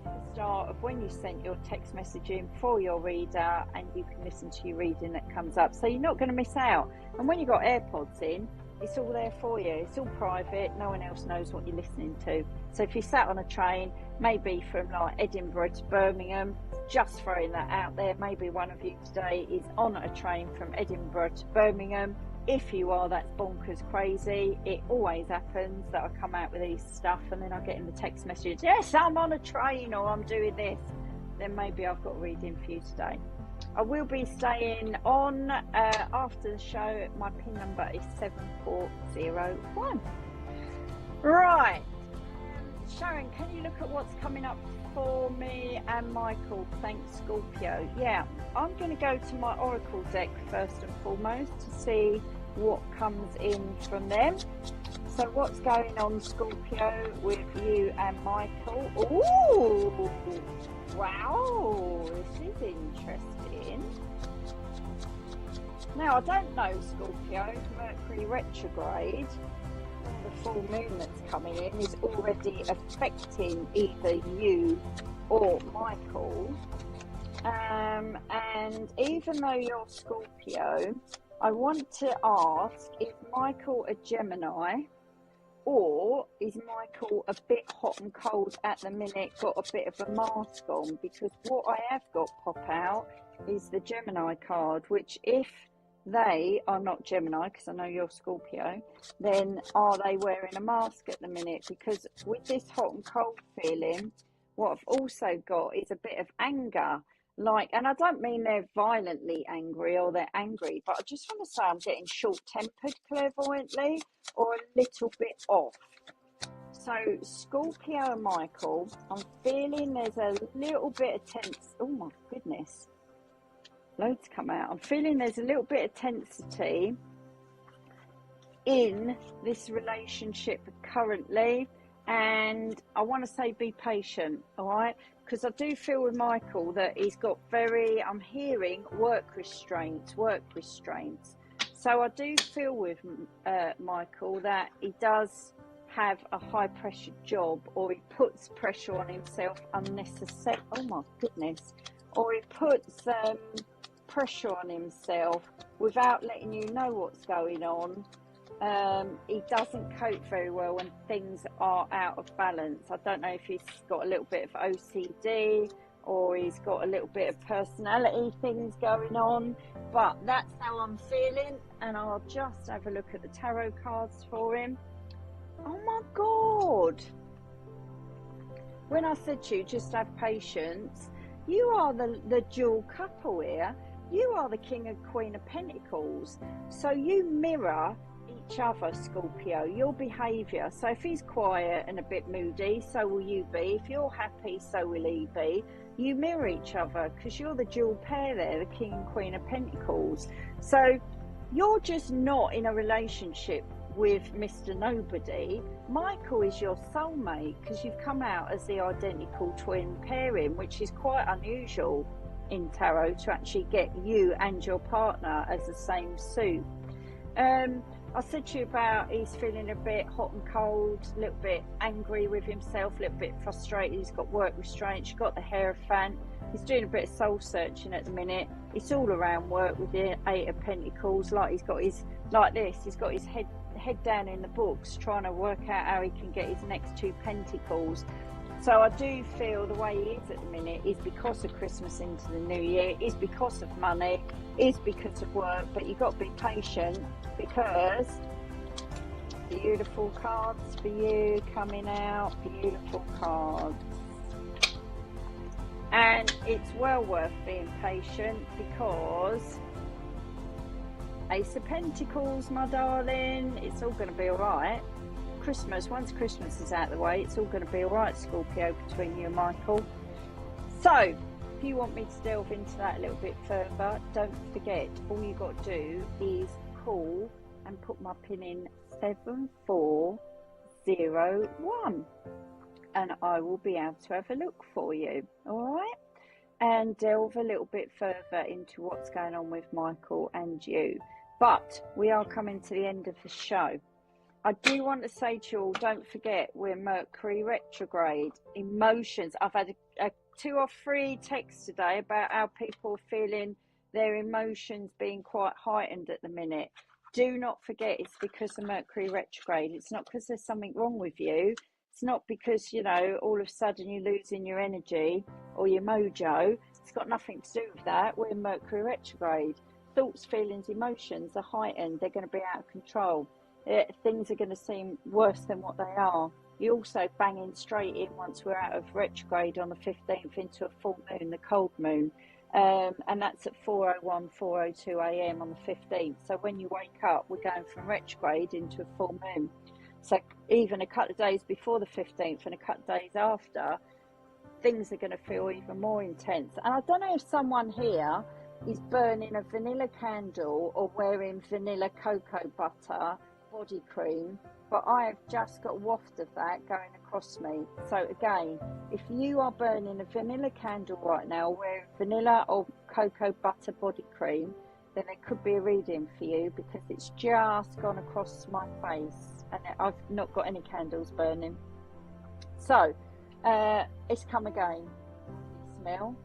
the start of when you sent your text message in for your reader, and you can listen to your reading that comes up, so you're not going to miss out. And when you've got AirPods in, it's all there for you. It's all private, no one else knows what you're listening to. So if you sat on a train, maybe from like Edinburgh to Birmingham, just throwing that out there, maybe one of you today is on a train from Edinburgh to Birmingham. If you are, that's bonkers crazy. It always happens that I come out with these stuff and then I get in the text message, yes, I'm on a train, or I'm doing this. Then maybe I've got a reading for you today. I will be staying on after the show. My PIN number is 7401. Right. Sharon, can you look at what's coming up for me and Michael? Thanks, Scorpio. Yeah, I'm going to go to my Oracle deck first and foremost to see what comes in from them. So what's going on, Scorpio, with you and Michael? Ooh, wow, this is interesting. Now, I don't know, Scorpio, Mercury retrograde, the full moon that's coming in, is already affecting either you or Michael. And even though you're Scorpio, I want to ask, is Michael a Gemini, or is Michael a bit hot and cold at the minute, got a bit of a mask on? Because what I have got pop out is the Gemini card, which if they are not Gemini, because I know you're Scorpio, then are they wearing a mask at the minute? Because with this hot and cold feeling, what I've also got is a bit of anger. Like, and I don't mean they're violently angry or they're angry, but I just want to say I'm getting short-tempered clairvoyantly, or a little bit off. So Scorpio and Michael, I'm feeling there's a little bit of tense. Oh my goodness. Loads come out. I'm feeling there's a little bit of tensity in this relationship currently, and I want to say be patient, all right? Because I do feel with Michael that he's got I'm hearing work restraints. So I do feel with Michael that he does have a high pressure job, or he puts pressure on himself unnecessary. Oh my goodness. Or he puts pressure on himself without letting you know what's going on. He doesn't cope very well when things are out of balance. I don't know if he's got a little bit of OCD, or he's got a little bit of personality things going on, but that's how I'm feeling. And I'll just have a look at the tarot cards for him. Oh my God. When I said to you, just have patience, you are the dual couple here. You are the King and Queen of Pentacles. So you mirror each other, Scorpio, your behaviour. So if he's quiet and a bit moody, so will you be. If you're happy, so will he be. You mirror each other because you're the dual pair there, the King and Queen of Pentacles. So you're just not in a relationship with Mr. Nobody. Michael is your soulmate because you've come out as the identical twin pairing, which is quite unusual in tarot to actually get you and your partner as the same suit. I said to you about he's feeling a bit hot and cold, a little bit angry with himself, a little bit frustrated. He's got work restraints, he's got the Hierophant. He's doing a bit of soul searching at the minute. It's all around work with the Eight of Pentacles. Like he's got his head down in the books, trying to work out how he can get his next two pentacles. So I do feel the way he is at the minute is because of Christmas into the new year, is because of money, is because of work, but you've got to be patient because beautiful cards for you coming out, beautiful cards. And it's well worth being patient because Ace of Pentacles, my darling, it's all going to be all right. Once Christmas is out of the way, it's all going to be all right, Scorpio, between you and Michael. So if you want me to delve into that a little bit further, don't forget, all you got to do is call and put my pin in 7401 and I will be able to have a look for you. All right, and delve a little bit further into what's going on with Michael and you. But we are coming to the end of the show. I do want to say to you all, don't forget, we're Mercury retrograde. Emotions. I've had 2 or 3 texts today about how people are feeling their emotions being quite heightened at the minute. Do not forget, it's because of Mercury retrograde. It's not because there's something wrong with you. It's not because, you know, all of a sudden you're losing your energy or your mojo. It's got nothing to do with that. We're Mercury retrograde. Thoughts, feelings, emotions are heightened. They're going to be out of control. Things are going to seem worse than what they are. You're also banging straight in once we're out of retrograde on the 15th into a full moon, the cold moon. And that's at 4:01, 4:02 a.m. on the 15th. So when you wake up, we're going from retrograde into a full moon. So even a couple of days before the 15th and a couple of days after, things are going to feel even more intense. And I don't know if someone here is burning a vanilla candle or wearing vanilla cocoa butter body cream, but I have just got a waft of that going across me. So again, if you are burning a vanilla candle right now, wearing vanilla or cocoa butter body cream, then it could be a reading for you, because it's just gone across my face and I've not got any candles burning. So it's come again. Smell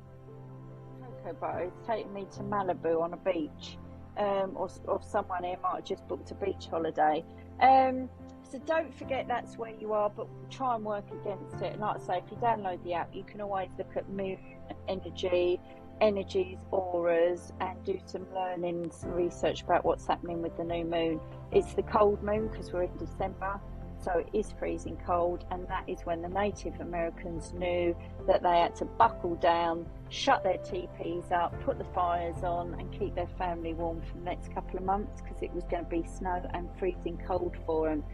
cocoa butter. It's taking me to Malibu on a beach. Or someone here might have just booked a beach holiday. So don't forget that's where you are, but try and work against it. And like I say, if you download the app, you can always look at moon energies, auras, and do some learning, some research about what's happening with the new moon. It's the cold moon because we're in December, so it is freezing cold, and that is when the Native Americans knew that they had to buckle down, shut their teepees up, put the fires on, and keep their family warm for the next couple of months, because it was going to be snow and freezing cold for them.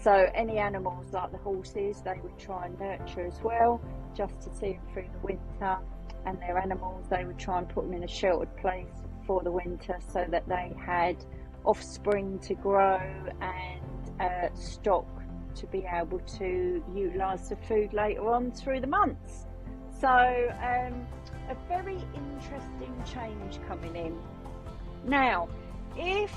So any animals like the horses, they would try and nurture as well, just to see them through the winter. And their animals, they would try and put them in a sheltered place for the winter, so that they had offspring to grow and stock to be able to utilise the food later on through the months. So a very interesting change coming in. Now, if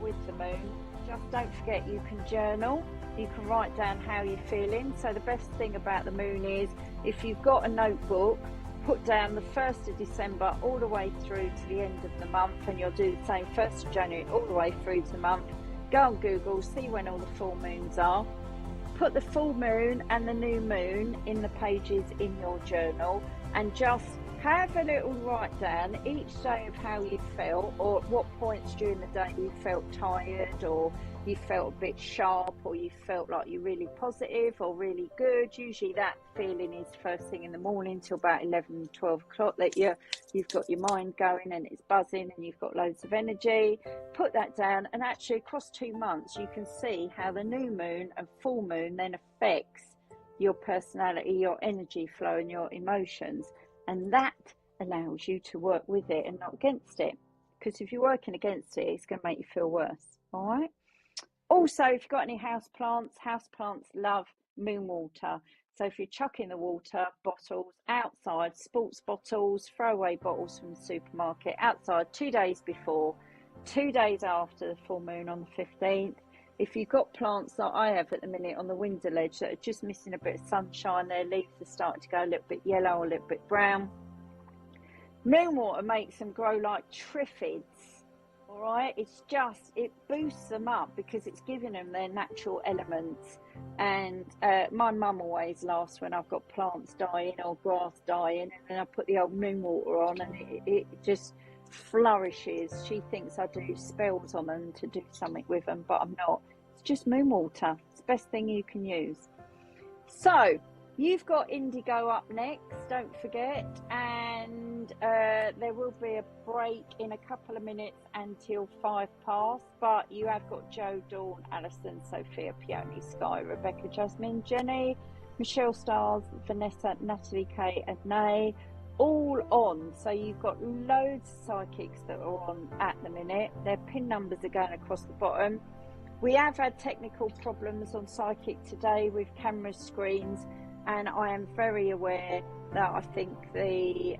with the moon, just don't forget you can journal. You can write down how you're feeling. So the best thing about the moon is, if you've got a notebook, put down the 1st of December all the way through to the end of the month, and you'll do the same 1st of January all the way through to the month. Go on Google, see when all the full moons are. Put the full moon and the new moon in the pages in your journal, and just have a little write down each day of how you felt, or at what points during the day you felt tired, or you felt a bit sharp, or you felt like you're really positive or really good. Usually that feeling is first thing in the morning till about 11, 12 o'clock, that you've got your mind going and it's buzzing and you've got loads of energy. Put that down, and actually across 2 months you can see how the new moon and full moon then affects your personality, your energy flow and your emotions. And that allows you to work with it and not against it. Because if you're working against it, it's going to make you feel worse. All right. Also, if you've got any house plants love moon water. So if you're chucking the water bottles outside, sports bottles, throwaway bottles from the supermarket, outside 2 days before, 2 days after the full moon on the 15th. If you've got plants that I have at the minute on the window ledge that are just missing a bit of sunshine, their leaves are starting to go a little bit yellow or a little bit brown, moon water makes them grow like triffids. All right, it boosts them up because it's giving them their natural elements. And my mum always laughs when I've got plants dying or grass dying, and then I put the old moon water on, and it just flourishes. She thinks I do spells on them to do something with them, but I'm not. It's just moon water. It's the best thing you can use. So you've got Indigo up next, don't forget, and there will be a break in a couple of minutes until 5 past, but you have got Joe, Dawn, Alison, Sophia, Peony, Sky, Rebecca, Jasmine, Jenny, Michelle Stars, Vanessa, Natalie K and Nay, all on. So you've got loads of psychics that are on at the minute. Their pin numbers are going across the bottom. We have had technical problems on psychic today with camera screens. And I am very aware that I think the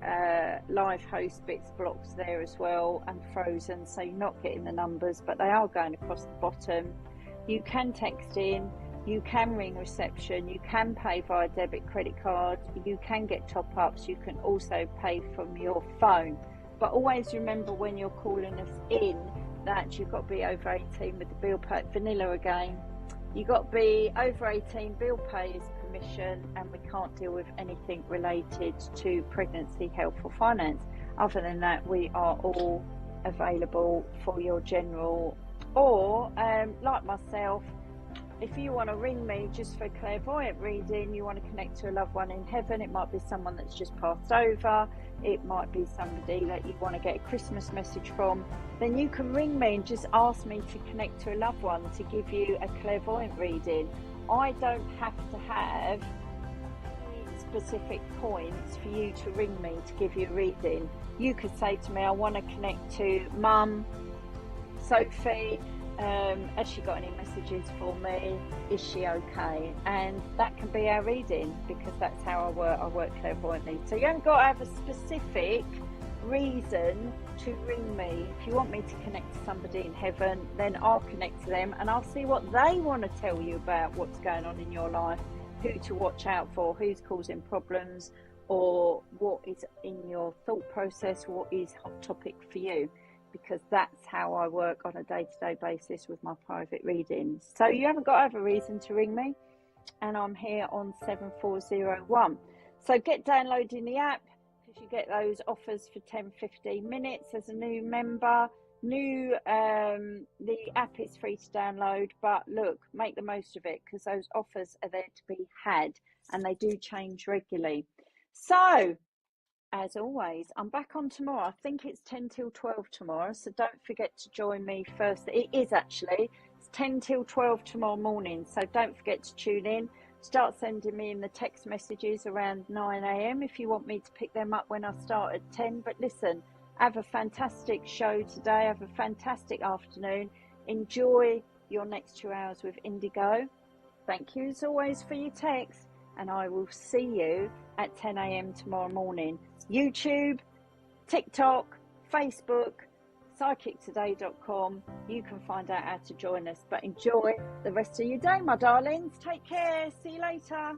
live host bit's blocked there as well and frozen, so you're not getting the numbers, but they are going across the bottom. You can text in, you can ring reception, you can pay via debit credit card, you can get top-ups, you can also pay from your phone. But always remember when you're calling us in that you've got to be over 18 with the bill pay. Vanilla again. You've got to be over 18, bill payers permission, and we can't deal with anything related to pregnancy, health or finance. Other than that, we are all available for your general, or like myself, if you want to ring me just for clairvoyant reading, you want to connect to a loved one in heaven, it might be someone that's just passed over, it might be somebody that you want to get a Christmas message from, then you can ring me and just ask me to connect to a loved one to give you a clairvoyant reading. I don't have to have any specific points for you to ring me to give you a reading. You could say to me, I want to connect to Mum, Sophie, has she got any messages for me? Is she okay? And that can be our reading, because that's how I work clairvoyantly. So you haven't got to have a specific reason to ring me. If you want me to connect to somebody in heaven, then I'll connect to them and I'll see what they want to tell you about what's going on in your life, who to watch out for, who's causing problems, or what is in your thought process, what is hot topic for you. Because that's how I work on a day-to-day basis with my private readings. So you haven't got to have a reason to ring me, and I'm here on 7401. So get downloading the app, because you get those offers for 10-15 minutes as a new member. The app is free to download, but look, make the most of it, because those offers are there to be had, and they do change regularly. So as always, I'm back on tomorrow. I think it's 10 till 12 tomorrow, so don't forget to join me first. It is actually, it's 10 till 12 tomorrow morning, so don't forget to tune in. Start sending me in the text messages around 9 a.m. if you want me to pick them up when I start at 10. But listen, have a fantastic show today. Have a fantastic afternoon. Enjoy your next 2 hours with Indigo. Thank you as always for your text, and I will see you at 10 a.m. tomorrow morning. YouTube, TikTok, Facebook, psychictoday.com. You can find out how to join us. But enjoy the rest of your day, my darlings. Take care. See you later.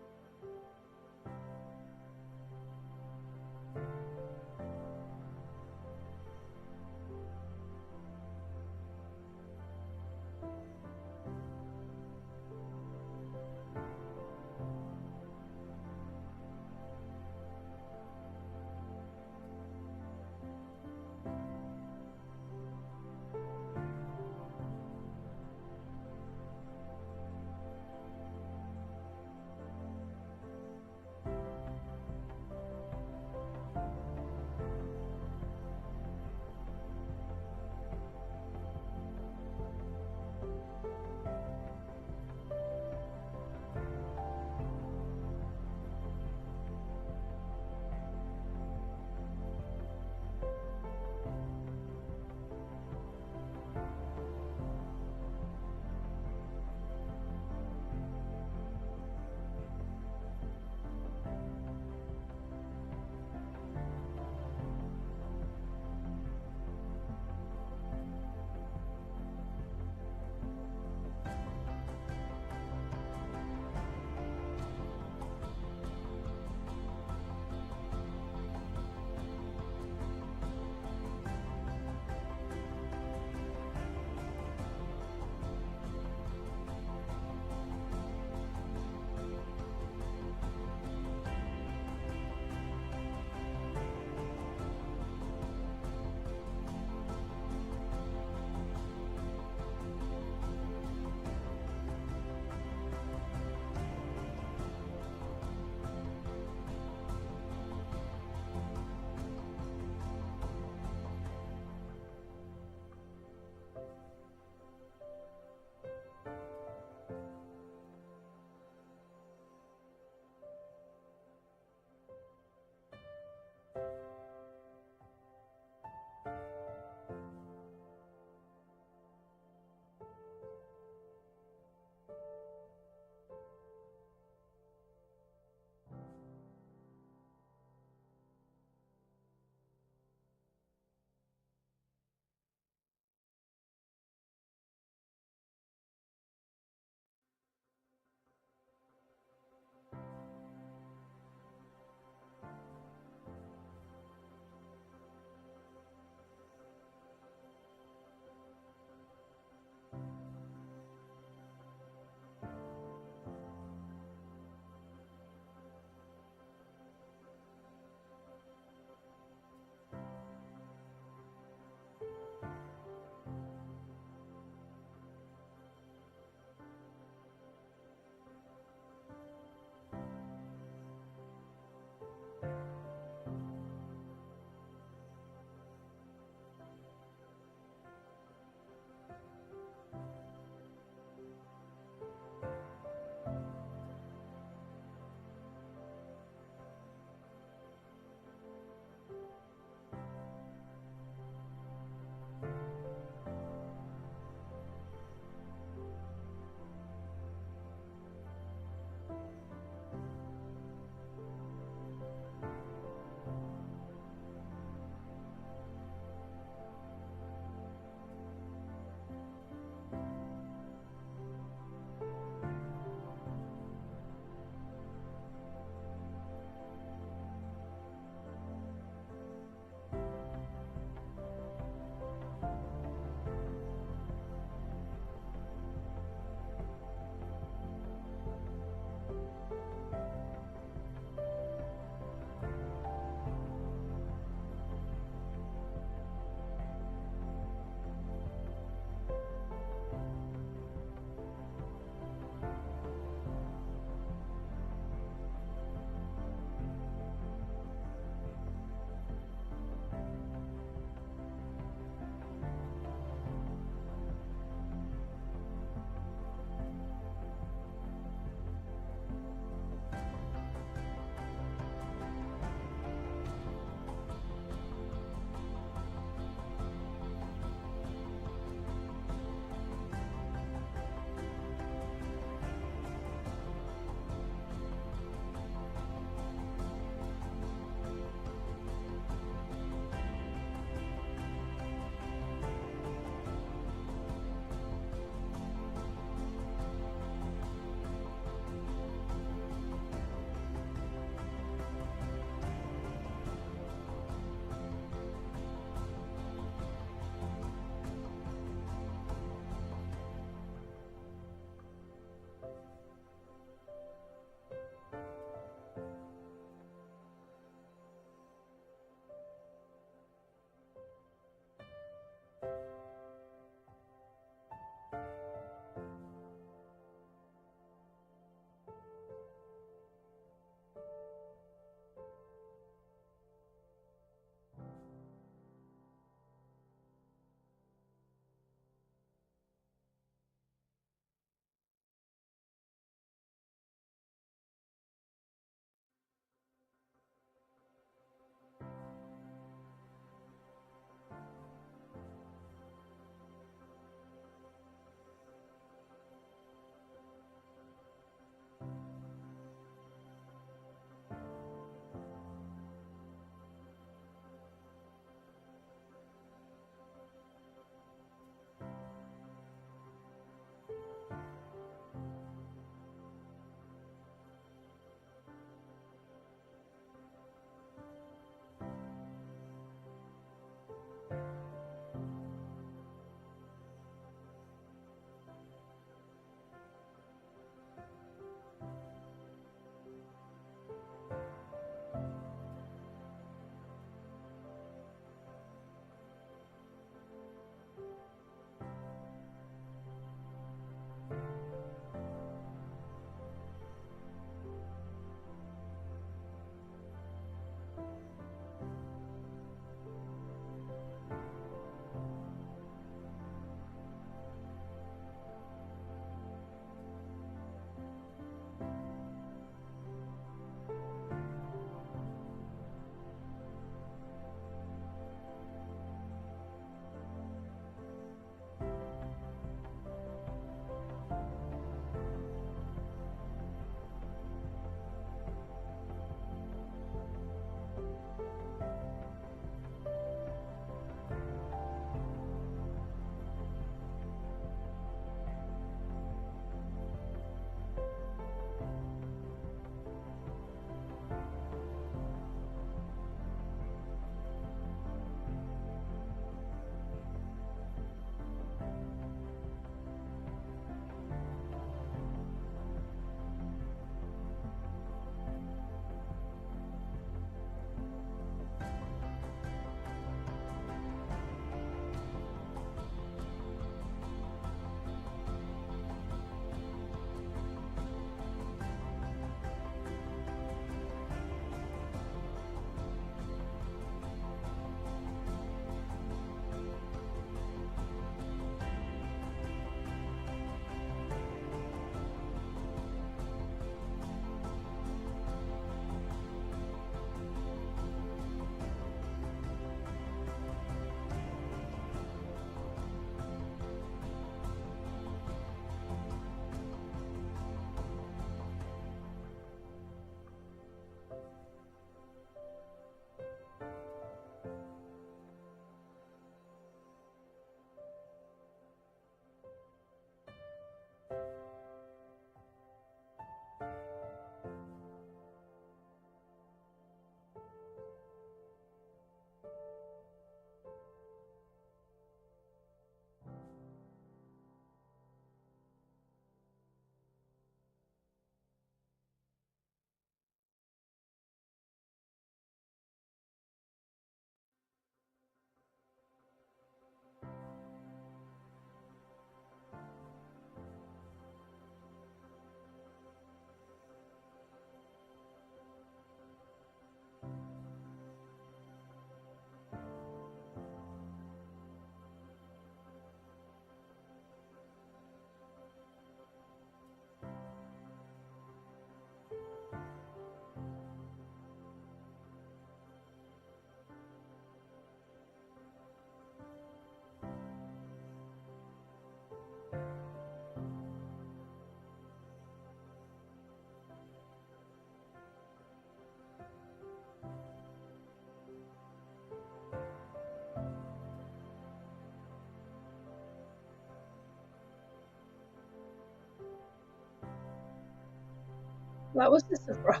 That was a surprise.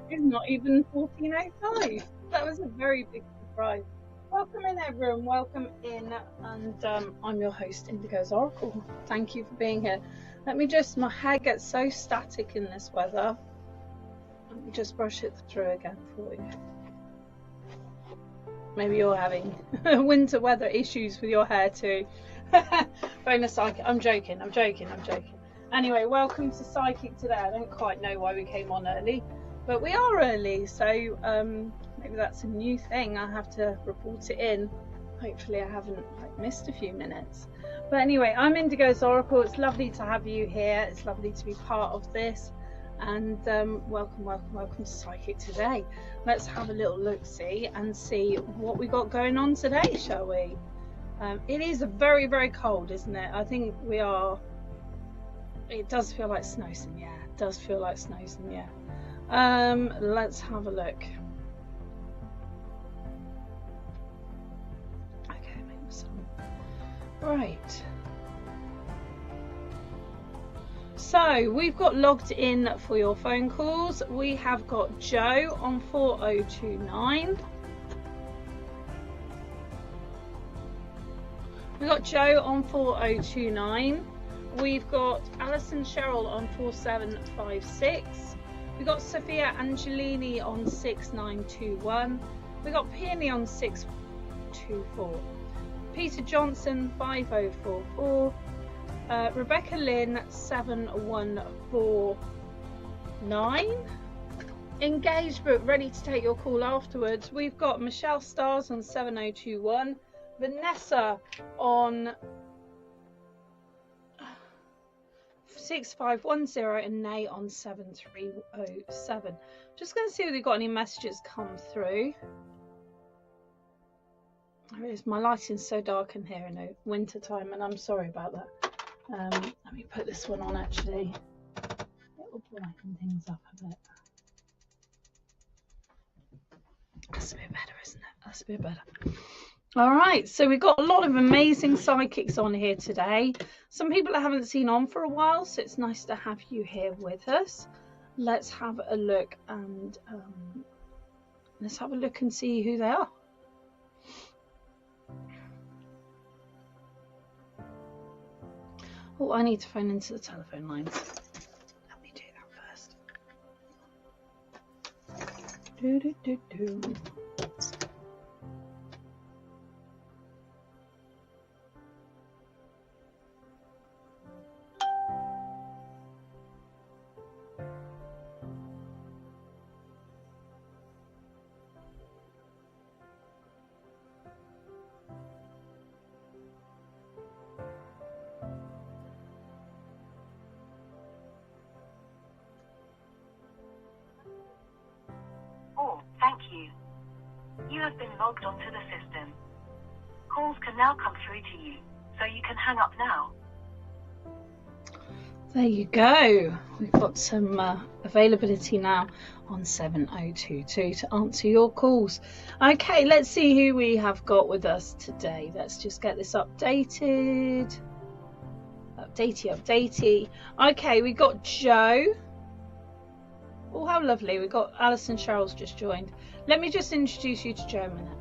It's not even 14:05. That was a very big surprise. Welcome in, everyone. Welcome in. And I'm your host, Indigo's Oracle. Thank you for being here. Let me just, my hair gets so static in this weather. Let me just brush it through again for you. Maybe you're having winter weather issues with your hair too. Phone a psychic. I'm joking. Anyway, welcome to Psychic today. I don't quite know why we came on early, but we are early, so maybe that's a new thing. I have to report it in. Hopefully I haven't missed a few minutes. But anyway, I'm Indigo's Oracle. It's lovely to have you here. It's lovely to be part of this. And welcome to Psychic today. Let's have a little look-see and see what we got going on today, shall we? It is very, very cold, isn't it? I think we are. It does feel like snow's in the air. Let's have a look. Okay, maybe some. Right. So we've got logged in for your phone calls. We have got Joe on 4029. We've got Joe on 4029. We've got Alison Cheryl on 4756. We've got Sophia Angelini on 6921. We've got Peony on 624. Peter Johnson 5044. Rebecca Lynn 7149. Engaged but ready to take your call afterwards. We've got Michelle Stars on 7021. Vanessa on 6510 and Nay on 7307. Just going to see if we've got any messages come through. There is. My lighting's so dark in here in the winter time, and I'm sorry about that. Let me put this one on actually. It'll brighten things up a bit. That's a bit better, isn't it? That's a bit better. All right, so we've got a lot of amazing psychics on here today. Some people I haven't seen on for a while, so it's nice to have you here with us. Let's have a look and see who they are. Oh, I need to phone into the telephone lines. Let me do that first. Do. You have been logged onto the system. Calls can now come through to you, so you can hang up now. There you go. We've got some availability now on 7022 to answer your calls. Okay, let's see who we have got with us today. Let's just get this updated. Updatey. Okay, we got Joe. Oh, how lovely. We've got Alison Cheryl's just joined. Let me just introduce you to Joe a minute.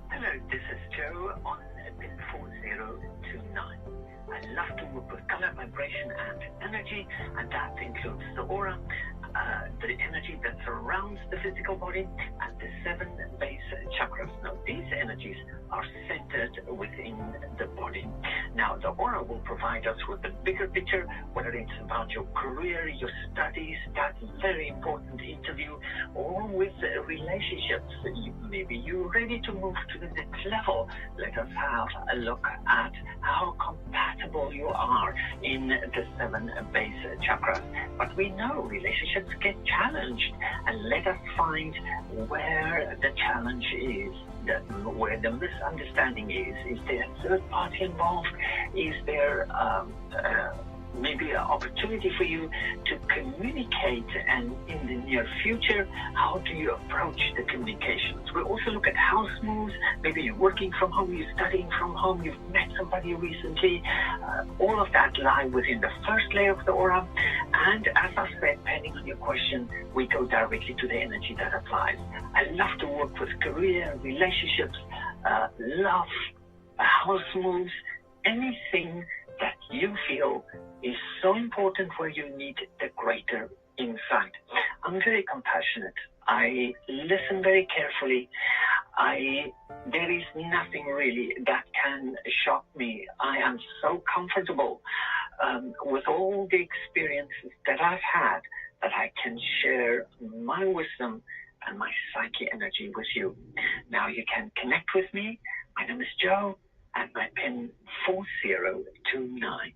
Hello, this is Joe on pin 4029. I love to work with color, vibration, and energy, and that includes the aura, the energy that surrounds the physical body, and the 7 base chakras. Now, these energies are centered within the body. Now, the aura will provide us with the bigger picture, whether it's about your career, your studies, that very important interview, or with relationships. Maybe you're ready to move to the next level. Let us have a look at how compatible you are in the 7 base chakras. But we know relationships get challenged, and let us find where the challenge is, where the misunderstanding is. Is there a third party involved? Is there maybe an opportunity for you to communicate, and in the near future, how do you approach the communications? We'll also look at house moves. Maybe you're working from home, you're studying from home, you've met somebody recently. All of that lie within the first layer of the aura. And as I said, depending on your question, we go directly to the energy that applies. I love to work with career, relationships, love, house moves, anything that you feel is so important where you need the greater insight. I'm very compassionate. I listen very carefully. There is nothing really that can shock me. I am so comfortable with all the experiences that I've had that I can share my wisdom and my psyche energy with you. Now you can connect with me. My name is Joe, and my PIN 4029.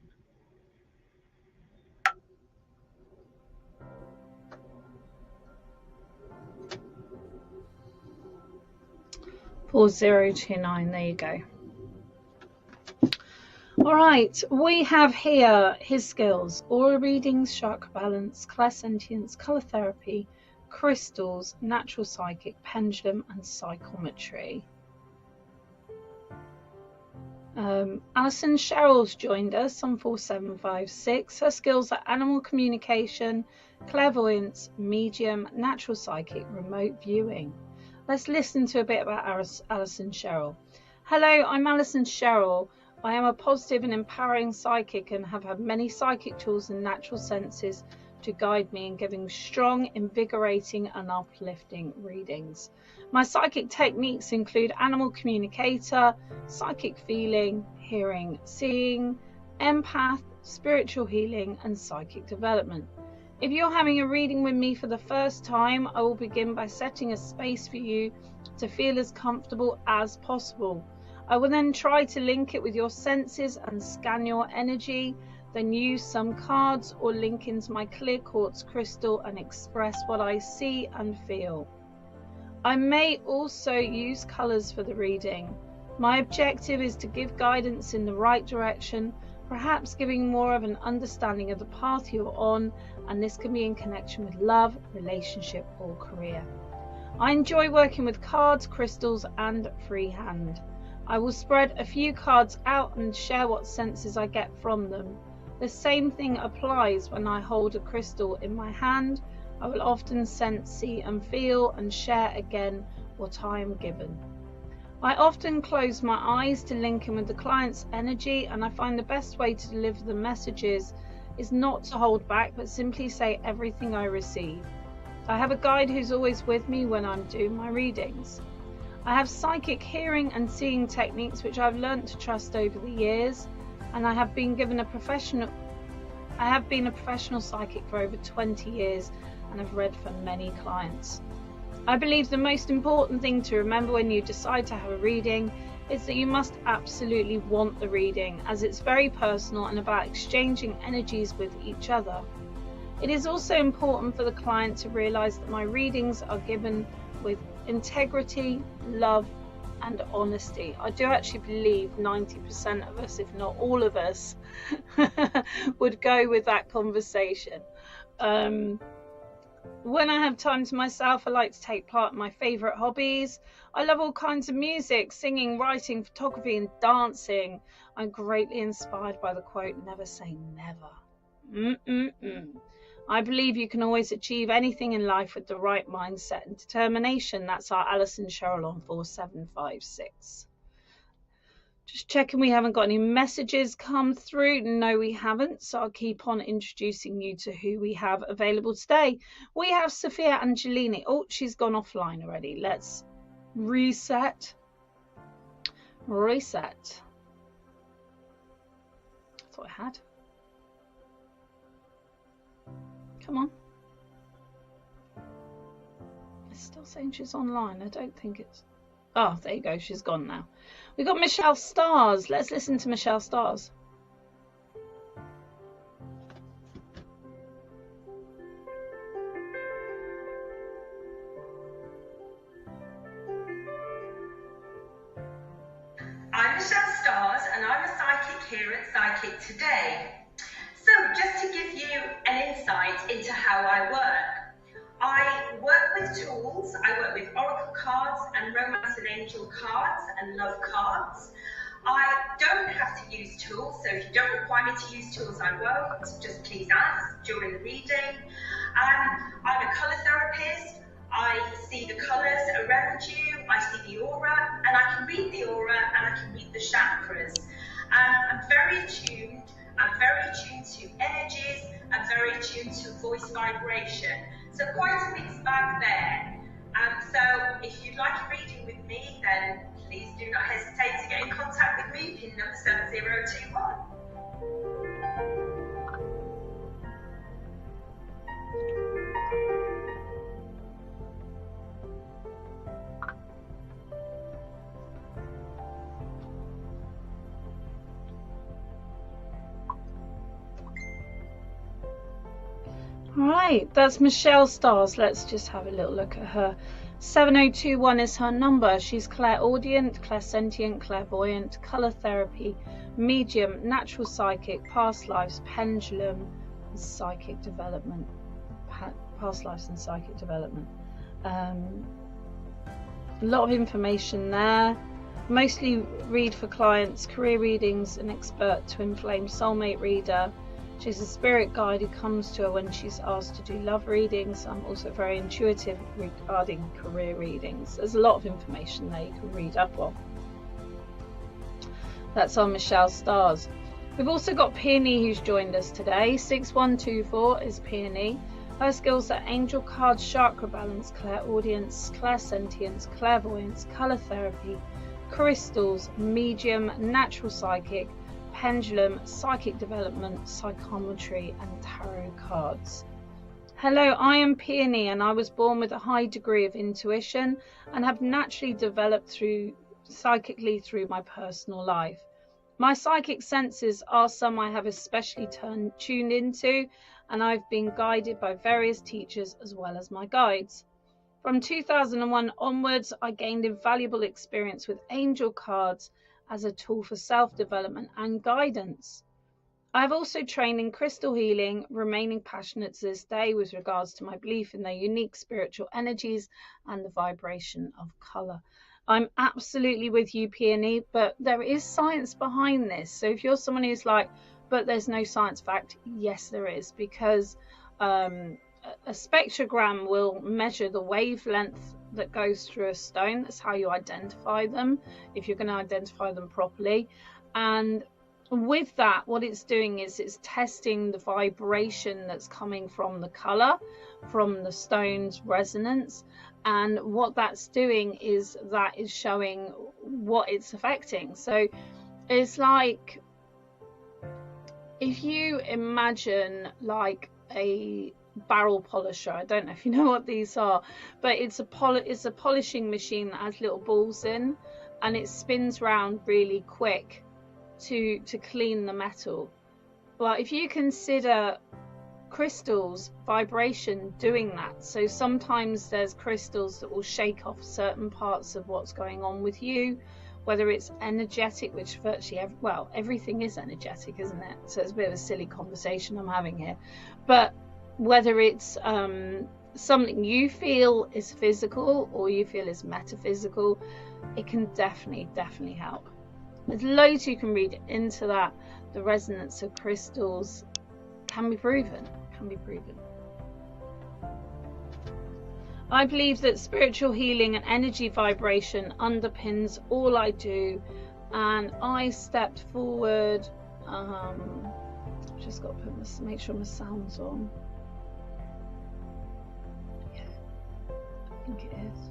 Four 029. There you go. All right, we have here his skills: aura readings, chakra balance, clairsentience, color therapy, crystals, natural psychic, pendulum, and psychometry. Alison Sherrill's joined us on 4756. Her skills are animal communication, clairvoyance, medium, natural psychic, remote viewing. Let's listen to a bit about Alison Sherrill. Hello, I'm Alison Sherrill. I am a positive and empowering psychic and have had many psychic tools and natural senses to guide me in giving strong, invigorating and uplifting readings. My psychic techniques include animal communicator, psychic feeling, hearing, seeing, empath, spiritual healing and psychic development. If you're having a reading with me for the first time, I will begin by setting a space for you to feel as comfortable as possible. I will then try to link it with your senses and scan your energy, then use some cards or link into my clear quartz crystal and express what I see and feel. I may also use colours for the reading. My objective is to give guidance in the right direction, perhaps giving more of an understanding of the path you're on, and this can be in connection with love, relationship or career. I enjoy working with cards, crystals and freehand. I will spread a few cards out and share what senses I get from them. The same thing applies when I hold a crystal in my hand. I will often sense, see and feel and share again what I am given. I often close my eyes to link in with the client's energy, and I find the best way to deliver the messages is not to hold back but simply say everything I receive. I have a guide who's always with me when I'm doing my readings. I have psychic hearing and seeing techniques which I've learnt to trust over the years, and I have been a professional psychic for over 20 years and have read for many clients. I believe the most important thing to remember when you decide to have a reading is that you must absolutely want the reading, as it's very personal and about exchanging energies with each other. It is also important for the client to realize that my readings are given with integrity, love and honesty. I do actually believe 90% of us, if not all of us, would go with that conversation. When I have time to myself, I like to take part in my favourite hobbies. I love all kinds of music, singing, writing, photography and dancing. I'm greatly inspired by the quote, never say never. I believe you can always achieve anything in life with the right mindset and determination. That's our Alison Sherrill on 4756. Just checking we haven't got any messages come through. No, we haven't. So I'll keep on introducing you to who we have available today. We have Sophia Angelini. Oh, she's gone offline already. Let's reset. Reset. That's what I had. Come on. It's still saying she's online. I don't think it's... Oh, there you go. She's gone now. We've got Michelle Stars. Let's listen to Michelle Stars. I'm Michelle Stars and I'm a psychic here at Psychic Today. So just to give you an insight into how I work with tools. I work with oracle cards and romance and angel cards and love cards. I don't have to use tools, so if you don't require me to use tools, I won't. Just please ask during the reading. I'm a colour therapist. I see the colours around you, I see the aura, and I can read the aura and I can read the chakras. I'm very attuned to energies, I'm very attuned to voice vibration. So quite a mixed bag there. So if you'd like a reading with me, then please do not hesitate to get in contact with me, pin number 7021. Right, that's Michelle Stars. Let's just have a little look at her. 7021 is her number. She's clairaudient, clairsentient, clairvoyant, colour therapy, medium, natural psychic, past lives, pendulum, and psychic development. Past lives and psychic development. A lot of information there. Mostly read for clients, career readings, an expert twin flame soulmate reader. She's a spirit guide who comes to her when she's asked to do love readings. I'm also very intuitive regarding career readings. There's a lot of information there you can read up on. That's on Michelle Stars. We've also got Peony who's joined us today. 6124 is Peony. Her skills are angel cards, chakra balance, clairaudience, clairsentience, clairvoyance, colour therapy, crystals, medium, natural psychic, pendulum, psychic development, psychometry, and tarot cards. Hello, I am Peony and I was born with a high degree of intuition and have naturally developed psychically through my personal life. My psychic senses are some I have especially tuned into, and I've been guided by various teachers as well as my guides. From 2001 onwards, I gained invaluable experience with angel cards as a tool for self-development and guidance. I have also trained in crystal healing, remaining passionate to this day with regards to my belief in their unique spiritual energies and the vibration of colour. I'm absolutely with you, Peony, but there is science behind this. So if you're someone who's like, but there's no science fact, yes there is, because a spectrogram will measure the wavelength that goes through a stone. That's how you identify them, if you're going to identify them properly. And with that, what it's doing is it's testing the vibration that's coming from the color, from the stone's resonance. And what that's doing is that is showing what it's affecting. So it's like, if you imagine like a barrel polisher, I don't know if you know what these are, but it's a polishing machine that has little balls in, and it spins round really quick to clean the metal. Well, if you consider crystals, vibration doing that, so sometimes there's crystals that will shake off certain parts of what's going on with you, whether it's energetic, which virtually everything is energetic, isn't it? So it's a bit of a silly conversation I'm having here, but whether it's something you feel is physical or you feel is metaphysical, it can definitely help. There's loads you can read into that. The resonance of crystals can be proven. I believe that spiritual healing and energy vibration underpins all I do, and I stepped forward. Just got to make sure my sound's on. Yeah, I think it is.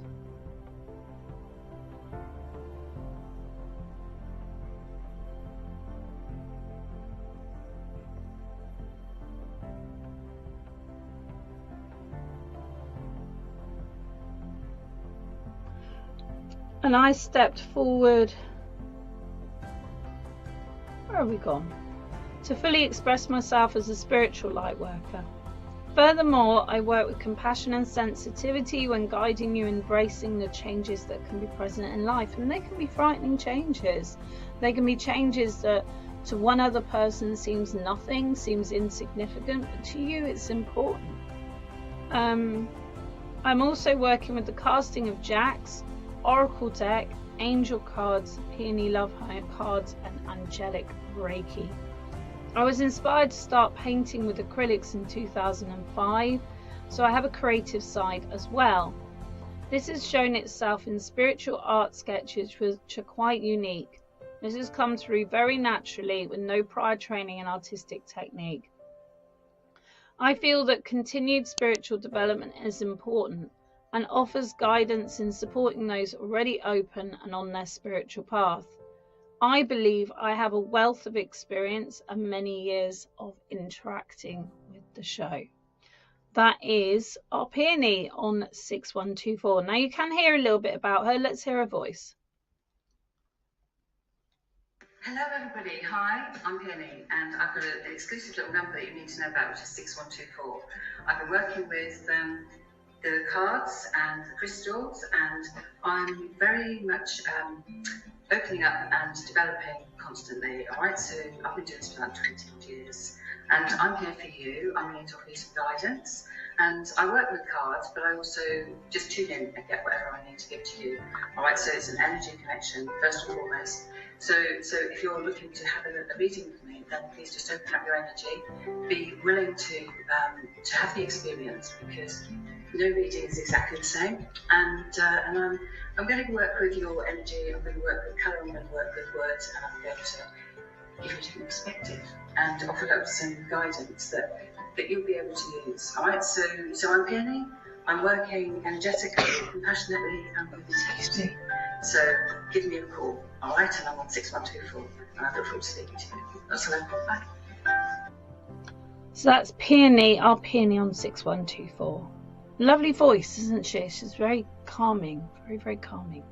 And I stepped forward. Where have we gone? To fully express myself as a spiritual light worker. Furthermore, I work with compassion and sensitivity when guiding you, embracing the changes that can be present in life. And they can be frightening changes. They can be changes that To one other person seems nothing, seems insignificant, but to you it's important. I'm also working with the casting of Jacks, Oracle deck, Angel cards, Peony Love cards, and Angelic Reiki. I was inspired to start painting with acrylics in 2005, so I have a creative side as well. This has shown itself in spiritual art sketches which are quite unique. This has come through very naturally with no prior training in artistic technique. I feel that continued spiritual development is important and offers guidance in supporting those already open and on their spiritual path. I believe I have a wealth of experience and many years of interacting with the show. That is our Peony on 6124. Now you can hear a little bit about her. Let's hear her voice. Hello everybody, hi, I'm Peony and I've got an exclusive little number that you need to know about, which is 6124. I've been working with the cards and the crystals, and I'm very much opening up and developing constantly. Alright, so I've been doing this for about 20 years and I'm here for you. I'm going to offer you some guidance, and I work with cards, but I also just tune in and get whatever I need to give to you. Alright, so it's an energy connection first and foremost. So if you're looking to have a reading with me, then please just open up your energy. Be willing to have the experience, because no reading is exactly the same. And I'm going to work with your energy. I'm going to work with colour. I'm going to work with words, and I'm going to give you a different perspective and offer up some guidance that you'll be able to use. All right. So I'm Peony. I'm working energetically, compassionately, and with integrity. So give me a call, all right? And I'm on 6124, and I look forward to speaking to you. That's all. Bye. So that's Peony, our Peony on 6124. Lovely voice, isn't she? She's very calming, very, very calming.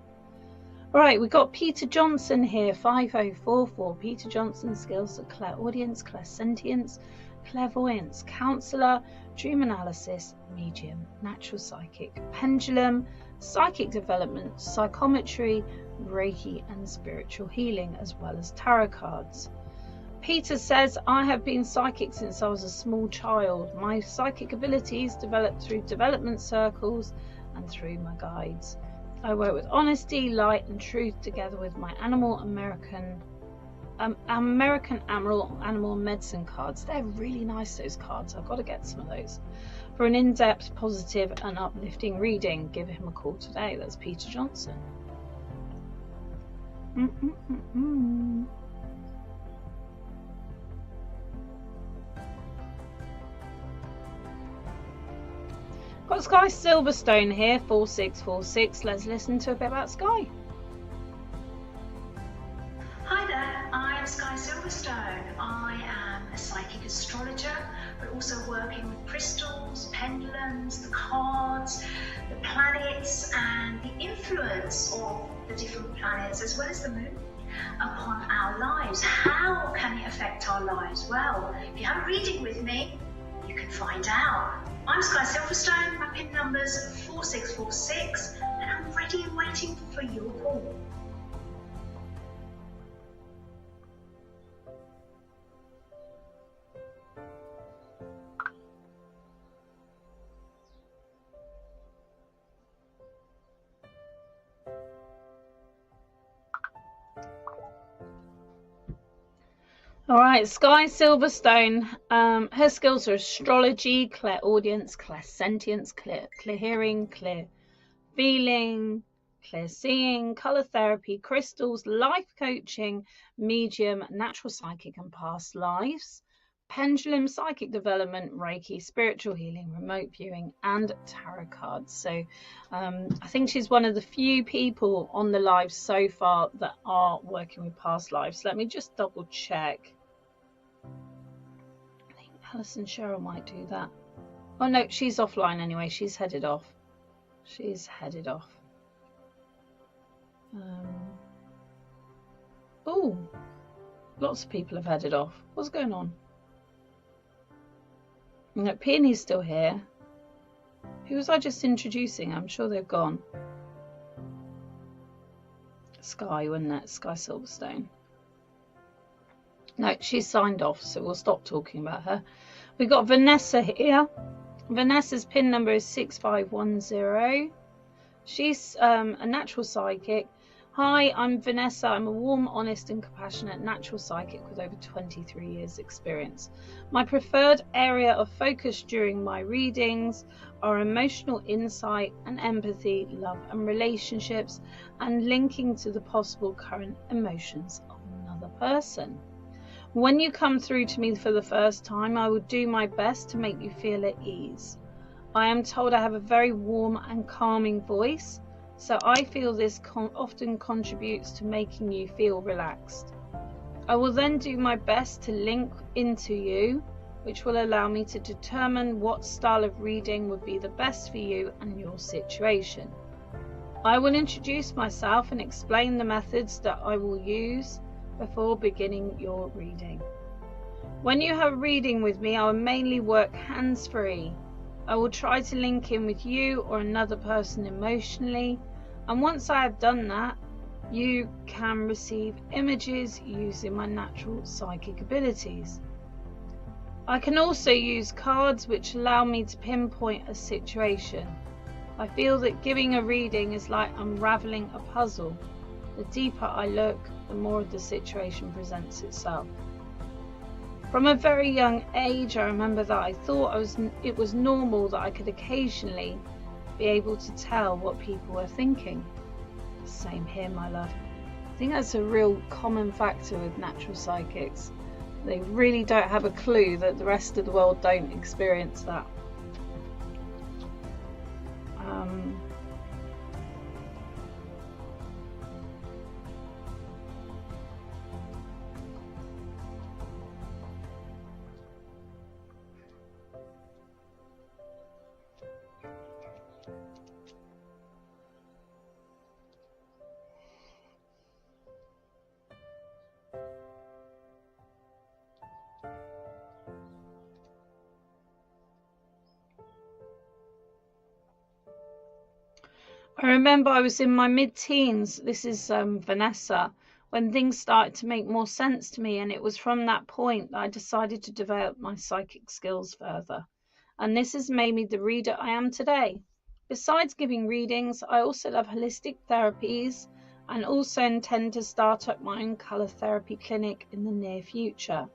All right, we've got Peter Johnson here, 5044. Peter Johnson, skills of clairaudience, clairsentience, clairvoyance, counsellor, dream analysis, medium, natural psychic, pendulum, psychic development, psychometry, Reiki and spiritual healing, as well as tarot cards. Peter says, I have been psychic since I was a small child. My psychic abilities developed through development circles and through my guides. I work with honesty, light and truth together with my American animal medicine cards. They're really nice, those cards. I've got to get some of those. For an in-depth, positive and uplifting reading, give him a call today. That's Peter Johnson. Got Sky Silverstone here, 4646. Let's listen to a bit about Sky. Hi there, I'm Sky Silverstone. I am a psychic astrologer, but also working with crystals, pendulums, the cards, the planets, and the influence of the different planets, as well as the moon, upon our lives. How can it affect our lives? Well, if you have a reading with me, you can find out. I'm Sky Silverstone, my PIN number's 4646, and I'm ready and waiting for your call. All right, Sky Silverstone. Her skills are astrology, clairaudience, clairsentience, clear hearing, clear feeling, clear seeing, color therapy, crystals, life coaching, medium, natural psychic and past lives, pendulum, psychic development, Reiki, spiritual healing, remote viewing, and tarot cards. So I think she's one of the few people on the live so far that are working with past lives. Let me just double check. I think Alison Cheryl might do that. Oh no, she's offline anyway. She's headed off. She's headed off. Oh, lots of people have headed off. What's going on? No, Peony's still here. Who was I just introducing? I'm sure they've gone. Sky, wasn't it? Sky Silverstone. No, she's signed off, so we'll stop talking about her. We've got Vanessa here. Vanessa's PIN number is 6510. She's a natural psychic. Hi, I'm Vanessa. I'm a warm, honest and compassionate natural psychic with over 23 years experience. My preferred area of focus during my readings are emotional insight and empathy, love and relationships, and linking to the possible current emotions of another person. When you come through to me for the first time, I will do my best to make you feel at ease. I am told I have a very warm and calming voice, so I feel this often contributes to making you feel relaxed. I will then do my best to link into you, which will allow me to determine what style of reading would be the best for you and your situation. I will introduce myself and explain the methods that I will use before beginning your reading. When you have a reading with me, I will mainly work hands-free. I will try to link in with you or another person emotionally, and once I have done that, you can receive images using my natural psychic abilities. I can also use cards which allow me to pinpoint a situation. I feel that giving a reading is like unraveling a puzzle. The deeper I look, the more the situation presents itself. From a very young age, I remember that I thought it was normal that I could occasionally be able to tell what people were thinking. Same here, my love. I think that's a real common factor with natural psychics. They really don't have a clue that the rest of the world don't experience that. I remember I was in my mid-teens, this is Vanessa, when things started to make more sense to me, and it was from that point that I decided to develop my psychic skills further. And this has made me the reader I am today. Besides giving readings, I also love holistic therapies and also intend to start up my own colour therapy clinic in the near future.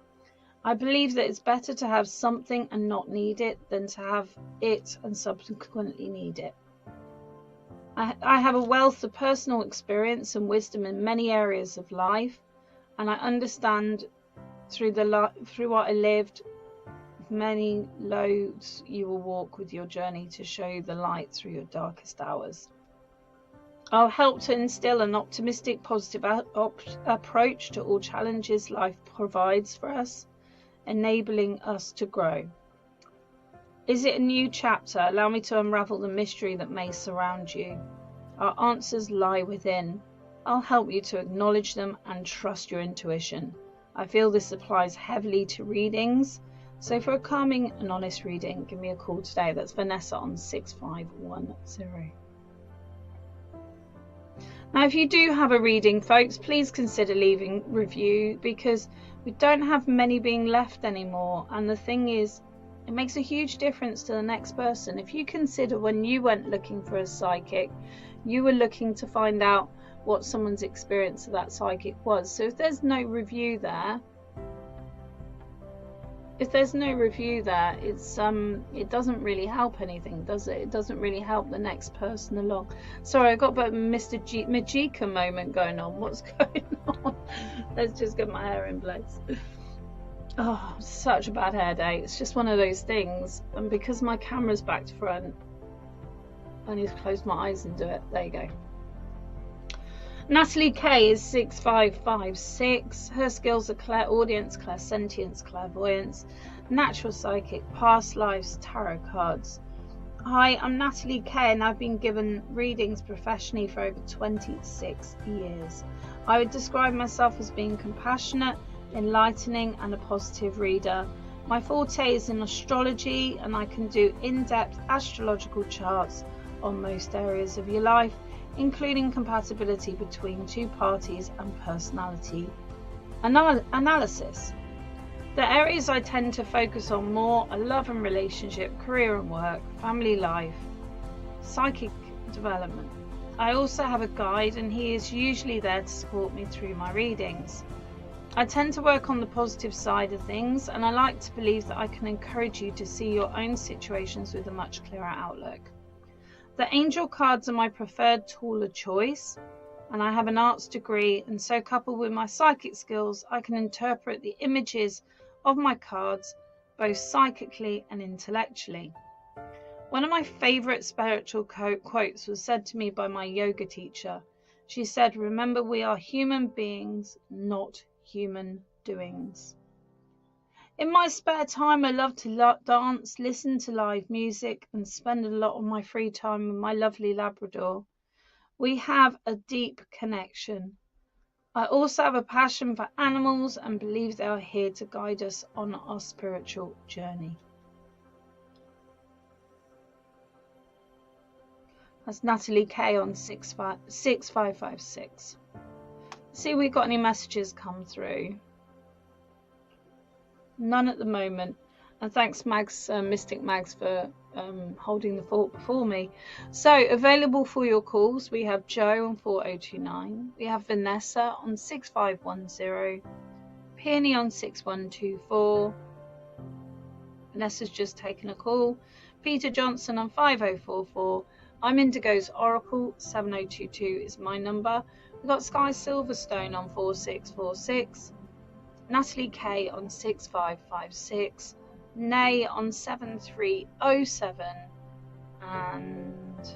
I believe that it's better to have something and not need it than to have it and subsequently need it. I have a wealth of personal experience and wisdom in many areas of life, and I understand through what I lived, many loads you will walk with your journey to show you the light through your darkest hours. I'll help to instill an optimistic, positive approach to all challenges life provides for us, enabling us to grow. Is it a new chapter? Allow me to unravel the mystery that may surround you. Our answers lie within. I'll help you to acknowledge them and trust your intuition. I feel this applies heavily to readings, so for a calming and honest reading, give me a call today. That's Vanessa on 6510. Now, if you do have a reading, folks, please consider leaving a review, because we don't have many being left anymore, and the thing is, it makes a huge difference to the next person. If you consider when you went looking for a psychic, you were looking to find out what someone's experience of that psychic was. So if there's no review there, it's it doesn't really help anything, does it? It doesn't really help the next person along. Sorry, I got a bit of a Mr. Majika moment going on. What's going on? Let's just get my hair in place. Oh, such a bad hair day. It's just one of those things, and because my camera's back to front, I need to close my eyes and do it. There you go. Natalie K is 6556. Her skills are clairaudience, clairsentience, clairvoyance, natural psychic, past lives, tarot cards. Hi, I'm Natalie K, and I've been given readings professionally for over 26 years. I would describe myself as being compassionate, enlightening and a positive reader. My forte is in astrology, and I can do in-depth astrological charts on most areas of your life, including compatibility between two parties and personality Analysis. The areas I tend to focus on more are love and relationship, career and work, family life, psychic development. I also have a guide, and he is usually there to support me through my readings. I tend to work on the positive side of things, and I like to believe that I can encourage you to see your own situations with a much clearer outlook. The angel cards are my preferred tool of choice, and I have an arts degree, and so coupled with my psychic skills, I can interpret the images of my cards both psychically and intellectually. One of my favourite spiritual quotes was said to me by my yoga teacher. She said, "Remember, we are human beings, not human doings." In my spare time, I love to dance, listen to live music, and spend a lot of my free time with my lovely Labrador. We have a deep connection. I also have a passion for animals and believe they are here to guide us on our spiritual journey. That's Natalie K on 6556. See if we've got any messages come through. None at the moment. And thanks, Mags, Mystic Mags, for holding the fort before me. So, available for your calls, we have Joe on 4029. We have Vanessa on 6510. Peony on 6124. Vanessa's just taken a call. Peter Johnson on 5044. I'm Indigo's Oracle, 7022 is my number. We've got Sky Silverstone on 4646. Natalie K on 6556. Nay on 7307. And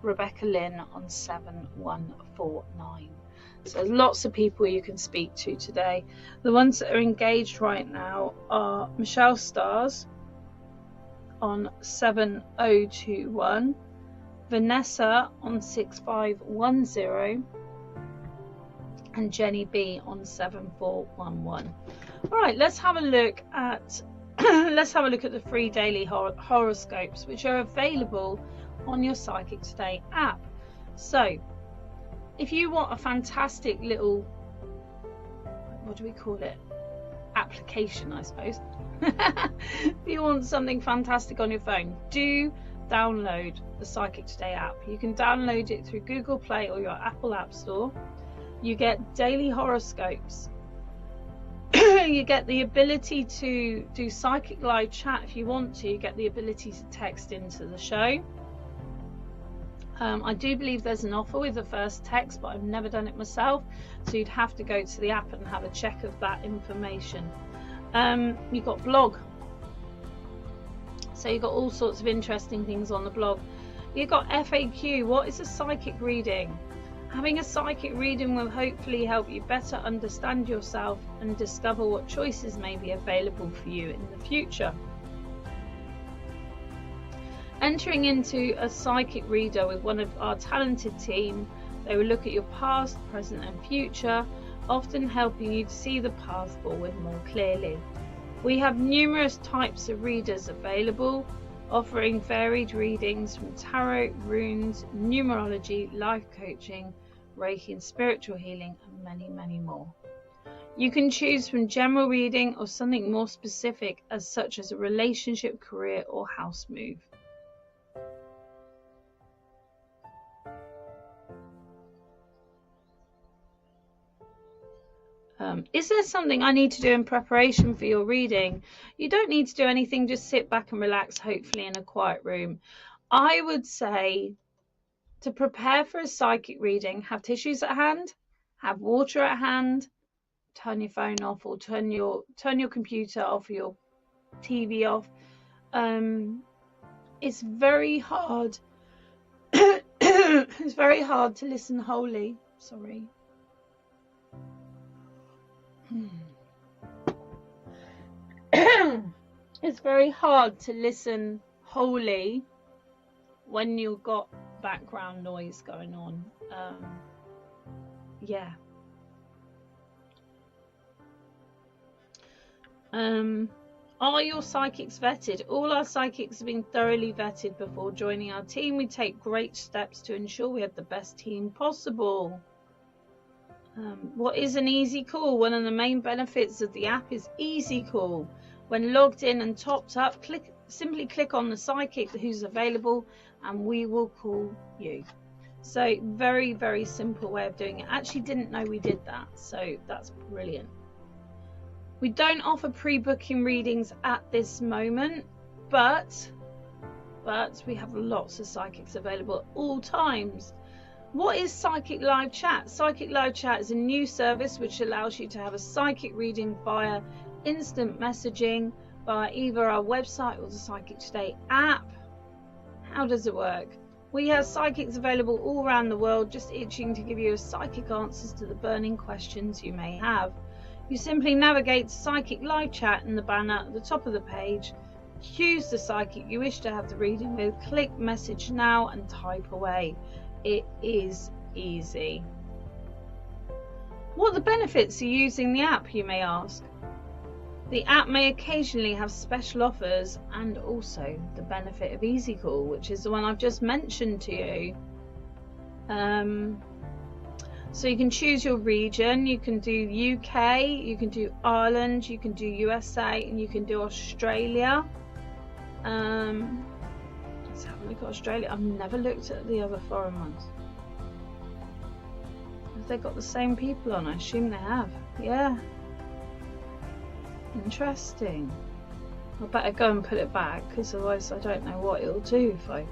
Rebecca Lynn on 7149. So there's lots of people you can speak to today. The ones that are engaged right now are Michelle Stars on 7021. Vanessa on 6510 and Jenny B on 7411. All right, let's have a look at the free daily horoscopes, which are available on your Psychic Today app. So, if you want a fantastic little, what do we call it? Application, I suppose. If you want something fantastic on your phone, do download the Psychic Today app. You can download it through Google Play or your Apple App Store. You get daily horoscopes. You get the ability to do psychic live chat if you want to. You get the ability to text into the show. I do believe there's an offer with the first text, but I've never done it myself, so you'd have to go to the app and have a check of that information. You've got blog. So you've got all sorts of interesting things on the blog. You've got FAQ. What is a psychic reading? Having a psychic reading will hopefully help you better understand yourself and discover what choices may be available for you in the future. Entering into a psychic reader with one of our talented team, they will look at your past, present and future, often helping you to see the path forward more clearly. We have numerous types of readers available, offering varied readings from tarot, runes, numerology, life coaching, Reiki and spiritual healing, and many, many more. You can choose from general reading or something more specific, such as a relationship, career, or house move. Is there something I need to do in preparation for your reading? You don't need to do anything, just sit back and relax, hopefully in a quiet room. I would say to prepare for a psychic reading, have tissues at hand, have water at hand, turn your phone off or turn your computer off or your TV off. It's very hard. It's very hard to listen wholly. Sorry. It's very hard to listen wholly when you've got background noise going on. Yeah. Are your psychics vetted? All our psychics have been thoroughly vetted before joining our team. We take great steps to ensure we have the best team possible. What is an easy call? One of the main benefits of the app is easy call. When logged in and topped up, simply click on the psychic who's available and we will call you. So very, very simple way of doing it. Actually didn't know we did that, so that's brilliant. We don't offer pre-booking readings at this moment, but we have lots of psychics available at all times. What is Psychic Live Chat? Psychic Live Chat is a new service which allows you to have a psychic reading via instant messaging via either our website or the Psychic Today app. How does it work? We have psychics available all around the world, just itching to give you psychic answers to the burning questions you may have. You simply navigate to Psychic Live Chat in the banner at the top of the page, choose the psychic you wish to have the reading with, click message now and type away. It is easy. What are the benefits of using the app, you may ask? The app may occasionally have special offers and also the benefit of Easy Call, which is the one I've just mentioned to you. So you can choose your region. You can do UK, you can do Ireland, you can do USA, and you can do Australia. Let's have a look at Australia. I've never looked at the other foreign ones. Have they got the same people on? I assume they have. Yeah. Interesting. I better go and put it back, because otherwise I don't know what it'll do if I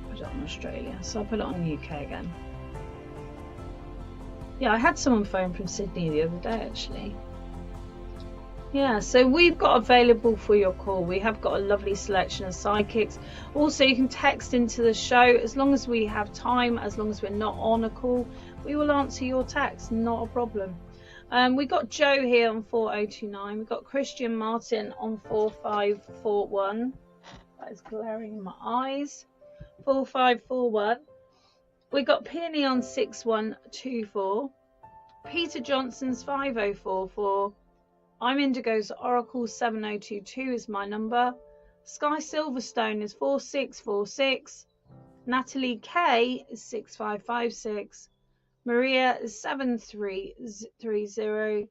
put it on Australia. So I'll put it on UK again. Yeah, I had someone phone from Sydney the other day actually. Yeah, so we've got available for your call. We have got a lovely selection of psychics. Also, you can text into the show as long as we have time, as long as we're not on a call. We will answer your text, not a problem. We got Joe here on 4029. We've got Christian Martin on 4541. That is glaring in my eyes. 4541. We got Peony on 6124. Peter Johnson's 5044. I'm Indigo's Oracle 7022 is my number. Sky Silverstone is 4646. Natalie K is 6556. Maria is 7330.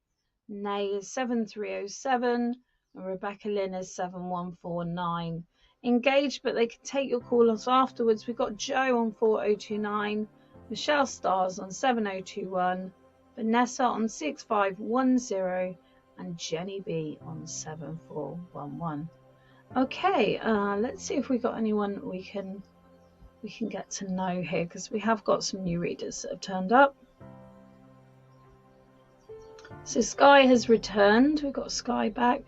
Nay is 7307. And Rebecca Lynn is 7149. Engaged, but they can take your calls afterwards. We've got Joe on 4029. Michelle Stars on 7021. Vanessa on 6510. And Jenny B on 7411. Okay, let's see if we got anyone we can get to know here, because we have got some new readers that have turned up. So Sky has returned. We've got Sky back.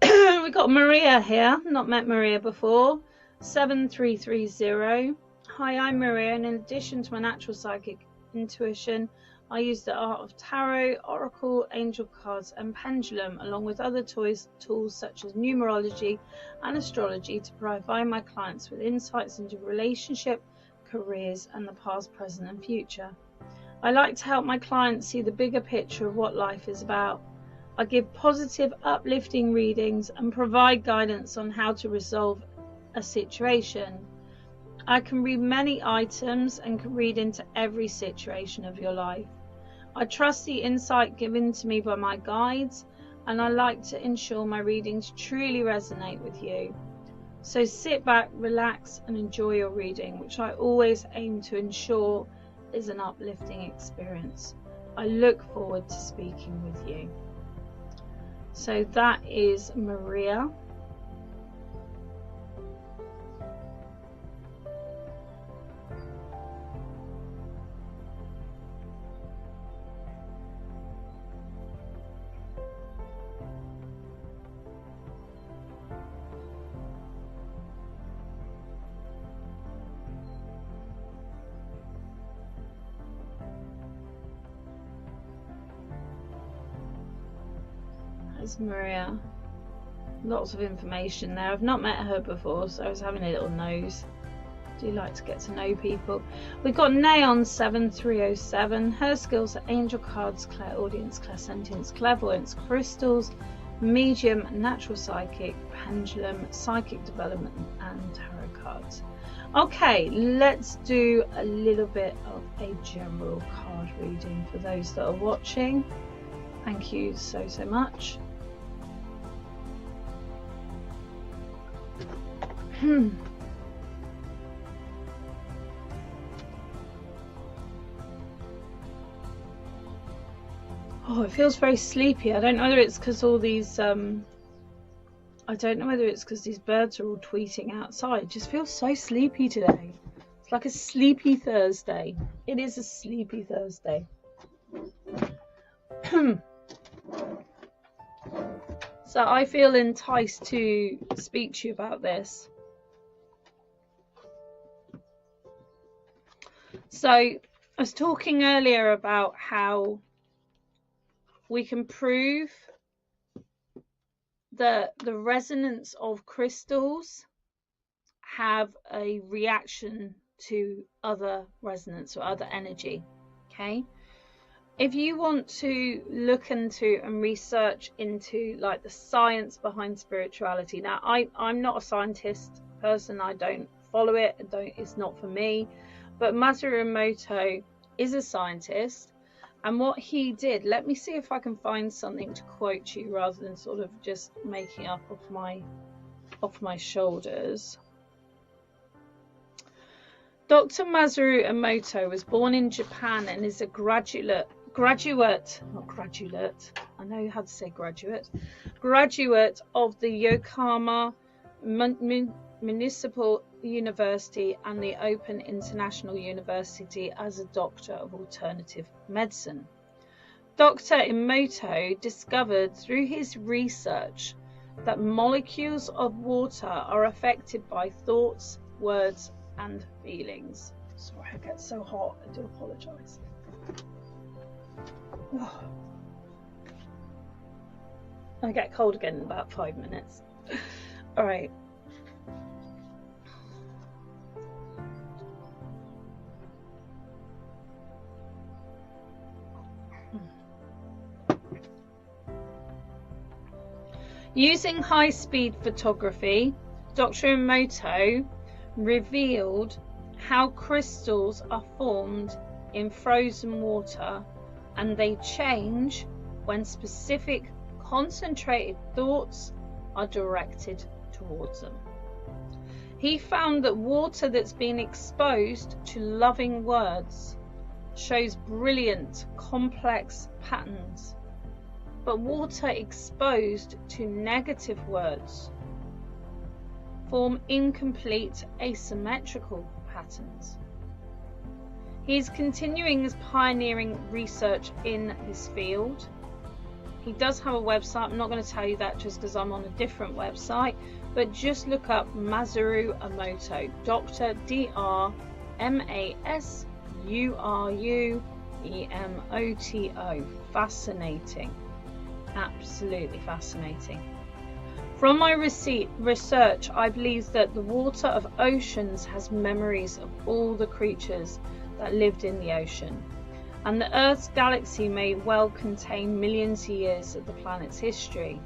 We've got Maria here. Not met Maria before. 7330. Hi, I'm Maria, and in addition to my natural psychic intuition, I use the art of tarot, oracle, angel cards and pendulum, along with other tools such as numerology and astrology, to provide my clients with insights into relationship, careers and the past, present and future. I like to help my clients see the bigger picture of what life is about. I give positive, uplifting readings and provide guidance on how to resolve a situation. I can read many items and can read into every situation of your life. I trust the insight given to me by my guides, and I like to ensure my readings truly resonate with you. So sit back, relax and enjoy your reading, which I always aim to ensure is an uplifting experience. I look forward to speaking with you. So that is Maria. There's Maria. Lots of information there. I've not met her before, so I was having a little nose. I do like to get to know people. We've got Neon 7307. Her skills are angel cards, clairaudience, clairsentience, clairvoyance, crystals, medium, natural psychic, pendulum, psychic development and tarot cards. Okay, let's do a little bit of a general card reading for those that are watching. Thank you so much. Oh, it feels very sleepy. I don't know whether it's because all these I don't know whether it's because these birds are all tweeting outside. It just feels so sleepy today. It's like a sleepy Thursday. It is a sleepy Thursday. So I feel enticed to speak to you about this. So I was talking earlier about how we can prove that the resonance of crystals have a reaction to other resonance or other energy. Okay, if you want to look into and research into like the science behind spirituality, now I'm not a scientist person, I don't follow it, it's not for me, but Masaru Emoto is a scientist, and what he did, let me see if I can find something to quote you rather than sort of just making up off my shoulders. Dr. Masaru Emoto was born in Japan and is a graduate, I know how to say graduate of the Yokohama Municipal University and the Open International University as a Doctor of Alternative Medicine. Dr. Emoto discovered through his research that molecules of water are affected by thoughts, words, and feelings. Sorry, I get so hot, I do apologise. Oh. I get cold again in about 5 minutes. Alright. Using high-speed photography, Dr. Emoto revealed how crystals are formed in frozen water, and they change when specific concentrated thoughts are directed towards them. He found that water that's been exposed to loving words shows brilliant, complex patterns, but water exposed to negative words form incomplete, asymmetrical patterns. He is continuing his pioneering research in this field. He does have a website. I'm not going to tell you that just because I'm on a different website, but just look up Masaru Emoto, Dr. D-R-M-A-S-U-R-U-E-M-O-T-O. Fascinating. Absolutely fascinating. From my research, I believe that the water of oceans has memories of all the creatures that lived in the ocean, and the Earth's galaxy may well contain millions of years of the planet's history.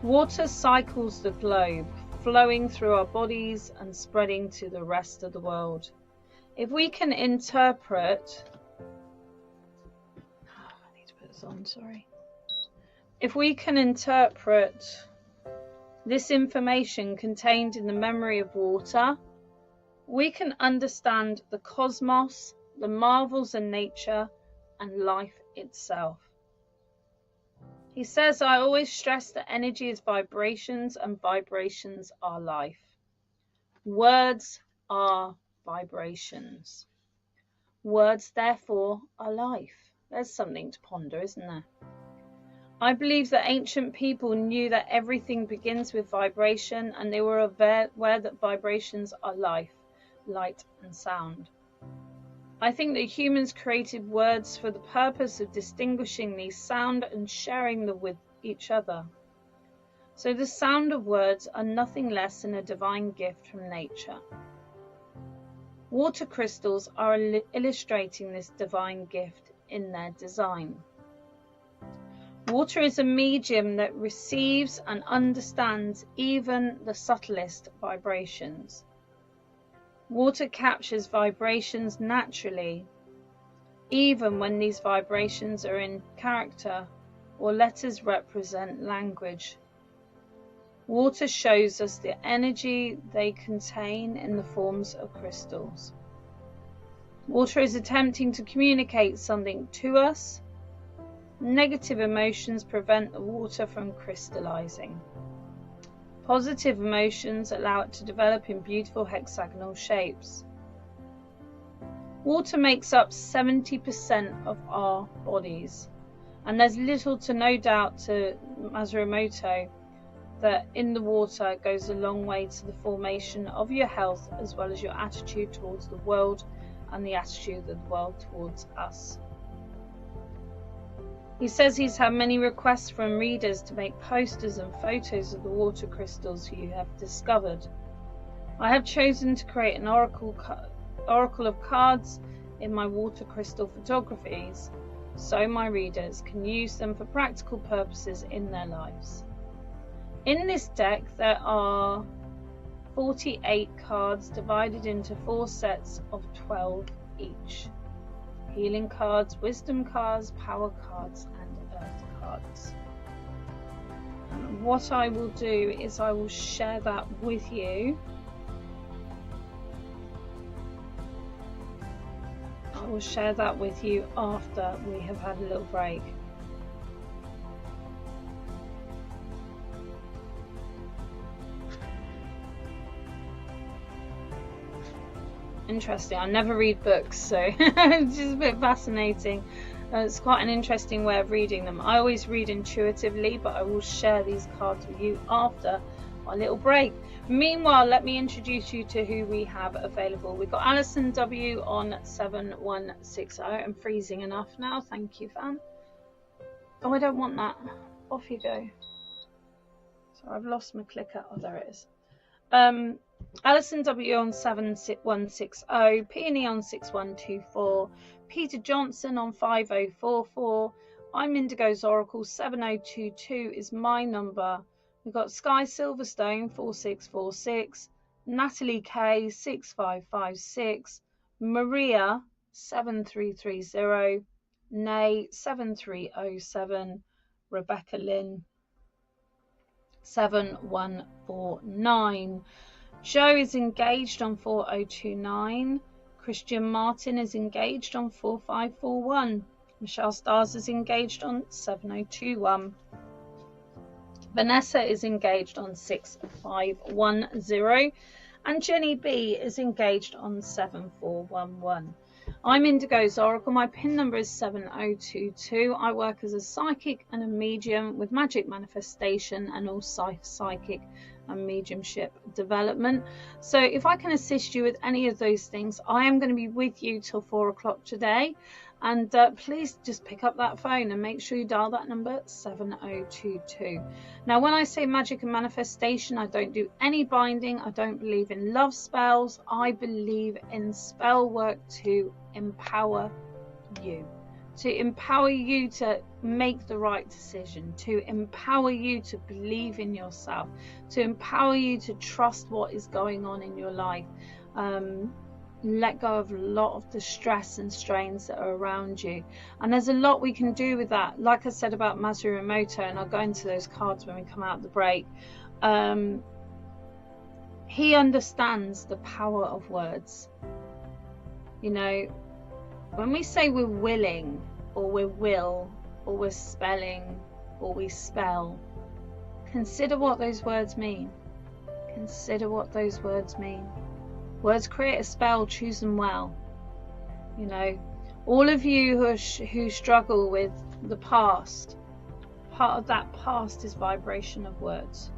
Water cycles the globe, flowing through our bodies and spreading to the rest of the world. If we can interpret... I need to put this on, sorry. If we can interpret this information contained in the memory of water, we can understand the cosmos, the marvels of nature, and life itself. He says, I always stress that energy is vibrations and vibrations are life. Words are vibrations. Words, therefore, are life. There's something to ponder, isn't there? I believe that ancient people knew that everything begins with vibration, and they were aware that vibrations are life, light and sound. I think that humans created words for the purpose of distinguishing these sound and sharing them with each other. So the sound of words are nothing less than a divine gift from nature. Water crystals are illustrating this divine gift in their design. Water is a medium that receives and understands even the subtlest vibrations. Water captures vibrations naturally, even when these vibrations are in character or letters represent language. Water shows us the energy they contain in the forms of crystals. Water is attempting to communicate something to us. Negative emotions prevent the water from crystallizing. Positive emotions allow it to develop in beautiful hexagonal shapes. Water makes up 70% of our bodies, and there's little to no doubt to Masaru that in the water goes a long way to the formation of your health, as well as your attitude towards the world and the attitude of the world towards us. He says he's had many requests from readers to make posters and photos of the water crystals you have discovered. I have chosen to create an oracle of cards in my water crystal photographies, so my readers can use them for practical purposes in their lives. In this deck there are 48 cards divided into 4 sets of 12 each. Healing cards, wisdom cards, power cards and earth cards. And what I will do is I will share that with you. I will share that with you after we have had a little break. Interesting. I never read books, so it's just a bit fascinating. It's quite an interesting way of reading them. I always read intuitively, but I will share these cards with you after our little break. Meanwhile, let me introduce you to who we have available. We've got Alison W on 7160. I'm freezing enough now. Thank you, fan. Oh, I don't want that. Off you go. So I've lost my clicker. Oh, there it is. Alison W on 7160, Peony on 6124, Peter Johnson on 5044, I'm Indigo's Oracle 7022 is my number. We've got Sky Silverstone 4646, Natalie K 6556, Maria 7330, Nay 7307, Rebecca Lynn 7149. Joe is engaged on 4029. Christian Martin is engaged on 4541. Michelle Stars is engaged on 7021. Vanessa is engaged on 6510. And Jenny B is engaged on 7411. I'm Indigo's Oracle. My PIN number is 7022. I work as a psychic and a medium with magic manifestation and all psychic and mediumship development. So if I can assist you with any of those things, I am going to be with you till 4 o'clock today. And please just pick up that phone and make sure you dial that number 7022. Now, when I say magic and manifestation, I don't do any binding. I don't believe in love spells. I believe in spell work to empower you. To empower you to make the right decision, to empower you to believe in yourself, to empower you to trust what is going on in your life. Let go of a lot of the stress and strains that are around you. And there's a lot we can do with that. Like I said about Masaru Emoto, and I'll go into those cards when we come out of the break. He understands the power of words. You know, when we say we're willing, or we will, or we're spelling, or we spell, consider what those words mean. Consider what those words mean. Words create a spell, choose them well. You know, all of you who struggle with the past, part of that past is vibration of words.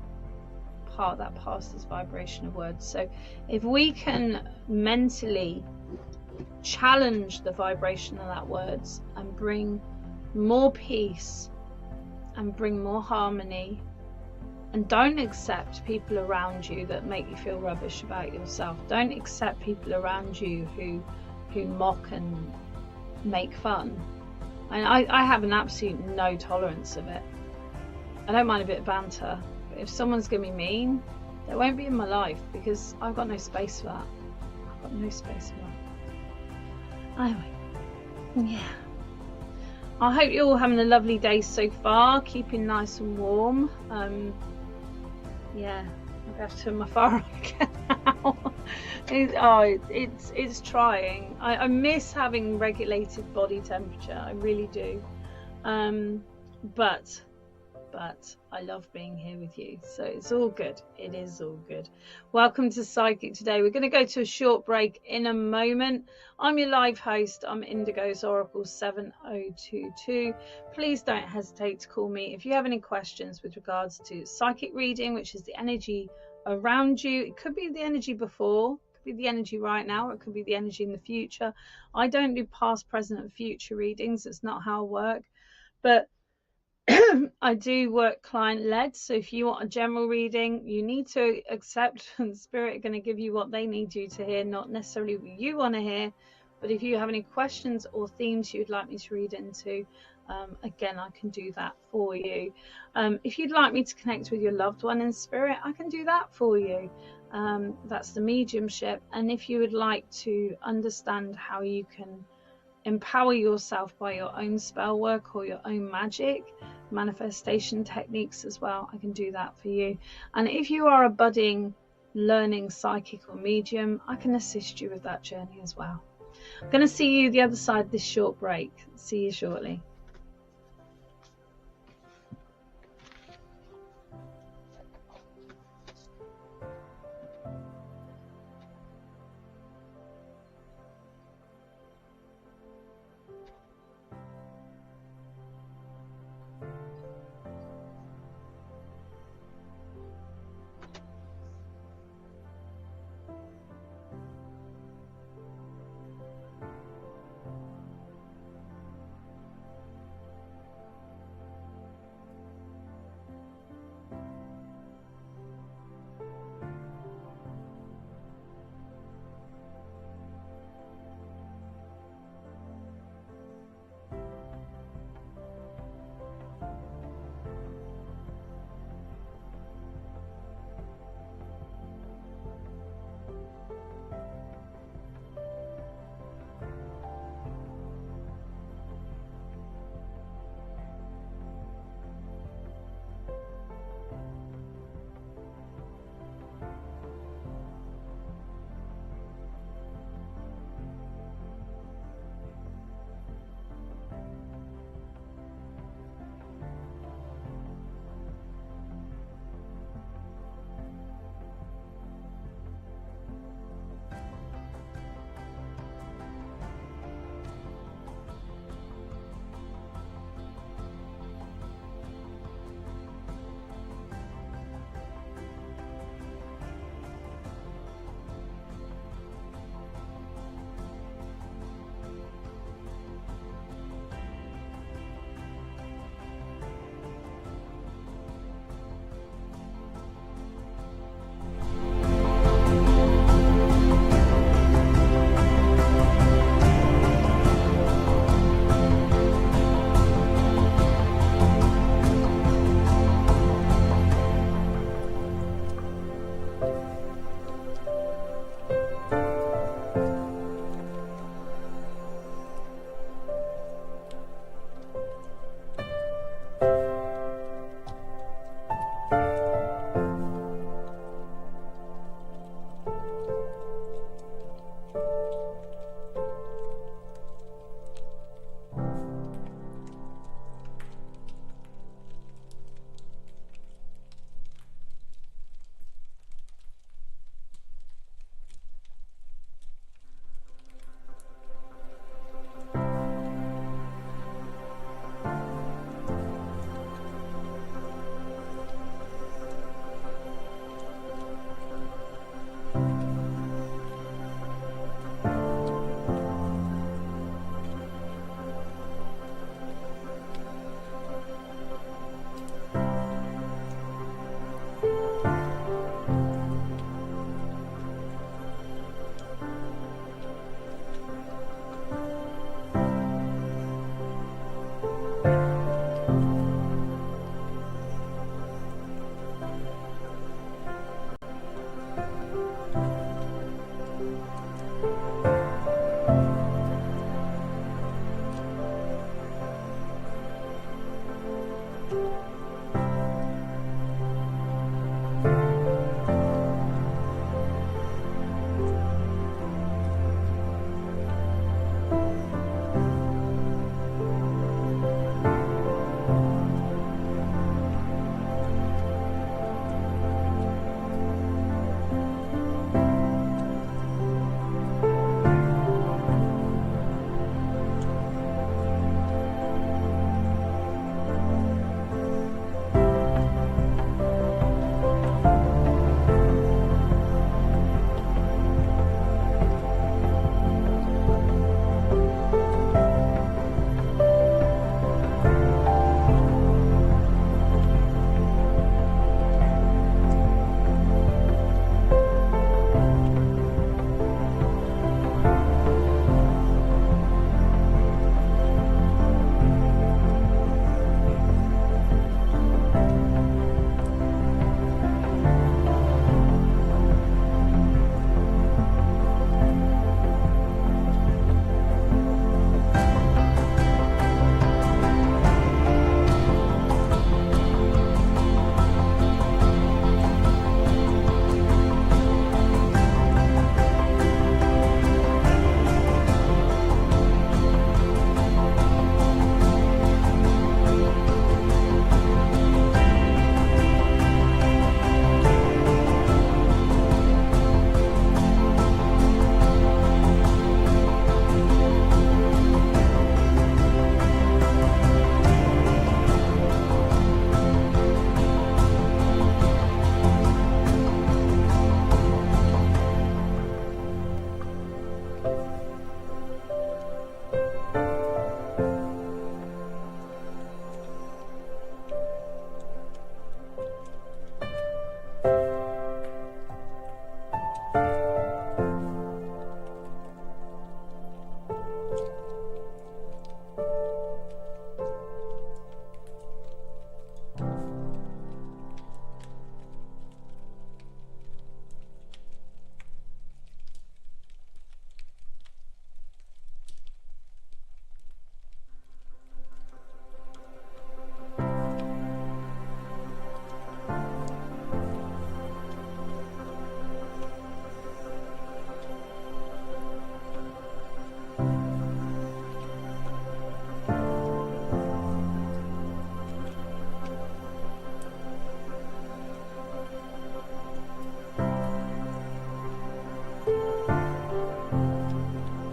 Part of that past is vibration of words. So if we can mentally challenge the vibration of that words and bring more peace and bring more harmony, and don't accept people around you that make you feel rubbish about yourself. Don't accept people around you who mock and make fun. And I have an absolute no tolerance of it. I don't mind a bit of banter, but if someone's going to be mean, they won't be in my life, because I've got no space for that. got no space for that. Anyway, yeah. I hope you're all having a lovely day so far, keeping nice and warm. Yeah, I'm going to have to turn my fire on again now. It's trying. I miss having regulated body temperature. I really do. But I love being here with you, so it's all good. It is all good. Welcome to Psychic Today. We're going to go to a short break in a moment. I'm your live host. I'm Indigo's Oracle 7022. Please don't hesitate to call me if you have any questions with regards to psychic reading, which is the energy around you. It could be the energy before, it could be the energy right now, or it could be the energy in the future. I don't do past, present and future readings. It's not how I work, but I do work client led, so if you want a general reading, you need to accept and Spirit are going to give you what they need you to hear, not necessarily what you want to hear. But if you have any questions or themes you'd like me to read into, again, I can do that for you. If you'd like me to connect with your loved one in spirit, I can do that for you. That's the mediumship. And if you would like to understand how you can empower yourself by your own spell work or your own magic manifestation techniques as well, I can do that for you. And if you are a budding learning psychic or medium, I can assist you with that journey as well. I'm going to see you the other side of this short break. See you shortly.